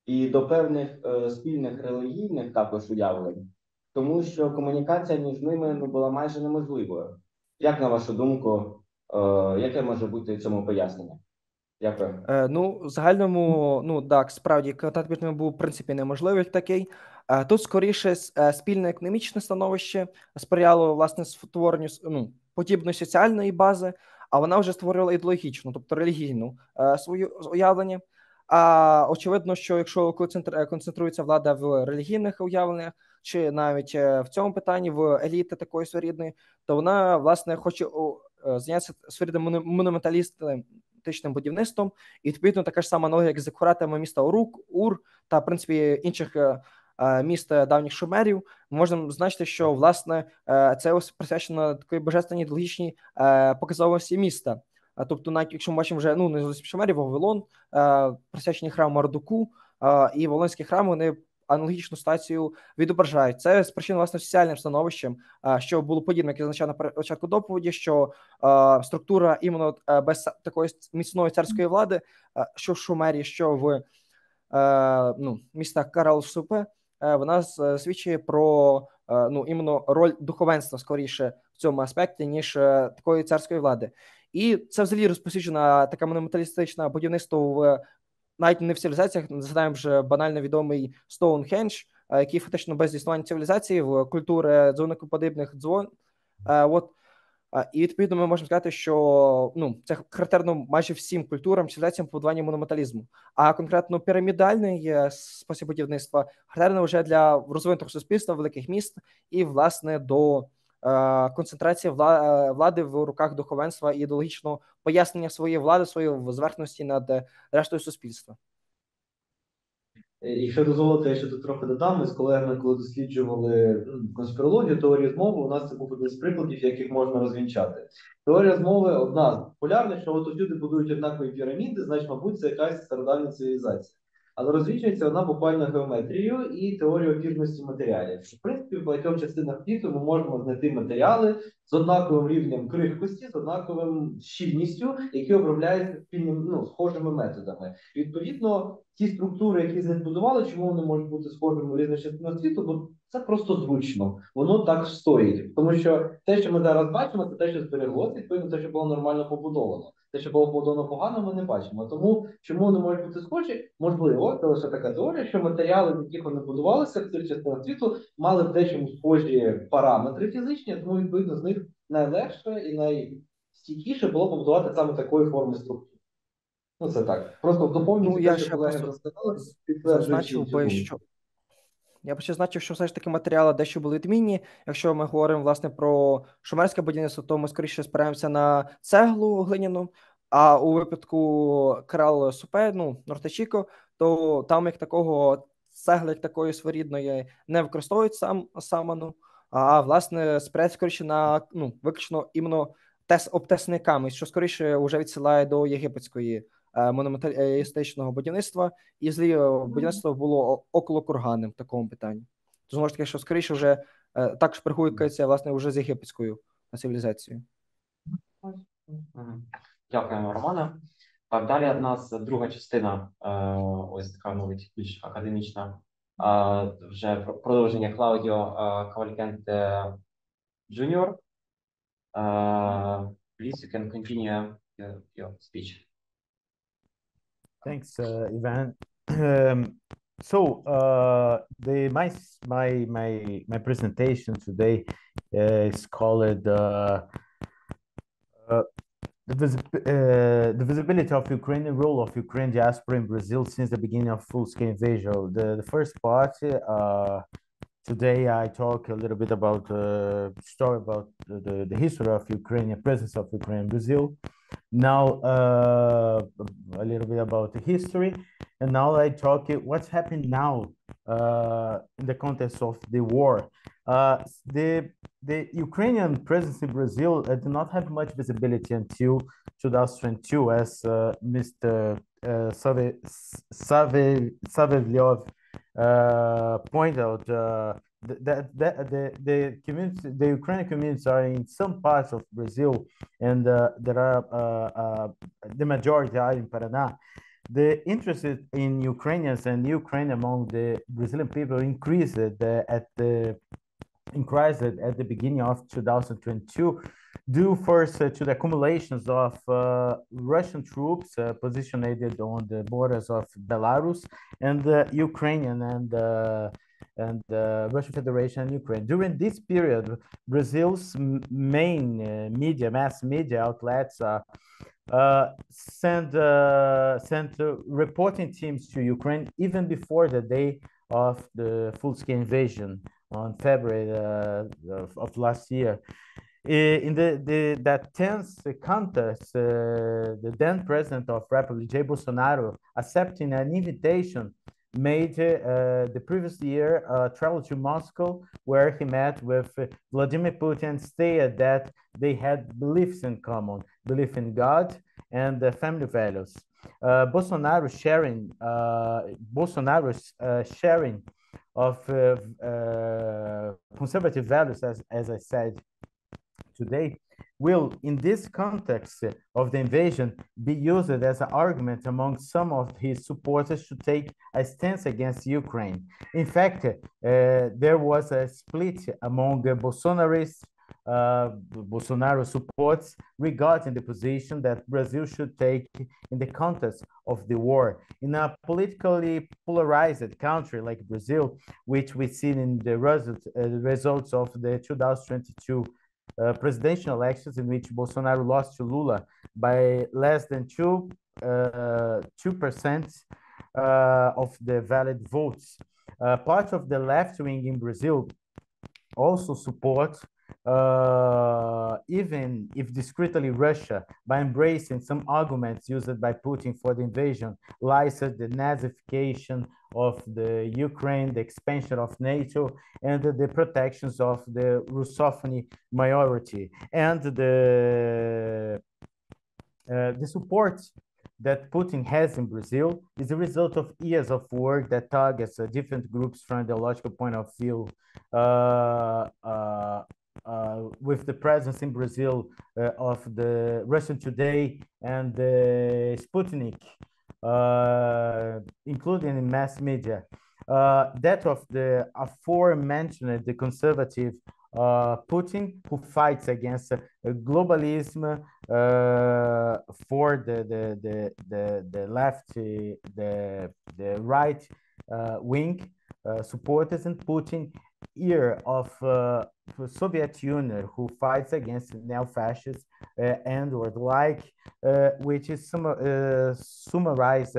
і до певних спільних релігійних також уявлень, тому що комунікація між ними була майже неможливою. Як на вашу думку, яке може бути цьому пояснення? Дякую. Ну, в загальному, ну так, справді контакт між ними був в принципі неможливий такий. Тут скоріше спільне економічне становище сприяло власне створенню подібної соціальної бази, а вона вже створювала ідеологічну, тобто релігійну свою уявлення. А очевидно, що якщо концентрується влада в релігійних уявленнях, чи навіть в цьому питанні в еліти такої своєрідної, то вона власне хоче зайнятися своєрідним монументалістичним будівництвом, і відповідно така ж сама аналогія, як з декоратами міста Ур та в принципі інших міст давніх шумерів. Можна значити, що власне це ось присвячено такої божественній ідеологічній показовості міста. Тобто, навіть якщо ми бачимо вже не зовсім шумерів, Вавилон, присвячені храму Мардуку, і Вавилонські храми, вони аналогічну ситуацію відображають. Це спричинено, власне, соціальним становищем, що було подібне, як я зазначав на початку доповіді, що структура іменно без такої міцної царської влади, що в Шумері, що в містах Карал-Супе, вона свідчує про іменно роль духовенства, скоріше, в цьому аспекті, ніж такої царської влади. І це взагалі розпосюджена така монументалістична будівництво в навіть не в цивілізаціях, згадаємо вже банально відомий Стоунхендж, який фактично без існування цивілізації в культури дзвоникоподібних дзвон. І відповідно ми можемо сказати, що це характерно майже всім культурам, цивілізаціям побудування монументалізму. А конкретно пірамідальний спосіб будівництва характерно вже для розвинутого суспільства, великих міст і, власне, до концентрації влади в руках духовенства і ідеологічного пояснення своєї влади, своєї зверхності над рештою суспільства. Якщо дозволите, я ще тут трохи додам, ми з колегами, коли досліджували конспірологію, теорію змови, у нас це був один з прикладів, яких можна розвінчати. Теорія змови одна з популярних, що от люди будують однакові піраміди, значить, мабуть, це якась стародавня цивілізація. Але розвінчується вона буквально геометрією і теорією опірності матеріалів. В принципі, в багатьох частинах світу ми можемо знайти матеріали з однаковим рівнем крихкості, з однаковим щільністю, які обробляються схожими методами. І, відповідно, ті структури, які з них будували, чому вони можуть бути схожими в різних частинах світу, бо це просто зручно. Воно так стоїть. Тому що те, що ми зараз бачимо, це те, що збереглося, відповідно, те, що було нормально побудовано. Те, що було побудовано погано, ми не бачимо. Тому, чому вони можуть бути схожі? Можливо, це лише така теорія, що матеріали, з яких вони будувалися в цих частинах світу, мали в дечому схожі параметри фізичні, тому, відповідно, з них найлегше і найстійкіше було побудувати саме такої форми структури. Це так. Просто доповнюючи те, що колеги вже сказали, зазначив би, що я б ще зазначив, що все ж таки матеріали дещо були відмінні. Якщо ми говоримо, власне, про шумерське будівництво, то ми скоріше спираємося на цеглу глиняну, а у випадку Карал-Супе, Нортачіко, то там як такого цегли, як такої своєрідної не використовують саману, а, власне, спирається скоріше на, виключно іменно обтесниками, що скоріше вже відсилає до єгипетської монументалістичного будівництва, і злі будівництво було околокурганним в такому питанні. Тож, знову ж таки, що скоріше вже також пригукується, власне, вже з єгипетською цивілізацією. Дякуємо, Романе. Так, далі у нас друга частина, ось така, мабуть, більш академічна, вже продовження Клаудіо Кавалькенте Junior. Please, you can continue your speech. Thanks, Ivan. My presentation today is called the visibility of Ukrainian role of Ukrainian diaspora in Brazil since the beginning of full-scale invasion. The first part, today I talk a little bit about story about the history of Ukrainian presence of Ukraine in Brazil. Now a little bit about the history, and now I talk what's happened now in the context of the war. The Ukrainian presence in Brazil did not have much visibility until 2022, as Mr. Savelyov pointed out. The Ukrainian communities are in some parts of Brazil, and there are the majority are in Paraná. the interest in Ukrainians and Ukraine among the Brazilian people increased at the beginning of 2022, due first to the accumulations of Russian troops positioned on the borders of Belarus and Ukrainian and Russian Federation and Ukraine. During this period, Brazil's main mass media outlets sent reporting teams to Ukraine even before the day of the full-scale invasion on February of last year. In that tense context, the then president of Republic, Jair Bolsonaro, accepting an invitation made the previous year travel to Moscow, where he met with Vladimir Putin, stated that they had beliefs in common, belief in God and family values. Bolsonaro's sharing of conservative values, as I said today, will, in this context of the invasion, be used as an argument among some of his supporters to take a stance against Ukraine. In fact, there was a split among Bolsonaro supports regarding the position that Brazil should take in the context of the war. In a politically polarized country like Brazil, which we see in the results of the 2022 presidential elections, in which Bolsonaro lost to Lula by less than 2% of the valid votes. Part of the left wing in Brazil also support, even if discreetly, Russia by embracing some arguments used by Putin for the invasion, like the Nazification of the Ukraine, the expansion of NATO, and the protections of the Russophony minority, and the support that Putin has in Brazil is a result of years of work that targets different groups from the logical point of view, with the presence in Brazil of the Russian Today and the Sputnik, including in mass media, that of the aforementioned, the conservative Putin, who fights against globalism for the left, the right wing supporters, and Putin ear of Soviet Union, who fights against neo-fascists and or the like, which is summarized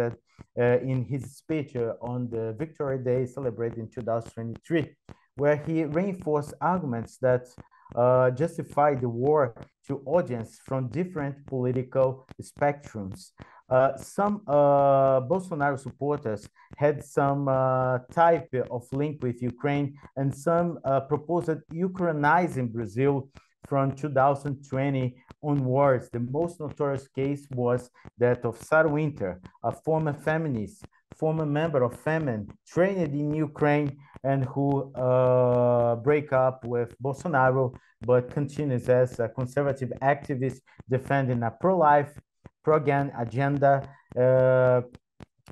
in his speech on the Victory Day celebrated in 2023, where he reinforced arguments that justify the war to audience from different political spectrums. Some Bolsonaro supporters had some type of link with Ukraine, and some proposed Ukrainizing Brazil from 2020 onwards. The most notorious case was that of Sarah Winter, a former feminist, former member of Femen, trained in Ukraine, and who break up with Bolsonaro, but continues as a conservative activist defending a pro-life, pro-gun agenda.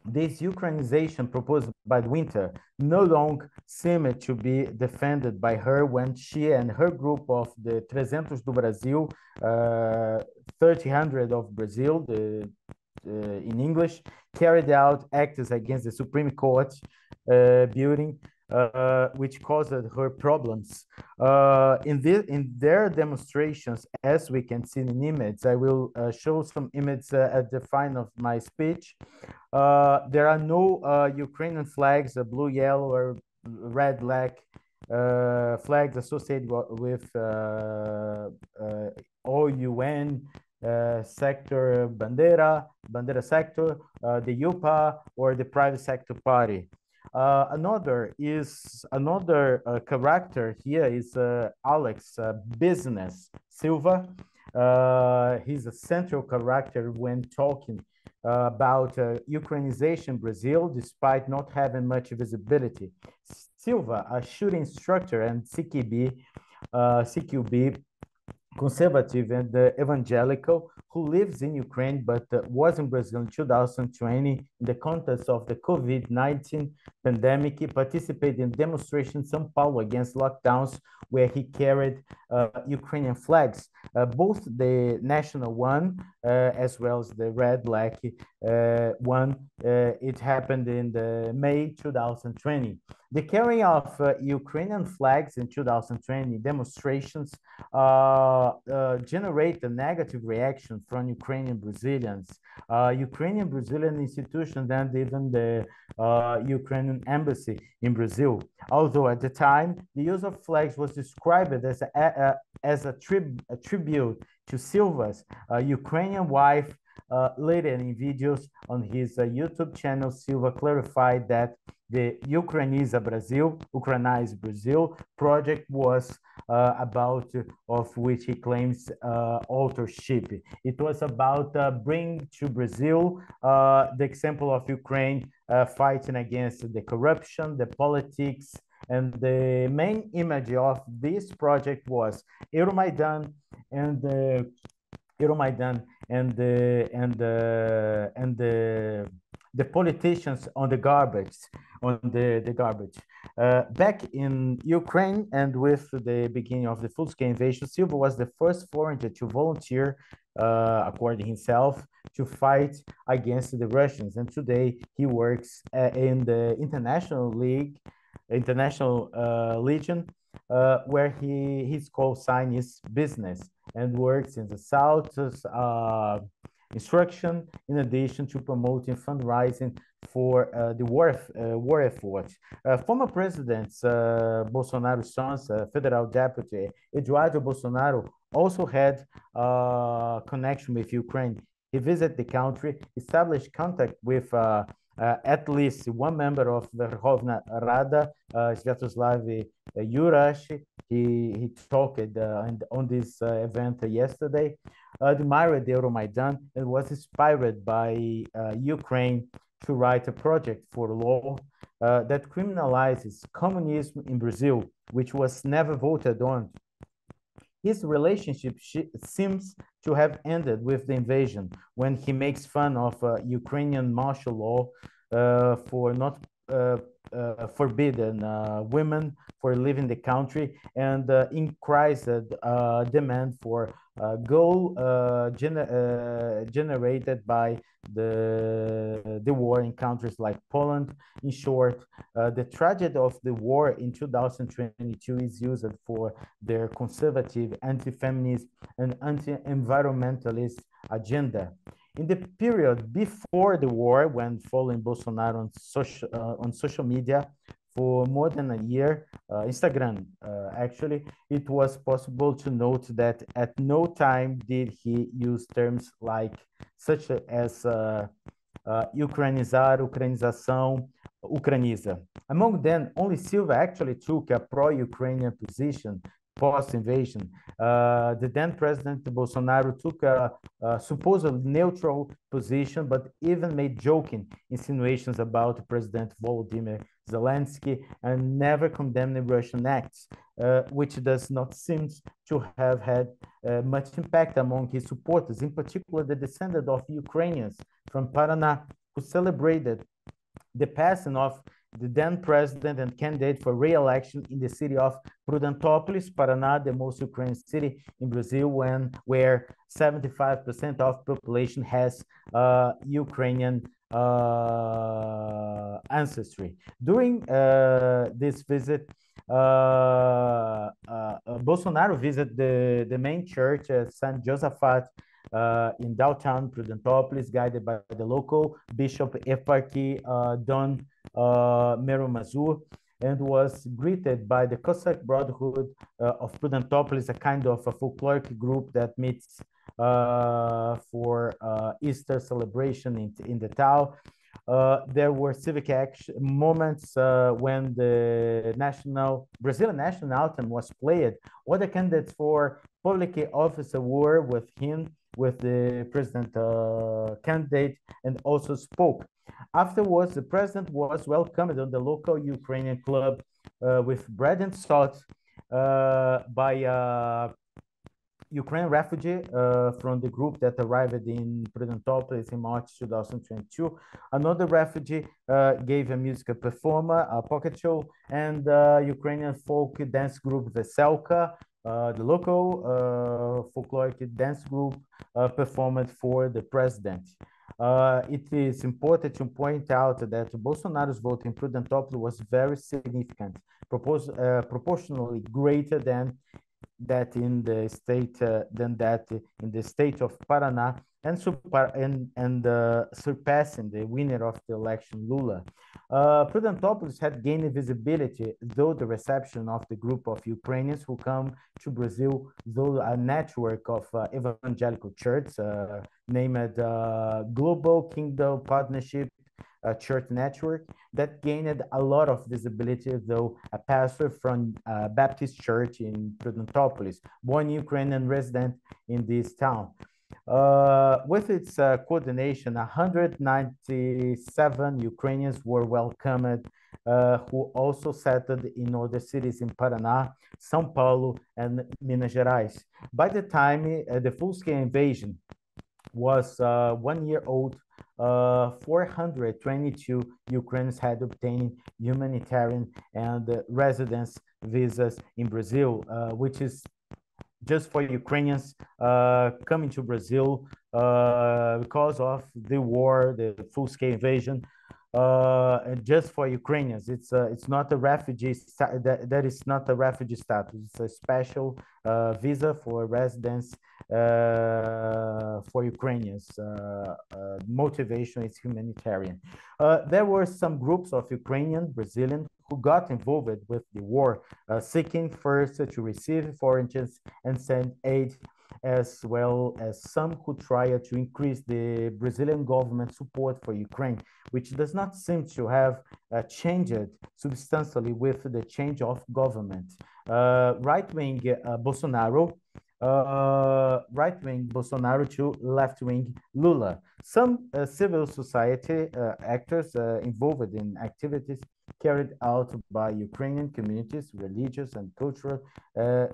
This Ukrainization proposed by Winter no longer seemed to be defended by her when she and her group of the 300 do Brasil, 300 of Brazil, in English, carried out acts against the Supreme Court building, which caused her problems. In their demonstrations, as we can see in images, I will show some images at the final of my speech. There are no Ukrainian flags, blue, yellow, or red, black flags associated with OUN sector, Bandera sector, the UPA, or the private sector party. Another character here is Alex Business Silva. He's a central character when talking about Ukrainization Brazil, despite not having much visibility. Silva, a shooting instructor and CQB, conservative and evangelical, who lives in Ukraine but was in Brazil in 2020 in the context of the COVID-19 pandemic. He participated in demonstrations in São Paulo against lockdowns where he carried Ukrainian flags, both the national one as well as the red, black one. It happened in the May 2020. The carrying of Ukrainian flags in 2020 demonstrations generate a negative reaction from Ukrainian Brazilians, Ukrainian Brazilian institutions, and even the Ukrainian embassy in Brazil. Although at the time, the use of flags was described as a tribute to Silva's Ukrainian wife. Later in videos on his YouTube channel, Silva clarified that the Ukrainiza Brazil project was about, of which he claims authorship. It was about bringing to Brazil the example of Ukraine fighting against the corruption, the politics, and the main image of this project was Euromaidan and the politicians on the garbage, back in Ukraine, and with the beginning of the full-scale invasion, Silva was the first foreigner to volunteer, according himself, to fight against the Russians. And today he works in the International Legion, where his call sign is business, and works in the South's instruction, in addition to promoting fundraising for the war effort. Former presidents Bolsonaro's sons, federal deputy Eduardo Bolsonaro, also had connection with Ukraine. He visited the country, established contact with at least one member of the Verkhovna Rada, Sviatoslav Jurash. He talked on this event yesterday, admired the Euromaidan, and was inspired by Ukraine to write a project for law that criminalizes communism in Brazil, which was never voted on. His relationship seems to have ended with the invasion, when he makes fun of Ukrainian martial law for not forbidden women for leaving the country, and increased demand for gold generated by the war in countries like Poland. In short, the tragedy of the war in 2022 is used for their conservative, anti-feminist, and anti-environmentalist agenda. In the period before the war, when following Bolsonaro on social media for more than a year, Instagram actually, it was possible to note that at no time did he use terms such as Ucranizar, Ucranização, Ucraniza. Among them, only Silva actually took a pro-Ukrainian position post-invasion. The then President Bolsonaro took a supposedly neutral position, but even made joking insinuations about President Volodymyr Zelensky, and never condemned Russian acts, which does not seem to have had much impact among his supporters, in particular the descendants of Ukrainians from Paraná, who celebrated the passing of the then president and candidate for re-election in the city of Prudentópolis, Paraná, the most Ukrainian city in Brazil, where 75% of population has Ukrainian ancestry. During this visit, Bolsonaro visited the main church, St. Josaphat, in downtown Prudentópolis, guided by the local bishop Eparchy Don Mero Mazur, and was greeted by the Cossack Brotherhood of Prudentópolis, a kind of a folkloric group that meets for Easter celebration in the town. There were civic action moments when the Brazilian national anthem was played. Other candidates for public office were with him, with the president candidate, and also spoke. Afterwards, the president was welcomed on the local Ukrainian club with bread and salt by Ukrainian refugee from the group that arrived in Prudentopolis in March 2022. Another refugee gave a musical performer, a pocket show, and Ukrainian folk dance group Veselka, the local folkloric dance group, performed for the president. It is important to point out that Bolsonaro's vote in Prudentopolis was very significant, proportionally greater than that in the state of Paraná, and surpassing the winner of the election, Lula. Prudentopolis had gained visibility, though the reception of the group of Ukrainians who come to Brazil, though a network of evangelical churches named Global Kingdom Partnership Church Network, that gained a lot of visibility, though a pastor from Baptist Church in Prudentopolis, born Ukrainian resident in this town. With its coordination, 197 Ukrainians were welcomed, who also settled in other cities in Paraná, São Paulo, and Minas Gerais. By the time the full-scale invasion was 1 year old, 422 Ukrainians had obtained humanitarian and residence visas in Brazil, which is just for Ukrainians coming to Brazil because of the war, the full-scale invasion. And just for Ukrainians, it's not a refugee. That is not a refugee status. It's a special visa for residence for Ukrainians. Motivation is humanitarian. There were some groups of Ukrainian, Brazilian, who got involved with the war, seeking first to receive foreigners and send aid, as well as some who tried to increase the Brazilian government support for Ukraine, which does not seem to have changed substantially with the change of government. Right-wing Bolsonaro to left-wing Lula. Some civil society actors involved in activities carried out by Ukrainian communities, religious and cultural,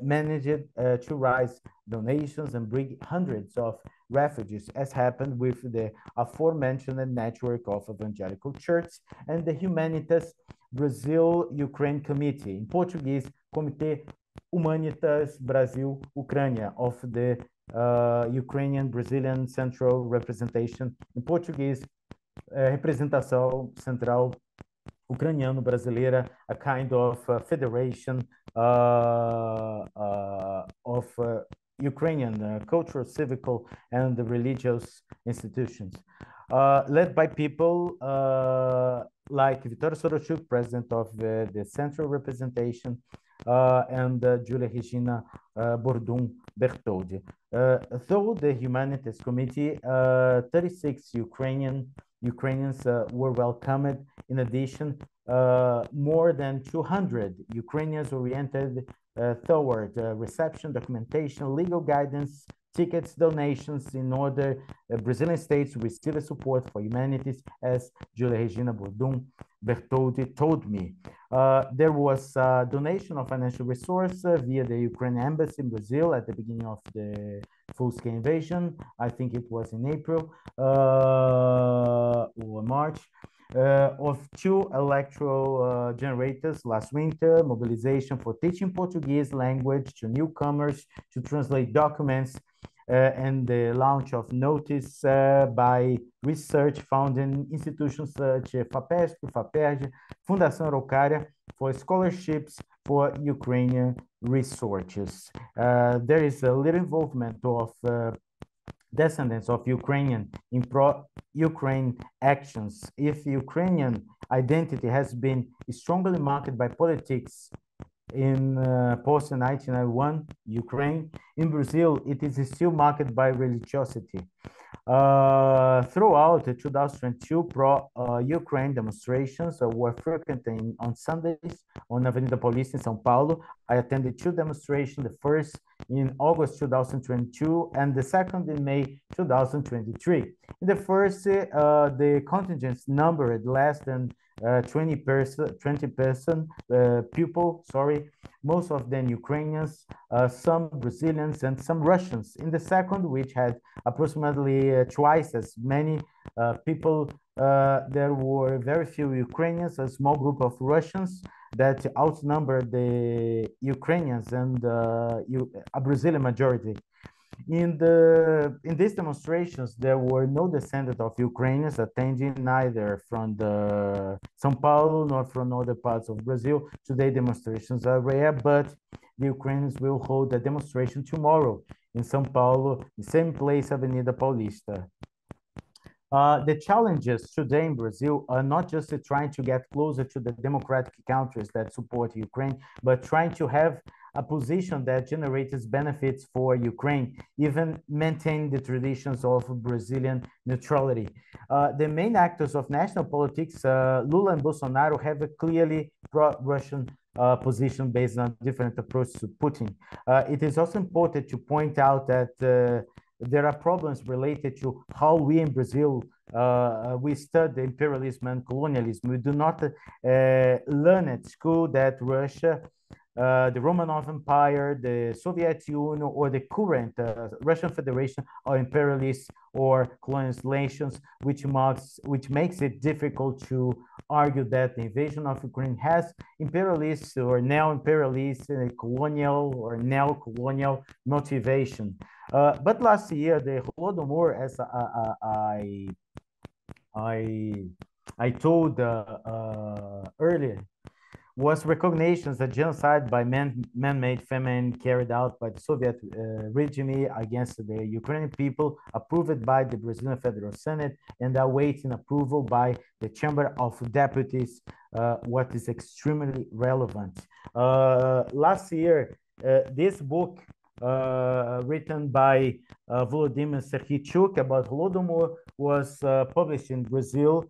managed to raise donations and bring hundreds of refugees, as happened with the aforementioned network of evangelical churches and the Humanitas Brazil-Ukraine Committee, in Portuguese, Comitê Humanitas Brasil-Ucrânia, of the Ukrainian-Brazilian Central Representation, in Portuguese, Representação Central Ucraniano-Brasileira, a kind of federation of Ukrainian cultural, civical, and religious institutions, led by people like Vitória Sorochuk, president of the Central Representation, and Julia Regina Bordum Bertoldi. Though the Humanities Committee, 36 Ukrainians were welcomed. In addition, more than 200 Ukrainians oriented toward reception, documentation, legal guidance, tickets, donations in order Brazilian states receive support for humanities, as Julia Regina Bordum Bertoldi told me. There was a donation of financial resources via the Ukrainian embassy in Brazil at the beginning of the full-scale invasion. I think it was in April or March, of 2 electoral generators last winter, mobilization for teaching Portuguese language to newcomers, to translate documents, and the launch of notice by research founding institutions such as FAPESP, FAPERJ, Fundação Araucária, for scholarships for Ukrainian researchers. There is a little involvement of descendants of Ukrainian in pro-Ukraine actions. If Ukrainian identity has been strongly marked by politics in post-1991 Ukraine, in Brazil it is still marked by religiosity. Throughout 2022, pro-Ukraine demonstrations were frequent on Sundays on Avenida Paulista in São Paulo. I attended 2 demonstrations, the first in August 2022 and the second in May 2023. In the first, the contingents numbered less than 20 person people, sorry, most of them Ukrainians, some Brazilians, and some Russians. In the second, which had approximately twice as many people, there were very few Ukrainians, a small group of Russians that outnumbered the Ukrainians and a Brazilian majority. In these demonstrations, there were no descendants of Ukrainians attending, neither from the São Paulo nor from other parts of Brazil. Today, demonstrations are rare, but the Ukrainians will hold a demonstration tomorrow in São Paulo, the same place, Avenida Paulista. The challenges today in Brazil are not just trying to get closer to the democratic countries that support Ukraine, but trying to have a position that generates benefits for Ukraine, even maintain the traditions of Brazilian neutrality. The main actors of national politics, Lula and Bolsonaro, have a clearly pro-Russian position based on different approaches to Putin. It is also important to point out that there are problems related to how we in Brazil we study imperialism and colonialism. We do not learn at school that Russia, the Romanov Empire, the Soviet Union, or the current Russian Federation are imperialist or colonialist nations, which makes it difficult to argue that the invasion of Ukraine has imperialist or neo-imperialist, colonial or neo-colonial motivation. But last year, the Holodomor, as I told earlier, was recognized as a genocide by man-made famine carried out by the Soviet regime against the Ukrainian people, approved by the Brazilian Federal Senate, and awaiting approval by the Chamber of Deputies, what is extremely relevant. Last year, this book written by Volodymyr Serhichuk about Holodomor was published in Brazil,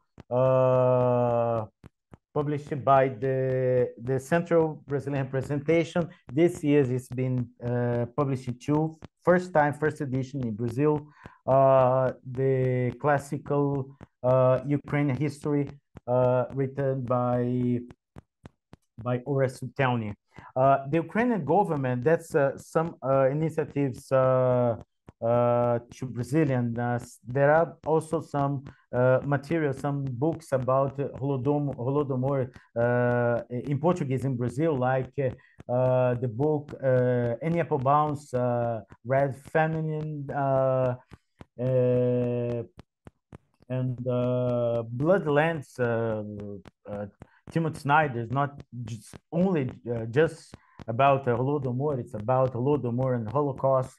published by the Central Brazilian Representation. This year it's been published in first edition in Brazil. The classical Ukrainian history written by Orestes Townie. The Ukrainian government, that's some initiatives to Brazilian. There are also some materials, some books about Holodomor in Portuguese in Brazil, like the book Eni Applebaum's Red Feminine and Bloodlands. Timothy Snyder is not just only just about Holodomor, it's about Holodomor and Holocaust.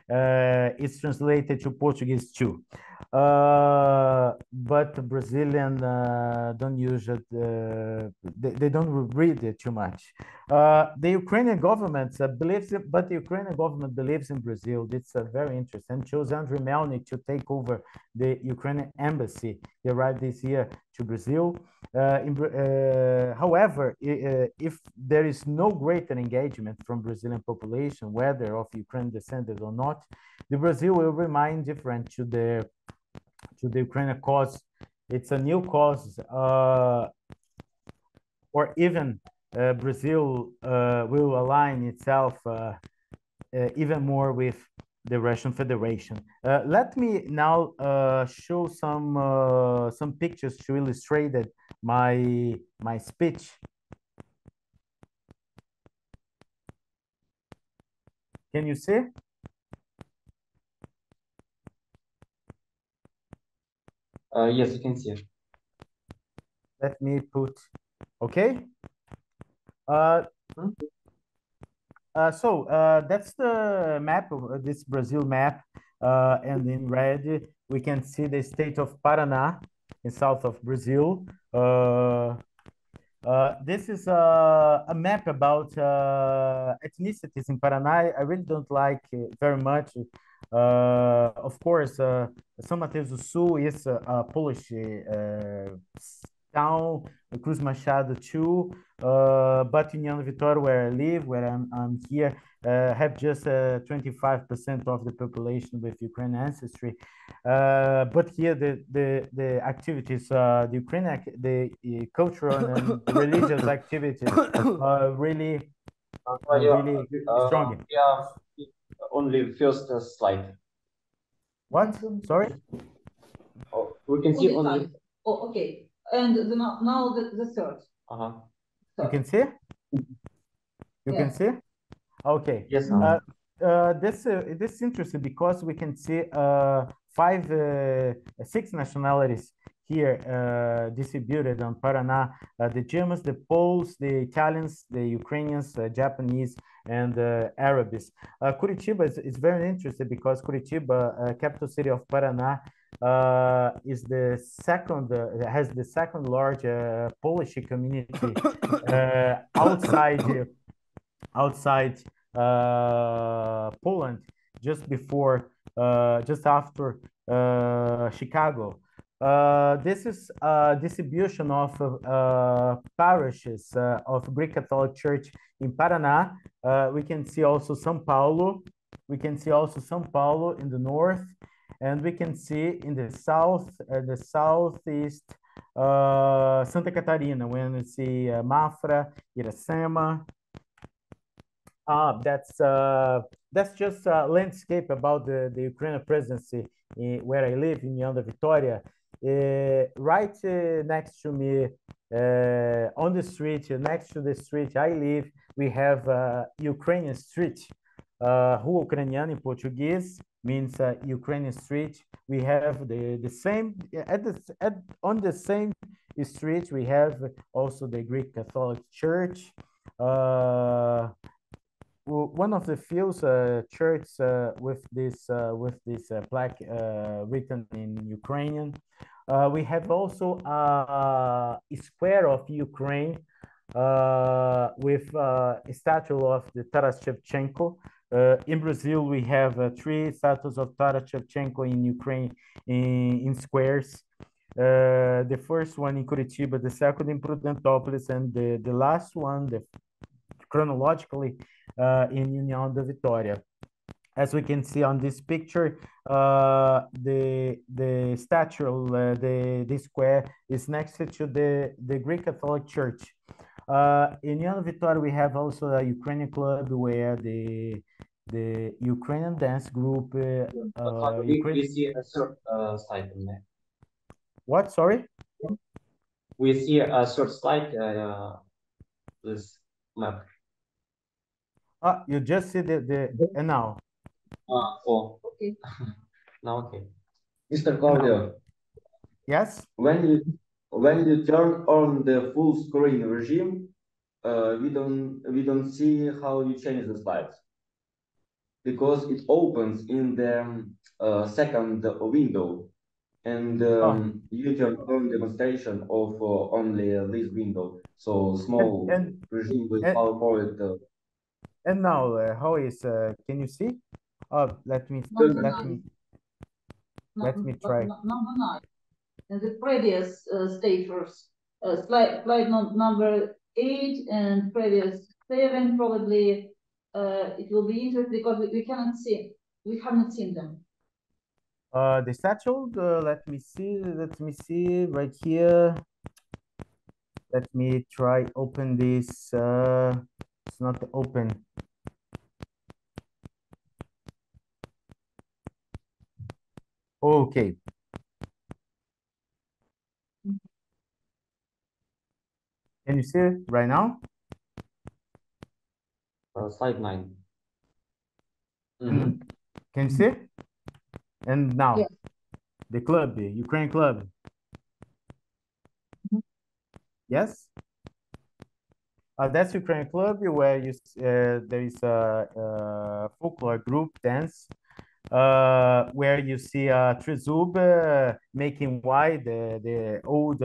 It's translated to Portuguese too, but Brazilian don't use it. They don't read it too much. The Ukrainian government believes it, but the Ukrainian government believes in Brazil. It's very interesting. Chose Andriy Melnik to take over the Ukrainian embassy. He arrived this year to Brazil. However, if there is no greater engagement from Brazilian population, whether of Ukrainian descended or not, the Brazil will remain indifferent to the Ukrainian cause. It's a new cause, or even Brazil will align itself even more with the Russian Federation. Let me now show some pictures to illustrate my speech. Can you see? Yes, you can see. Let me put, okay. So that's the map of this Brazil map, and in red we can see the state of Paraná in south of Brazil. This is a map about ethnicities in Paraná. I really don't like it very much. Of course, São Mateus do Sul is a Polish town, Cruz Machado too, but in União Vitória, where I live, where I'm here, have just 25% of the population with Ukrainian ancestry. But here the activities, the Ukrainian, the cultural and religious activities are really strong. Yeah, only first slide. What? Sorry? Oh, we can see only. Oh, okay. And now the third. You can see? You can see? Okay. Yes. This is interesting because we can see six nationalities here distributed on Paraná: the Germans, the Poles, the Italians, the Ukrainians, Japanese, and Arabs. Curitiba is very interesting because Curitiba, capital city of Paraná, is the second, has the second large Polish community outside Poland, just after Chicago. This is a distribution of parishes of Greek Catholic Church in Paraná. We can see also São Paulo. We can see also São Paulo in the north, and we can see in the south, the southeast, Santa Catarina, when we see Mafra, Iracema. That's just a landscape about the Ukrainian presidency where I live in União Vitória. Right next to me, on the street, next to the street I live, we have Ukrainian street. Rua Ucraniana in Portuguese means Ukrainian street. We have the same, on the same street, we have also the Greek Catholic Church. One of the few churches with this plaque written in Ukrainian. We have also a square of Ukraine with a statue of the Taras Shevchenko. In Brazil, we have 3 statues of Taras Shevchenko in Ukraine in squares. The first one in Curitiba, the second in Prudentópolis, and the last one, chronologically, in União da Vitória. As we can see on this picture, the statue, the square is next to the Greek Catholic Church. In União da Vitória, we have also a Ukrainian club where the Ukrainian dance group. We see a short slide in there. What? Sorry? We see a short slide. This map. You just see and now. Okay. Now, okay. Mr. Claudio. Yes. When you turn on the full screen regime, we don't see how you change the slides, because it opens in the second window, and you turn on demonstration of only this window. So small regime with PowerPoint. And now, how is? Can you see? Let me try. Number 9. And the previous stages, slide number 8 and previous 7, probably it will be interesting because we cannot see. We haven't seen them. The statue. Let me see right here. Let me try open this. It's not open. Okay. Can you see it right now? Slide 9. Can you see? And now, yes. The club, the Ukraine club. Yes. That's Ukraine club where there is a folklore group dance. Where you see Trezub making wide the old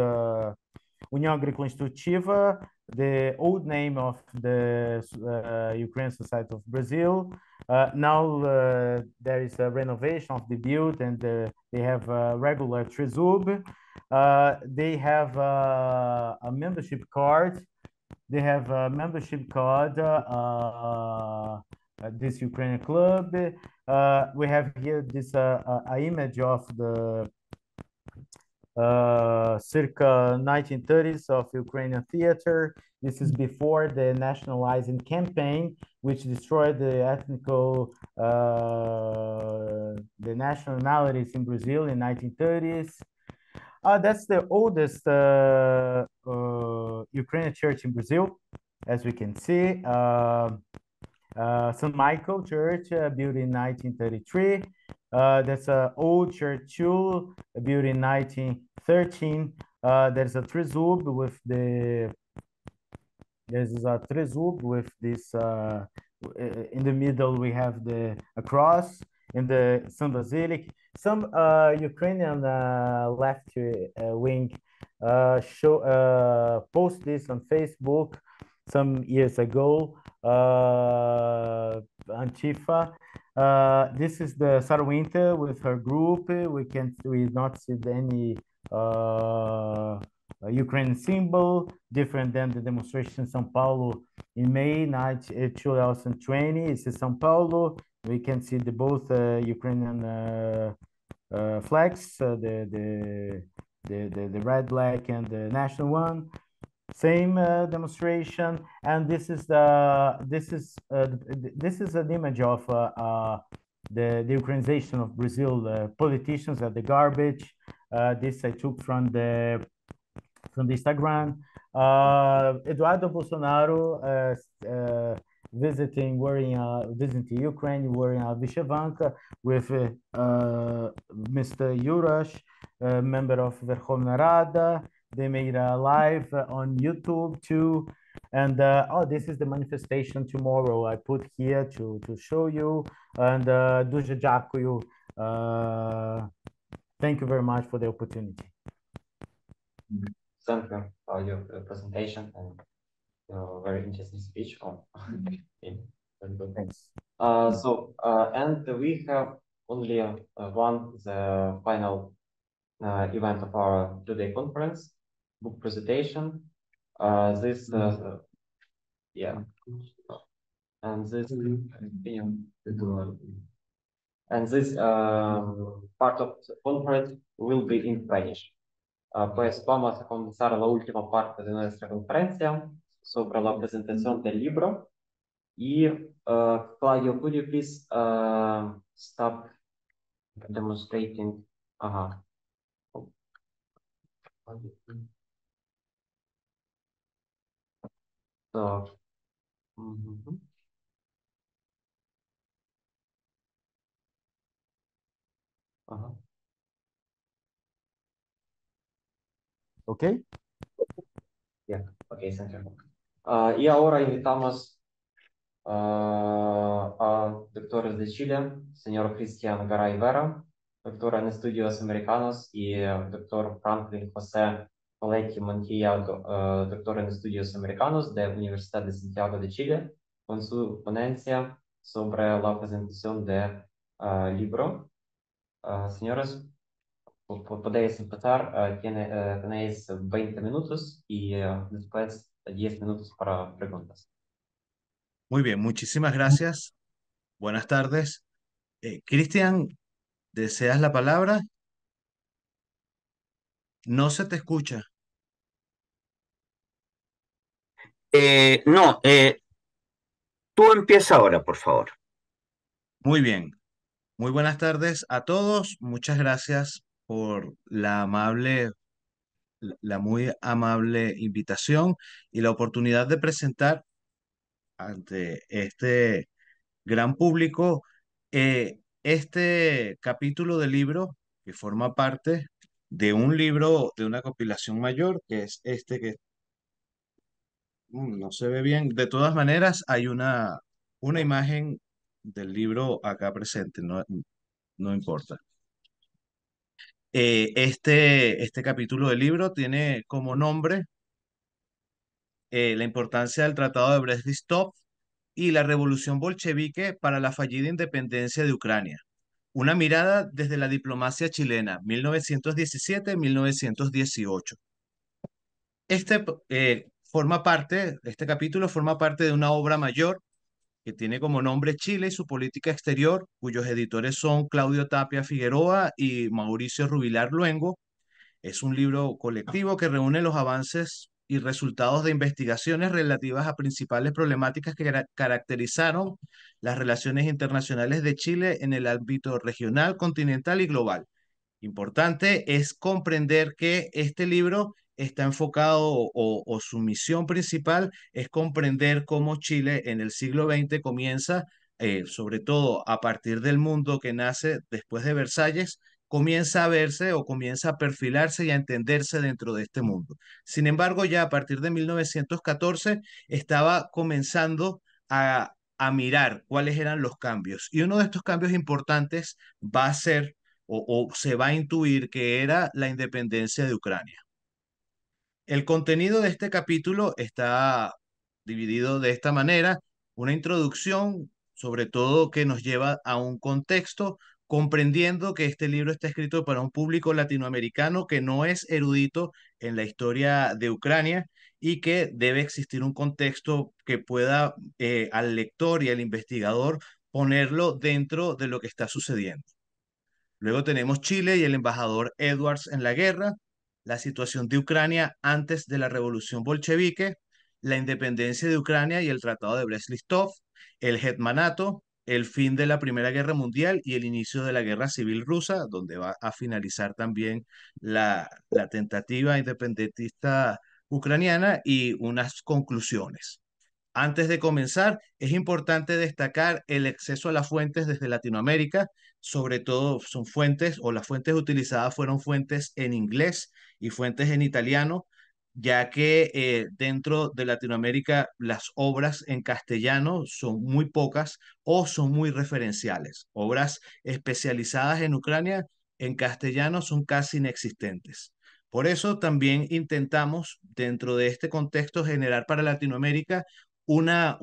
União Agrícola Instrutiva, the old name of the Ukrainian Society of Brazil. Now there is a renovation of the build, and they have regular Trezub. They have a membership card. They have a membership card, this Ukrainian club. We have here this image of the circa 1930s of Ukrainian theater. This is before the nationalizing campaign, which destroyed the the nationalities in Brazil in 1930s. That's the oldest Ukrainian church in Brazil, as we can see. St. Michael Church, built in 1933. That's an old church too, built in 1913. There's a trezub with this. In the middle, we have a cross in the some basilic. Some Ukrainian left wing post this on Facebook some years ago. Antifa. This is the Sarah Winter with her group. We not see any Ukrainian symbol, different than the demonstration in São Paulo in May 2020. This is São Paulo. We can see both Ukrainian flags, the red, black, and the national one. Same demonstration, and this is an image of the Ukrainization of Brazil. Politicians at the garbage. This I took from the Instagram. Eduardo Bolsonaro visiting Ukraine, wearing a Vyshyvanka with Mr. Yurash, member of Verkhovna Rada. They made a live on YouTube too. And this is the manifestation tomorrow. I put here to show you. And дуже дякую. Thank you very much for the opportunity. Thank you for your presentation and your very interesting speech. Thanks. And we have only the final event of our today conference, book presentation. And this part of the conference will be in Spanish. Pues vamos a comenzar la última parte de nuestra conferencia sobre la presentación del libro. Y Claudio, could you please stop demonstrating? So, Okay. Yeah, okay, thank you. Y ahora invitamos a doctores de Chile, señor Cristian Garay Vera, doctor en Estudios Americanos, y doctor Franklin José Coletti Montilla, doctor en Estudios Americanos de Universidad de Santiago de Chile, con su ponencia sobre la presentación de libro. Señores, podéis empezar. Tenéis 20 minutos y después 10 minutos para preguntas. Muy bien, muchísimas gracias. Buenas tardes. Cristian, ¿deseas la palabra? No se te escucha. No, tú empieza ahora, por favor. Muy bien. Muy buenas tardes a todos. Muchas gracias por la muy amable invitación y la oportunidad de presentar ante este gran público este capítulo del libro que forma parte de un libro de una compilación mayor, que es este que no se ve bien. De todas maneras, hay una imagen del libro acá presente, no importa. Este capítulo del libro tiene como nombre la importancia del Tratado de Brest-Litovsk y la Revolución Bolchevique para la fallida independencia de Ucrania, Una mirada desde la diplomacia chilena, 1917-1918. Este capítulo forma parte de una obra mayor que tiene como nombre Chile y su política exterior, cuyos editores son Claudio Tapia Figueroa y Mauricio Rubilar Luengo. Es un libro colectivo que reúne los avances y resultados de investigaciones relativas a principales problemáticas que caracterizaron las relaciones internacionales de Chile en el ámbito regional, continental y global. Importante es comprender que este libro está enfocado o su misión principal es comprender cómo Chile en el siglo XX comienza, sobre todo a partir del mundo que nace después de Versalles, comienza a verse o comienza a perfilarse y a entenderse dentro de este mundo. Sin embargo, ya a partir de 1914 estaba comenzando a mirar cuáles eran los cambios. Y uno de estos cambios importantes va a ser o se va a intuir que era la independencia de Ucrania. El contenido de este capítulo está dividido de esta manera: una introducción, sobre todo que nos lleva a un contexto, comprendiendo que este libro está escrito para un público latinoamericano que no es erudito en la historia de Ucrania y que debe existir un contexto que pueda al lector y al investigador ponerlo dentro de lo que está sucediendo. Luego tenemos Chile y el embajador Edwards en la guerra, la situación de Ucrania antes de la Revolución Bolchevique, la independencia de Ucrania y el Tratado de Brest-Litovsk, el hetmanato, el fin de la Primera Guerra Mundial y el inicio de la Guerra Civil Rusa, donde va a finalizar también la tentativa independentista ucraniana, y unas conclusiones. Antes de comenzar, es importante destacar el acceso a las fuentes desde Latinoamérica. Sobre todo son fuentes, o las fuentes utilizadas fueron fuentes en inglés y fuentes en italiano, ya que dentro de Latinoamérica las obras en castellano son muy pocas o son muy referenciales. Obras especializadas en Ucrania en castellano son casi inexistentes. Por eso también intentamos, dentro de este contexto, generar para Latinoamérica una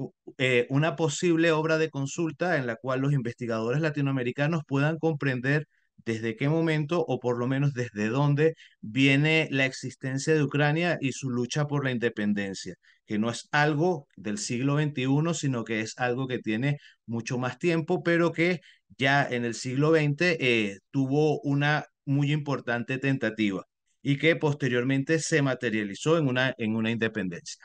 posible obra de consulta en la cual los investigadores latinoamericanos puedan comprender desde qué momento, o por lo menos desde dónde, viene la existencia de Ucrania y su lucha por la independencia, que no es algo del siglo XXI, sino que es algo que tiene mucho más tiempo, pero que ya en el siglo XX tuvo una muy importante tentativa y que posteriormente se materializó en una independencia.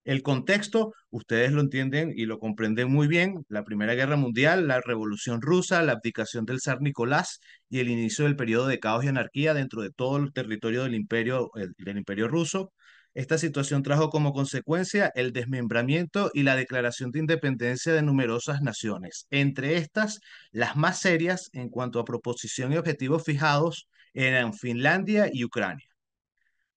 El contexto, ustedes lo entienden y lo comprenden muy bien: la Primera Guerra Mundial, la Revolución Rusa, la abdicación del zar Nicolás y el inicio del periodo de caos y anarquía dentro de todo el territorio del imperio ruso. Esta situación trajo como consecuencia el desmembramiento y la declaración de independencia de numerosas naciones. Entre estas, las más serias en cuanto a proposición y objetivos fijados eran Finlandia y Ucrania.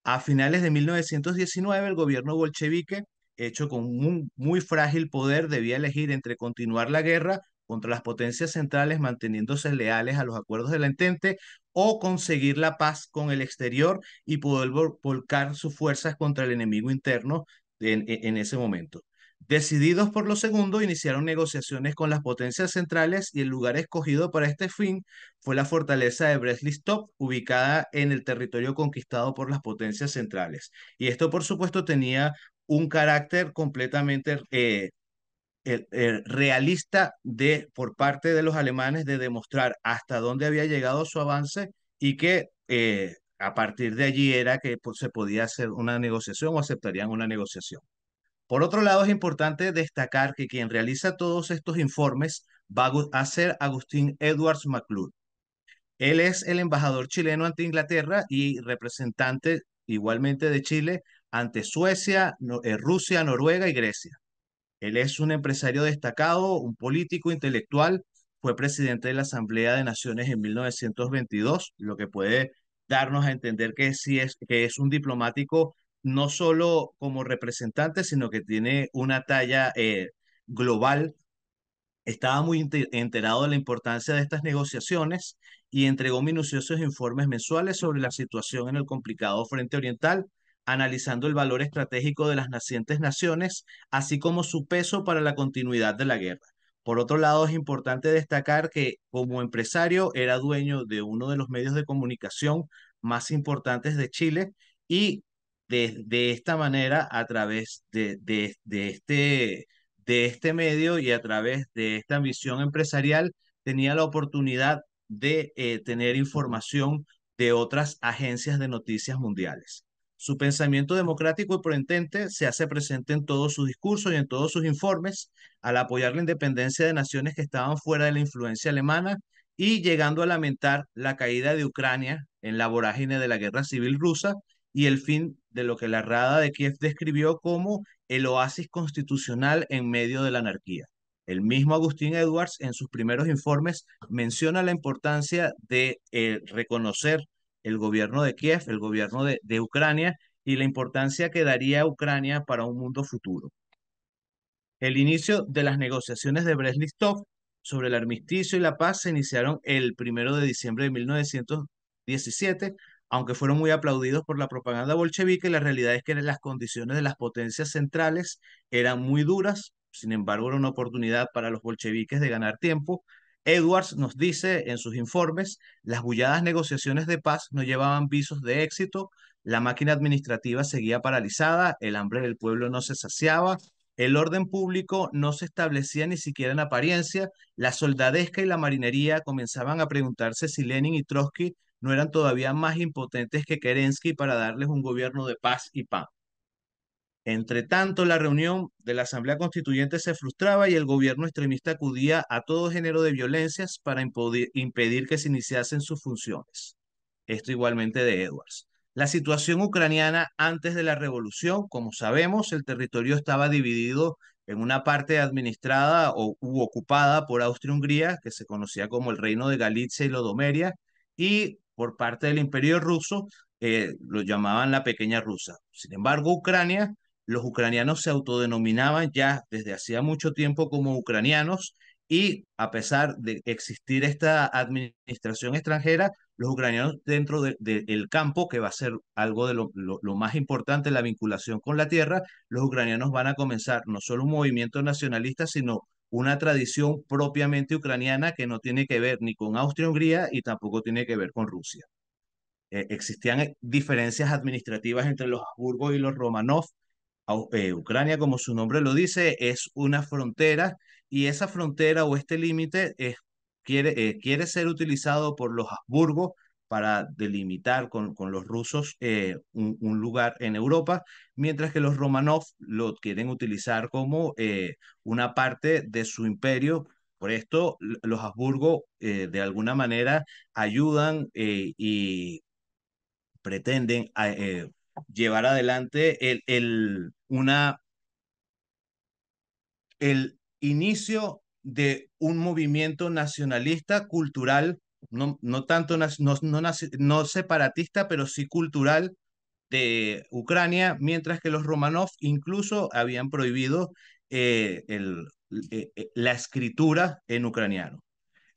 A finales de 1919, el gobierno bolchevique, hecho con un muy frágil poder, debía elegir entre continuar la guerra contra las potencias centrales manteniéndose leales a los acuerdos de la Entente, o conseguir la paz con el exterior y poder volcar sus fuerzas contra el enemigo interno en ese momento. Decididos por lo segundo, iniciaron negociaciones con las potencias centrales, y el lugar escogido para este fin fue la fortaleza de Brest-Litovsk, ubicada en el territorio conquistado por las potencias centrales. Y esto, por supuesto, tenía un carácter completamente realista por parte de los alemanes, de demostrar hasta dónde había llegado su avance, y que a partir de allí era que se podía hacer una negociación o aceptarían una negociación. Por otro lado, es importante destacar que quien realiza todos estos informes va a ser Agustín Edwards McClure. Él es el embajador chileno ante Inglaterra y representante igualmente de Chile ante Suecia, Rusia, Noruega y Grecia. Él es un empresario destacado, un político intelectual, fue presidente de la Asamblea de Naciones en 1922, lo que puede darnos a entender que sí que es un diplomático no solo como representante, sino que tiene una talla global. Estaba muy enterado de la importancia de estas negociaciones y entregó minuciosos informes mensuales sobre la situación en el complicado Frente Oriental, analizando el valor estratégico de las nacientes naciones, así como su peso para la continuidad de la guerra. Por otro lado, es importante destacar que como empresario era dueño de uno de los medios de comunicación más importantes de Chile y de esta manera, a través de este medio y a través de esta ambición empresarial, tenía la oportunidad de tener información de otras agencias de noticias mundiales. Su pensamiento democrático y proentente se hace presente en todos sus discursos y en todos sus informes, al apoyar la independencia de naciones que estaban fuera de la influencia alemana y llegando a lamentar la caída de Ucrania en la vorágine de la guerra civil rusa y el fin de lo que la Rada de Kiev describió como el oasis constitucional en medio de la anarquía. El mismo Agustín Edwards en sus primeros informes menciona la importancia de reconocer el gobierno de Kiev, el gobierno de Ucrania y la importancia que daría Ucrania para un mundo futuro. El inicio de las negociaciones de Brest-Litovsk sobre el armisticio y la paz se iniciaron el 1 de diciembre de 1917, aunque fueron muy aplaudidos por la propaganda bolchevique. La realidad es que las condiciones de las potencias centrales eran muy duras. Sin embargo, era una oportunidad para los bolcheviques de ganar tiempo. Edwards nos dice en sus informes, las bulladas negociaciones de paz no llevaban visos de éxito, la máquina administrativa seguía paralizada, el hambre del pueblo no se saciaba, el orden público no se establecía ni siquiera en apariencia, la soldadesca y la marinería comenzaban a preguntarse si Lenin y Trotsky no eran todavía más impotentes que Kerensky para darles un gobierno de paz y pan. Entre tanto, la reunión de la Asamblea Constituyente se frustraba y el gobierno extremista acudía a todo género de violencias para impedir que se iniciasen sus funciones. Esto igualmente de Edwards. La situación ucraniana antes de la revolución, como sabemos, el territorio estaba dividido en una parte administrada u ocupada por Austria-Hungría, que se conocía como el Reino de Galicia y Lodomeria, y por parte del Imperio ruso, lo llamaban la Pequeña Rusia. Sin embargo, Ucrania, los ucranianos se autodenominaban ya desde hacía mucho tiempo como ucranianos y a pesar de existir esta administración extranjera, los ucranianos dentro del campo, que va a ser algo de lo más importante, la vinculación con la tierra, los ucranianos van a comenzar no solo un movimiento nacionalista, sino una tradición propiamente ucraniana que no tiene que ver ni con Austria-Hungría y tampoco tiene que ver con Rusia. Existían diferencias administrativas entre los Habsburgo y los Romanov. Ucrania, como su nombre lo dice, es una frontera y esa frontera o este límite quiere ser utilizado por los Habsburgo para delimitar con los rusos un lugar en Europa, mientras que los Romanov lo quieren utilizar como una parte de su imperio. Por esto, los Habsburgo de alguna manera ayudan y pretenden llevar adelante el inicio de un movimiento nacionalista cultural, no tanto no separatista, pero sí cultural de Ucrania, mientras que los Romanov incluso habían prohibido la escritura en ucraniano.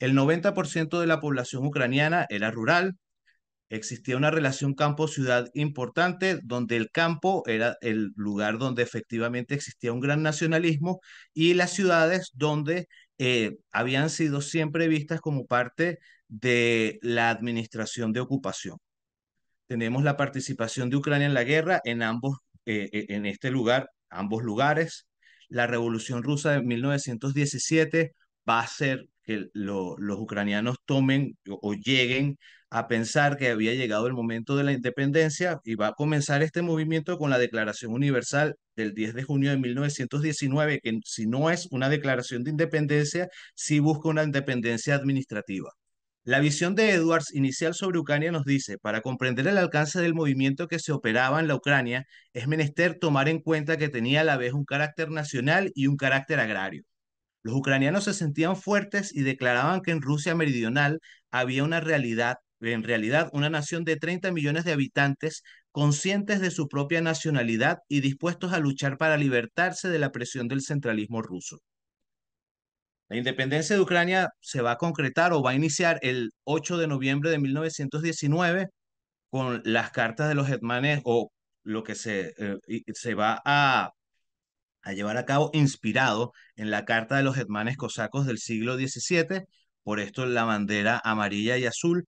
El 90% de la población ucraniana era rural. Existía una relación campo-ciudad importante, donde el campo era el lugar donde efectivamente existía un gran nacionalismo y las ciudades donde habían sido siempre vistas como parte de la administración de ocupación. Tenemos la participación de Ucrania en la guerra en ambos lugares. La Revolución Rusa de 1917 va a hacer que los ucranianos tomen o lleguen a pensar que había llegado el momento de la independencia y va a comenzar este movimiento con la Declaración Universal del 10 de junio de 1919, que si no es una declaración de independencia, sí busca una independencia administrativa. La visión de Edwards inicial sobre Ucrania nos dice, para comprender el alcance del movimiento que se operaba en la Ucrania, es menester tomar en cuenta que tenía a la vez un carácter nacional y un carácter agrario. Los ucranianos se sentían fuertes y declaraban que en Rusia meridional había en realidad una nación de 30 millones de habitantes conscientes de su propia nacionalidad y dispuestos a luchar para libertarse de la presión del centralismo ruso. La independencia de Ucrania se va a concretar o va a iniciar el 8 de noviembre de 1919 con las cartas de los hetmanes o lo que se va a a llevar a cabo inspirado en la Carta de los Hetmanes Cosacos del siglo XVII, por esto la bandera amarilla y azul.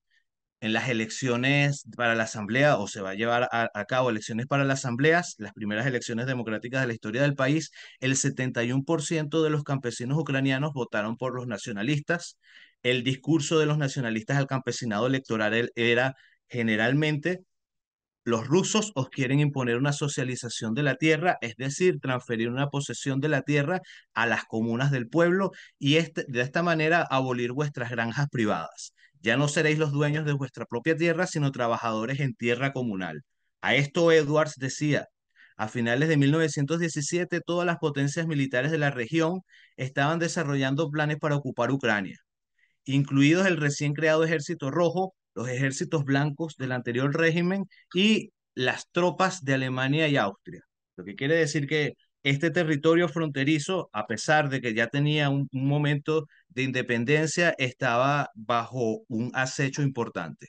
En las elecciones para la asamblea, o se va a llevar a cabo elecciones para las asambleas, las primeras elecciones democráticas de la historia del país, el 71% de los campesinos ucranianos votaron por los nacionalistas. El discurso de los nacionalistas al campesinado electoral era generalmente: los rusos os quieren imponer una socialización de la tierra, es decir, transferir una posesión de la tierra a las comunas del pueblo y de esta manera abolir vuestras granjas privadas. Ya no seréis los dueños de vuestra propia tierra, sino trabajadores en tierra comunal. A esto Edwards decía: a finales de 1917, todas las potencias militares de la región estaban desarrollando planes para ocupar Ucrania, incluidos el recién creado Ejército Rojo, los ejércitos blancos del anterior régimen y las tropas de Alemania y Austria. Lo que quiere decir que este territorio fronterizo, a pesar de que ya tenía un momento de independencia, estaba bajo un acecho importante.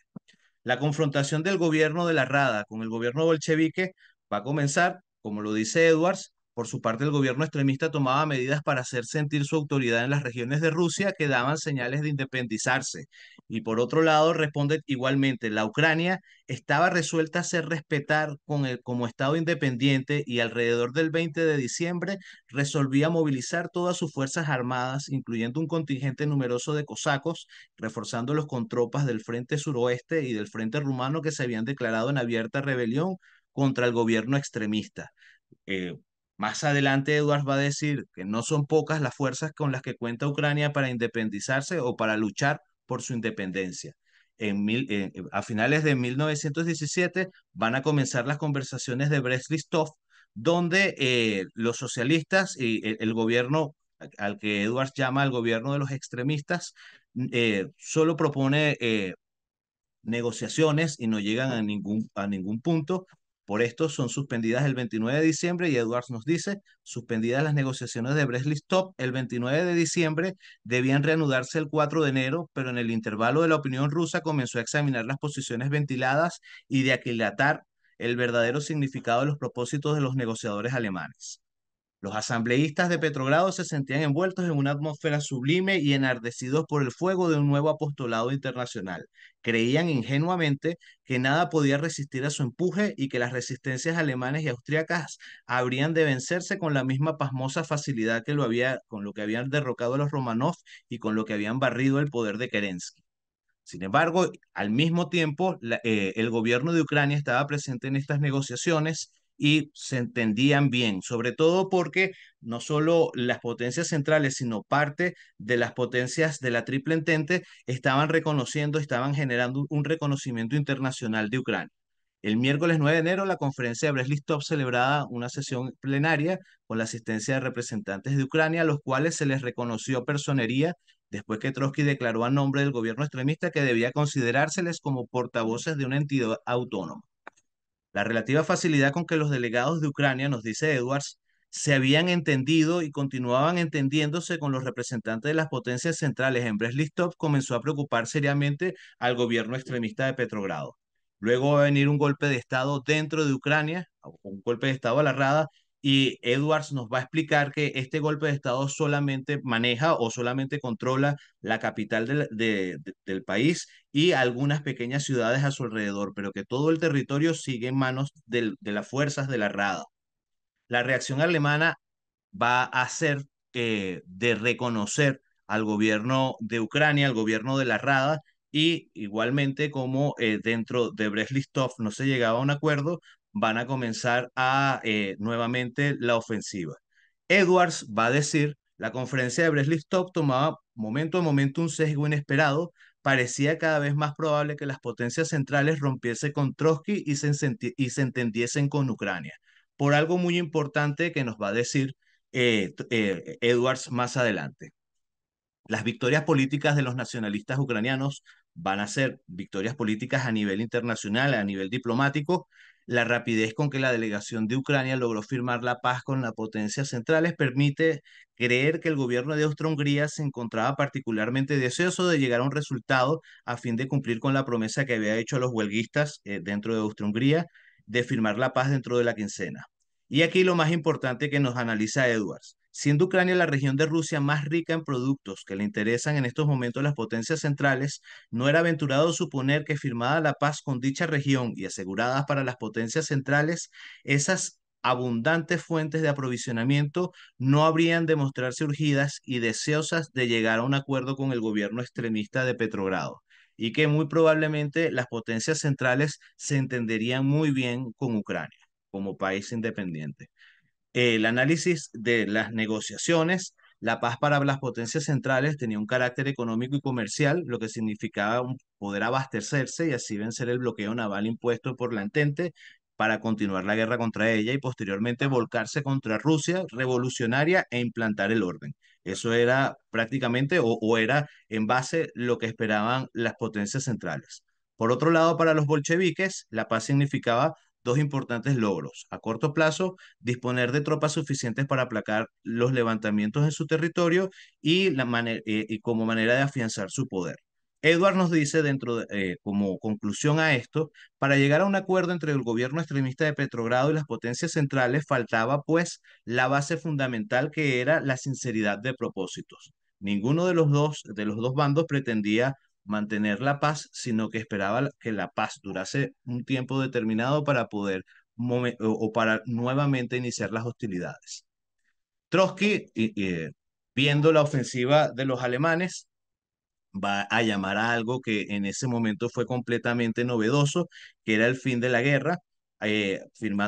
La confrontación del gobierno de la Rada con el gobierno bolchevique va a comenzar, como lo dice Edwards. Por su parte, el gobierno extremista tomaba medidas para hacer sentir su autoridad en las regiones de Rusia que daban señales de independizarse. Y por otro lado, responde igualmente: la Ucrania estaba resuelta a ser respetar como Estado independiente y alrededor del 20 de diciembre resolvía movilizar todas sus fuerzas armadas, incluyendo un contingente numeroso de cosacos, reforzándolos con tropas del Frente Suroeste y del Frente Rumano que se habían declarado en abierta rebelión contra el gobierno extremista. Más adelante Edwards va a decir que no son pocas las fuerzas con las que cuenta Ucrania para independizarse o para luchar por su independencia. A finales de 1917 van a comenzar las conversaciones de Brest-Litovsk, donde los socialistas y el gobierno al que Edwards llama el gobierno de los extremistas solo propone negociaciones y no llegan a ningún punto. Por esto son suspendidas el 29 de diciembre y Edwards nos dice: suspendidas las negociaciones de Brest-Litovsk el 29 de diciembre, debían reanudarse el 4 de enero, pero en el intervalo de la opinión rusa comenzó a examinar las posiciones ventiladas y de aquilatar el verdadero significado de los propósitos de los negociadores alemanes. Los asambleístas de Petrogrado se sentían envueltos en una atmósfera sublime y enardecidos por el fuego de un nuevo apostolado internacional. Creían ingenuamente que nada podía resistir a su empuje y que las resistencias alemanas y austriacas habrían de vencerse con la misma pasmosa facilidad con lo que habían derrocado a los Romanov y con lo que habían barrido el poder de Kerensky. Sin embargo, al mismo tiempo, el gobierno de Ucrania estaba presente en estas negociaciones y se entendían bien, sobre todo porque no solo las potencias centrales, sino parte de las potencias de la Triple Entente estaban generando un reconocimiento internacional de Ucrania. El miércoles 9 de enero, la conferencia de Brest-Litovsk celebraba una sesión plenaria con la asistencia de representantes de Ucrania, a los cuales se les reconoció personería después que Trotsky declaró a nombre del gobierno extremista que debía considerárseles como portavoces de una entidad autónoma. La relativa facilidad con que los delegados de Ucrania, nos dice Edwards, se habían entendido y continuaban entendiéndose con los representantes de las potencias centrales en Brest-Litovsk comenzó a preocupar seriamente al gobierno extremista de Petrogrado. Luego va a venir un golpe de Estado dentro de Ucrania, un golpe de Estado a la Rada, y Edwards nos va a explicar que este golpe de Estado solamente maneja o solamente controla la capital del país y algunas pequeñas ciudades a su alrededor, pero que todo el territorio sigue en manos de las fuerzas de la Rada. La reacción alemana va a ser de reconocer al gobierno de Ucrania, al gobierno de la Rada, y igualmente como dentro de Brest-Litovsk no se llegaba a un acuerdo, van a comenzar nuevamente la ofensiva. Edwards va a decir: la conferencia de Brest-Litovsk tomaba momento a momento un sesgo inesperado, parecía cada vez más probable que las potencias centrales rompiesen con Trotsky y se entendiesen con Ucrania, por algo muy importante que nos va a decir Edwards más adelante. Las victorias políticas de los nacionalistas ucranianos van a ser victorias políticas a nivel internacional, a nivel diplomático. La rapidez con que la delegación de Ucrania logró firmar la paz con las potencias centrales permite creer que el gobierno de Austria-Hungría se encontraba particularmente deseoso de llegar a un resultado a fin de cumplir con la promesa que había hecho a los huelguistas dentro de Austria-Hungría de firmar la paz dentro de la quincena. Y aquí lo más importante que nos analiza Edwards. Siendo Ucrania la región de Rusia más rica en productos que le interesan en estos momentos las potencias centrales, no era aventurado suponer que firmada la paz con dicha región y aseguradas para las potencias centrales, esas abundantes fuentes de aprovisionamiento no habrían de mostrarse urgidas y deseosas de llegar a un acuerdo con el gobierno extremista de Petrogrado, y que muy probablemente las potencias centrales se entenderían muy bien con Ucrania como país independiente. El análisis de las negociaciones, la paz para las potencias centrales tenía un carácter económico y comercial, lo que significaba poder abastecerse y así vencer el bloqueo naval impuesto por la Entente para continuar la guerra contra ella y posteriormente volcarse contra Rusia revolucionaria e implantar el orden. Eso era prácticamente o era en base lo que esperaban las potencias centrales. Por otro lado, para los bolcheviques, la paz significaba dos importantes logros. A corto plazo, disponer de tropas suficientes para aplacar los levantamientos en su territorio y, y como manera de afianzar su poder. Edward nos dice, como conclusión a esto, para llegar a un acuerdo entre el gobierno extremista de Petrogrado y las potencias centrales, faltaba pues la base fundamental, que era la sinceridad de propósitos. Ninguno de los dos bandos pretendía mantener la paz, sino que esperaba que la paz durase un tiempo determinado para poder o para nuevamente iniciar las hostilidades. Trotsky, viendo la ofensiva de los alemanes, va a llamar a algo que en ese momento fue completamente novedoso, que era el fin de la guerra.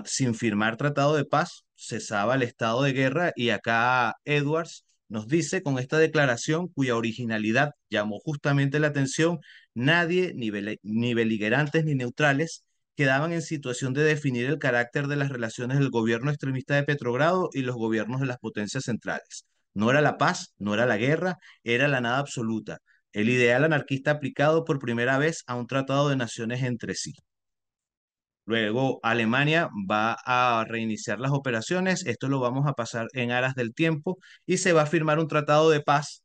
Sin firmar tratado de paz, cesaba el estado de guerra, y acá Edwards nos dice, con esta declaración, cuya originalidad llamó justamente la atención, nadie, ni beligerantes ni neutrales, quedaban en situación de definir el carácter de las relaciones del gobierno extremista de Petrogrado y los gobiernos de las potencias centrales. No era la paz, no era la guerra, era la nada absoluta, el ideal anarquista aplicado por primera vez a un tratado de naciones entre sí. Luego Alemania va a reiniciar las operaciones, esto lo vamos a pasar en aras del tiempo, y se va a firmar un tratado de paz.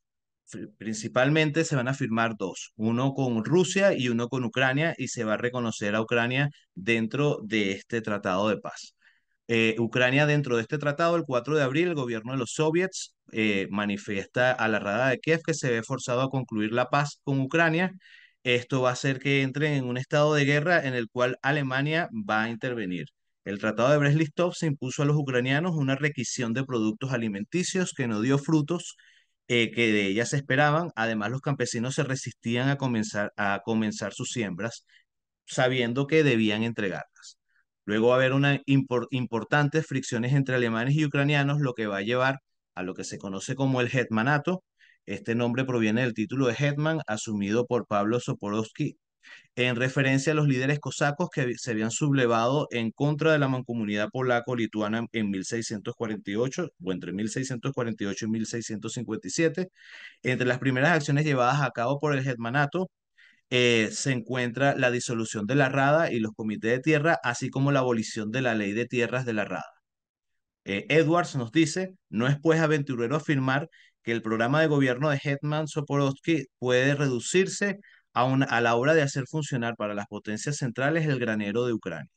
Principalmente se van a firmar dos, uno con Rusia y uno con Ucrania, y se va a reconocer a Ucrania dentro de este tratado de paz. Ucrania dentro de este tratado, el 4 de abril, el gobierno de los soviets manifiesta a la Rada de Kiev que se ve forzado a concluir la paz con Ucrania. Esto va a hacer que entren en un estado de guerra en el cual Alemania va a intervenir. El tratado de Brest-Litovsk se impuso a los ucranianos una requisición de productos alimenticios que no dio frutos que de ellas se esperaban. Además, los campesinos se resistían a comenzar sus siembras, sabiendo que debían entregarlas. Luego va a haber importantes fricciones entre alemanes y ucranianos, lo que va a llevar a lo que se conoce como el hetmanato. Este nombre proviene del título de hetman asumido por Pablo Zaporozhky, en referencia a los líderes cosacos que se habían sublevado en contra de la mancomunidad polaco-lituana en 1648, o entre 1648 y 1657. Entre las primeras acciones llevadas a cabo por el hetmanato se encuentra la disolución de la Rada y los comités de tierra, así como la abolición de la ley de tierras de la Rada. Edwards nos dice, no es pues aventurero afirmar que el programa de gobierno de Hetman Zaporozhky puede reducirse a la hora de hacer funcionar para las potencias centrales el granero de Ucrania.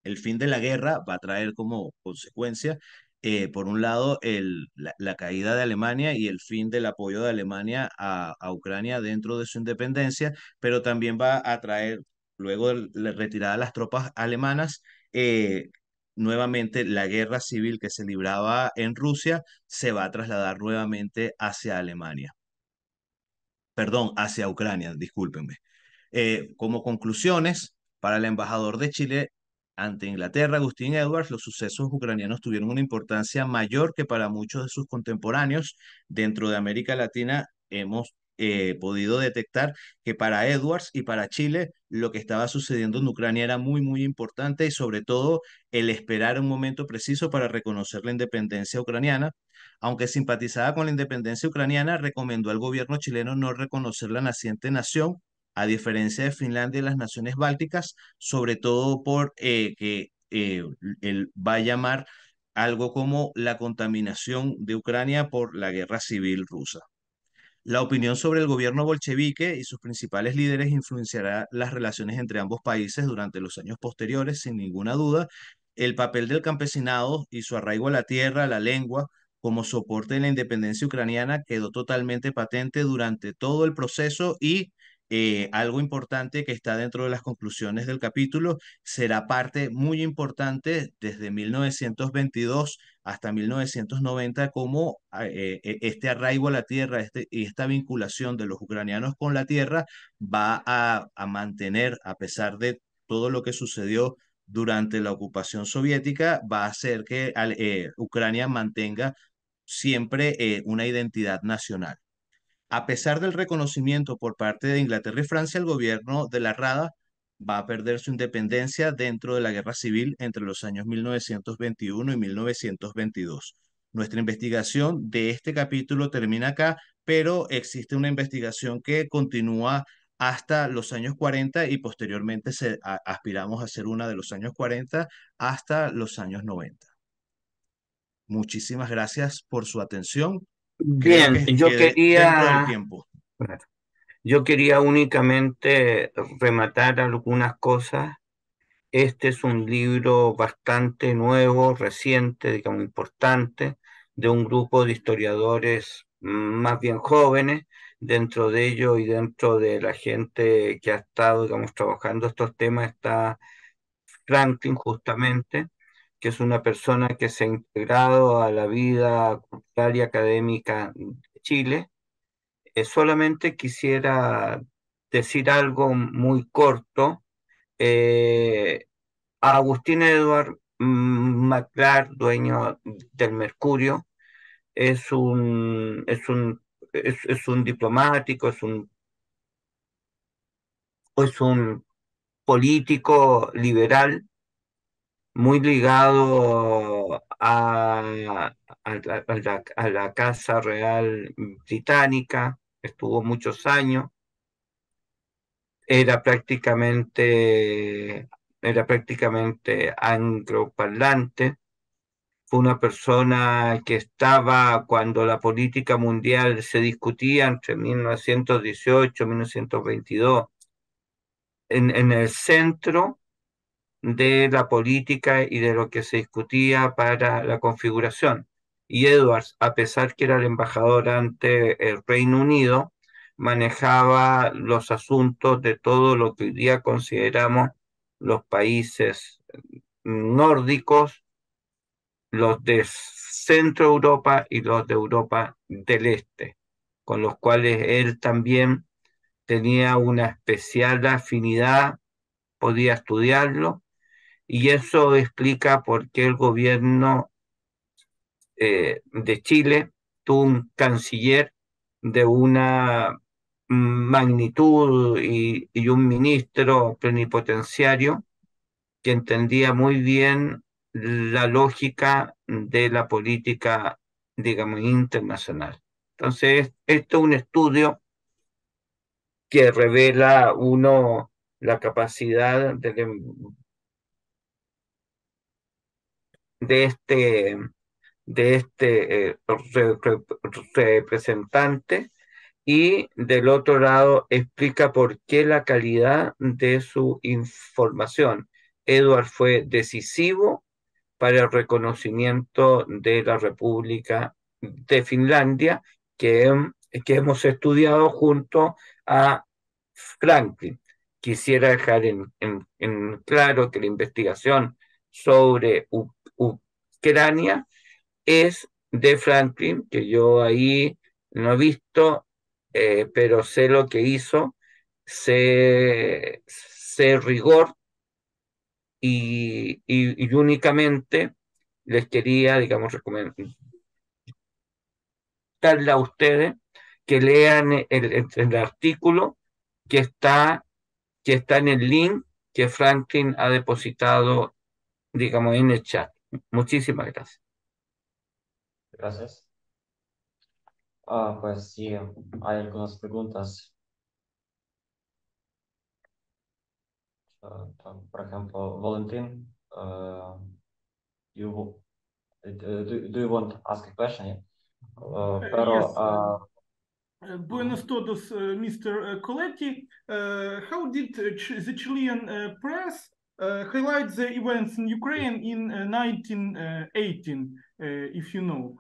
El fin de la guerra va a traer como consecuencia, por un lado, la caída de Alemania y el fin del apoyo de Alemania a Ucrania dentro de su independencia, pero también va a traer, luego de la retirada de las tropas alemanas, nuevamente la guerra civil que se libraba en Rusia se va a trasladar nuevamente hacia Alemania. Perdón, hacia Ucrania, discúlpenme. Como conclusiones, para el embajador de Chile ante Inglaterra, Agustín Edwards, los sucesos ucranianos tuvieron una importancia mayor que para muchos de sus contemporáneos. Dentro de América Latina hemos podido detectar que para Edwards y para Chile lo que estaba sucediendo en Ucrania era muy, muy importante, y sobre todo el esperar un momento preciso para reconocer la independencia ucraniana. Aunque simpatizaba con la independencia ucraniana, recomendó al gobierno chileno no reconocer la naciente nación, a diferencia de Finlandia y las naciones bálticas, sobre todo por que él va a llamar algo como la contaminación de Ucrania por la guerra civil rusa. La opinión sobre el gobierno bolchevique y sus principales líderes influenciará las relaciones entre ambos países durante los años posteriores, sin ninguna duda. el papel del campesinado y su arraigo a la tierra, a la lengua, como soporte de la independencia ucraniana quedó totalmente patente durante todo el proceso y algo importante que está dentro de las conclusiones del capítulo, será parte muy importante desde 1922 hasta 1990, como este arraigo a la tierra y esta vinculación de los ucranianos con la tierra va a mantener, a pesar de todo lo que sucedió durante la ocupación soviética, va a hacer que Ucrania mantenga siempre una identidad nacional. A pesar del reconocimiento por parte de Inglaterra y Francia, el gobierno de la Rada va a perder su independencia dentro de la guerra civil entre los años 1921 y 1922. Nuestra investigación de este capítulo termina acá, pero existe una investigación que continúa hasta los años 40 y posteriormente aspiramos a hacer una de los años 40 hasta los años 90. Muchísimas gracias por su atención. Creo Bien, que quedé dentro del tiempo. yo quería únicamente rematar algunas cosas. Este es un libro bastante nuevo, reciente, digamos, importante, de un grupo de historiadores más bien jóvenes. Dentro de ello y dentro de la gente que ha estado, digamos, trabajando estos temas está Franklim, justamente, que es una persona que se ha integrado a la vida cultural y académica de Chile. Solamente quisiera decir algo muy corto. Agustín Edward McClard, dueño del Mercurio, es un diplomático, es un político liberal muy ligado a la Casa Real Británica, estuvo muchos años, era prácticamente angloparlante. Fue una persona que estaba cuando la política mundial se discutía entre 1918 y 1922 en el centro de la política y de lo que se discutía para la configuración. Y Edwards, a pesar que era el embajador ante el Reino Unido, manejaba los asuntos de todo lo que hoy día consideramos los países nórdicos, los de Centro Europa y los de Europa del Este, con los cuales él también tenía una especial afinidad, podía estudiarlo, y eso explica por qué el gobierno de Chile tuvo un canciller de una magnitud y un ministro plenipotenciario que entendía muy bien la lógica de la política, digamos, internacional. Entonces, esto es un estudio que revela la capacidad de este representante, y del otro lado explica por qué la calidad de su información. Edward fue decisivo para el reconocimiento de la República de Finlandia, que hemos estudiado junto a Franklin. Quisiera dejar en claro que la investigación sobre Ucrania es de Franklin, que yo ahí no he visto, pero sé lo que hizo, sé rigor, y únicamente les quería, digamos, recomendarle a ustedes que lean el artículo que está en el link que Franklin ha depositado, digamos, en el chat. Muchísimas gracias. Gracias. Pues sí, hay algunas preguntas. Por ejemplo, Valentin, do you want to ask a question? Buenos todos, Mr. Coletti. How did the Chilean press highlight the events in Ukraine in 1918, if you know.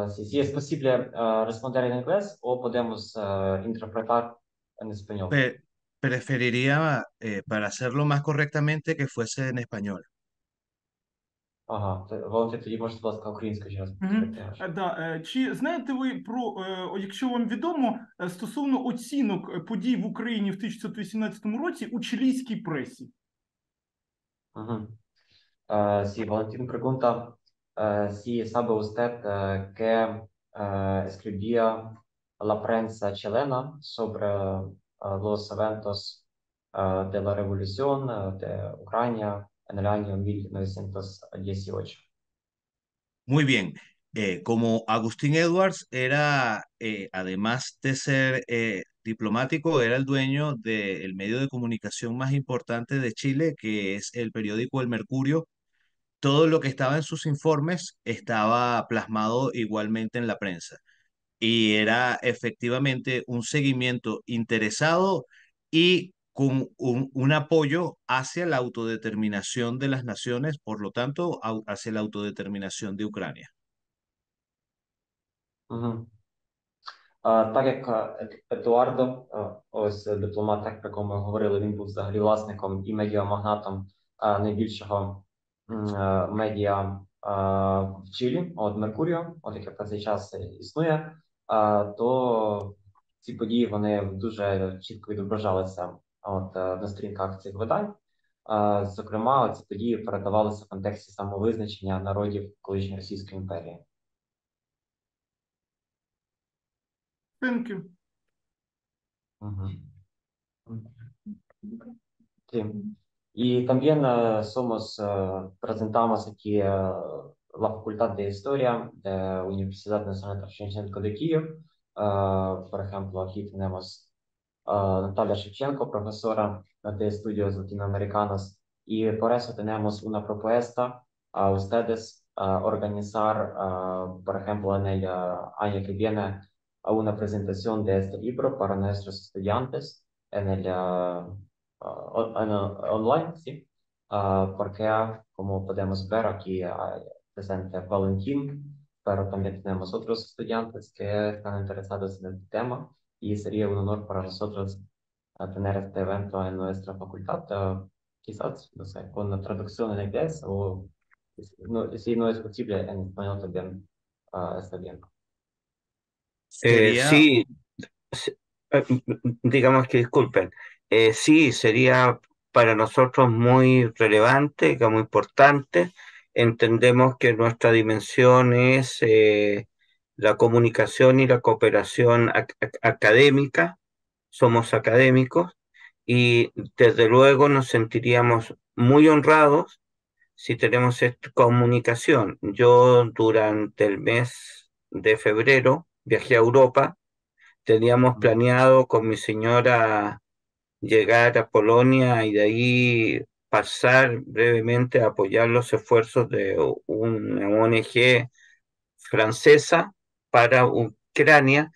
Si es posible responder en inglés o podemos interpretar en español. Preferiría, para hacerlo más correctamente, que fuese en español. Ага, Валентин, тоді можете, будь ласка, українською ще раз повторити. Да. Чи знаєте ви про, якщо вам відомо, стосовно оцінок подій в Україні в 1918 році у чилійській пресі? Si Valentín pregunta si sabe usted qué escribía la prensa chilena sobre los eventos de la Revolución de Ucrania en el año 1918. Muy bien. Como Agustín Edwards era, además de ser diplomático, era el dueño del medio de comunicación más importante de Chile, que es el periódico El Mercurio. Todo lo que estaba en sus informes estaba plasmado igualmente en la prensa. Y era efectivamente un seguimiento interesado y con un apoyo hacia la autodeterminación de las naciones, por lo tanto, hacia la autodeterminación de Ucrania. Так як Едуардо, ось дипломат, про якому ми говорили, він був взагалі власником і медіамагнатом найбільшого медіа в Чилі, Меркуріо, яке в цей час існує, то ці події, вони дуже чітко відображалися на сторінках цих видань. Зокрема, ці події передавалися в контексті самовизначення народів колишньої Російської імперії. Thank you. Sí. Y también somos, presentamos aquí la Facultad de Historia de la Universidad Nacional Tarasa Шевченка de Kiev. Por ejemplo, aquí tenemos Natalia Shevchenko, profesora de Estudios Latinoamericanos. Y por eso tenemos una propuesta a ustedes organizar, por ejemplo, en el año que viene, una presentación de este libro para nuestros estudiantes en el online, ¿sí? Porque, como podemos ver aquí, presente Valentín, pero también tenemos otros estudiantes que están interesados en este tema y sería un honor para nosotros tener este evento en nuestra facultad, quizás, no sé, con una traducción en inglés o si no es posible en español también está bien. Sí, digamos que disculpen. Sí, sería para nosotros muy relevante, muy importante. Entendemos que nuestra dimensión es la comunicación y la cooperación académica. Somos académicos y desde luego nos sentiríamos muy honrados si tenemos esta comunicación. Yo durante el mes de febrero viajé a Europa. Teníamos planeado con mi señora llegar a Polonia y de ahí pasar brevemente a apoyar los esfuerzos de una ONG francesa para Ucrania,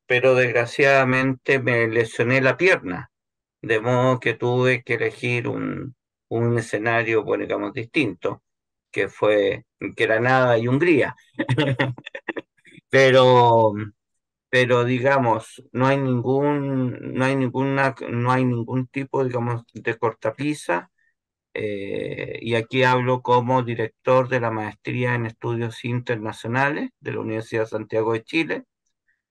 pero desgraciadamente me lesioné la pierna, de modo que tuve que elegir un escenario, bueno, digamos, distinto, que fue Granada y Hungría. Pero digamos, no hay ningún tipo, digamos, de cortapisa. Y aquí hablo como director de la maestría en estudios internacionales de la Universidad de Santiago de Chile,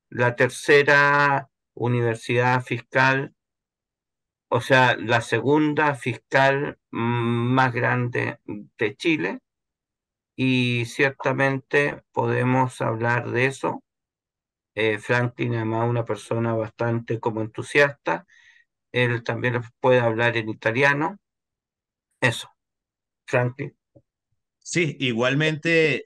la tercera universidad fiscal, o sea, la segunda fiscal más grande de Chile, y ciertamente podemos hablar de eso. Franklin, además, una persona bastante como entusiasta. Él también puede hablar en italiano. Eso, Franklin. Sí, igualmente,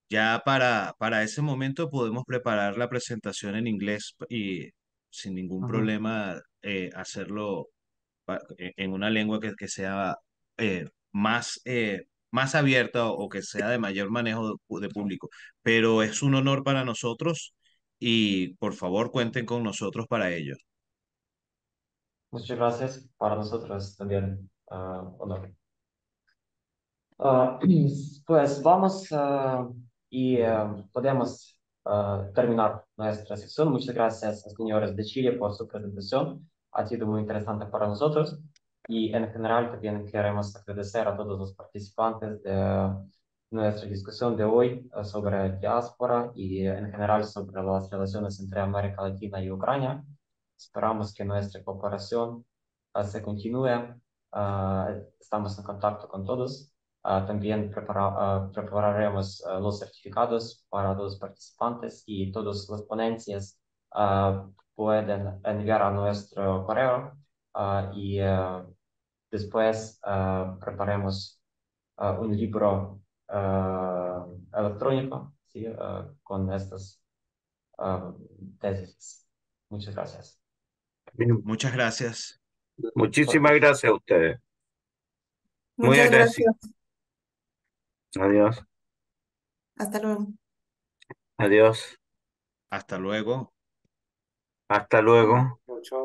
ya para ese momento podemos preparar la presentación en inglés y sin ningún problema hacerlo en una lengua que sea más abierta o que sea de mayor manejo de público. Pero es un honor para nosotros y por favor cuenten con nosotros para ello. Muchas gracias. Para nosotros también honor. Pues vamos y podemos terminar nuestra sección. Muchas gracias, señores de Chile, por su presentación. Ha sido muy interesante para nosotros. Y en general también queremos agradecer a todos los participantes de nuestra discusión de hoy sobre diáspora y en general sobre las relaciones entre América Latina y Ucrania. Esperamos que nuestra cooperación se continúe. Estamos en contacto con todos. También prepararemos los certificados para los participantes y todas las ponencias pueden enviar a nuestro correo y después preparemos un libro electrónico, ¿sí? Con estas tesis. Muchas gracias. Muchas gracias. Muchísimas gracias a ustedes. Muy Muchas agradecido. gracias. Adiós. Hasta luego. Adiós. Hasta luego. Hasta luego. Chao.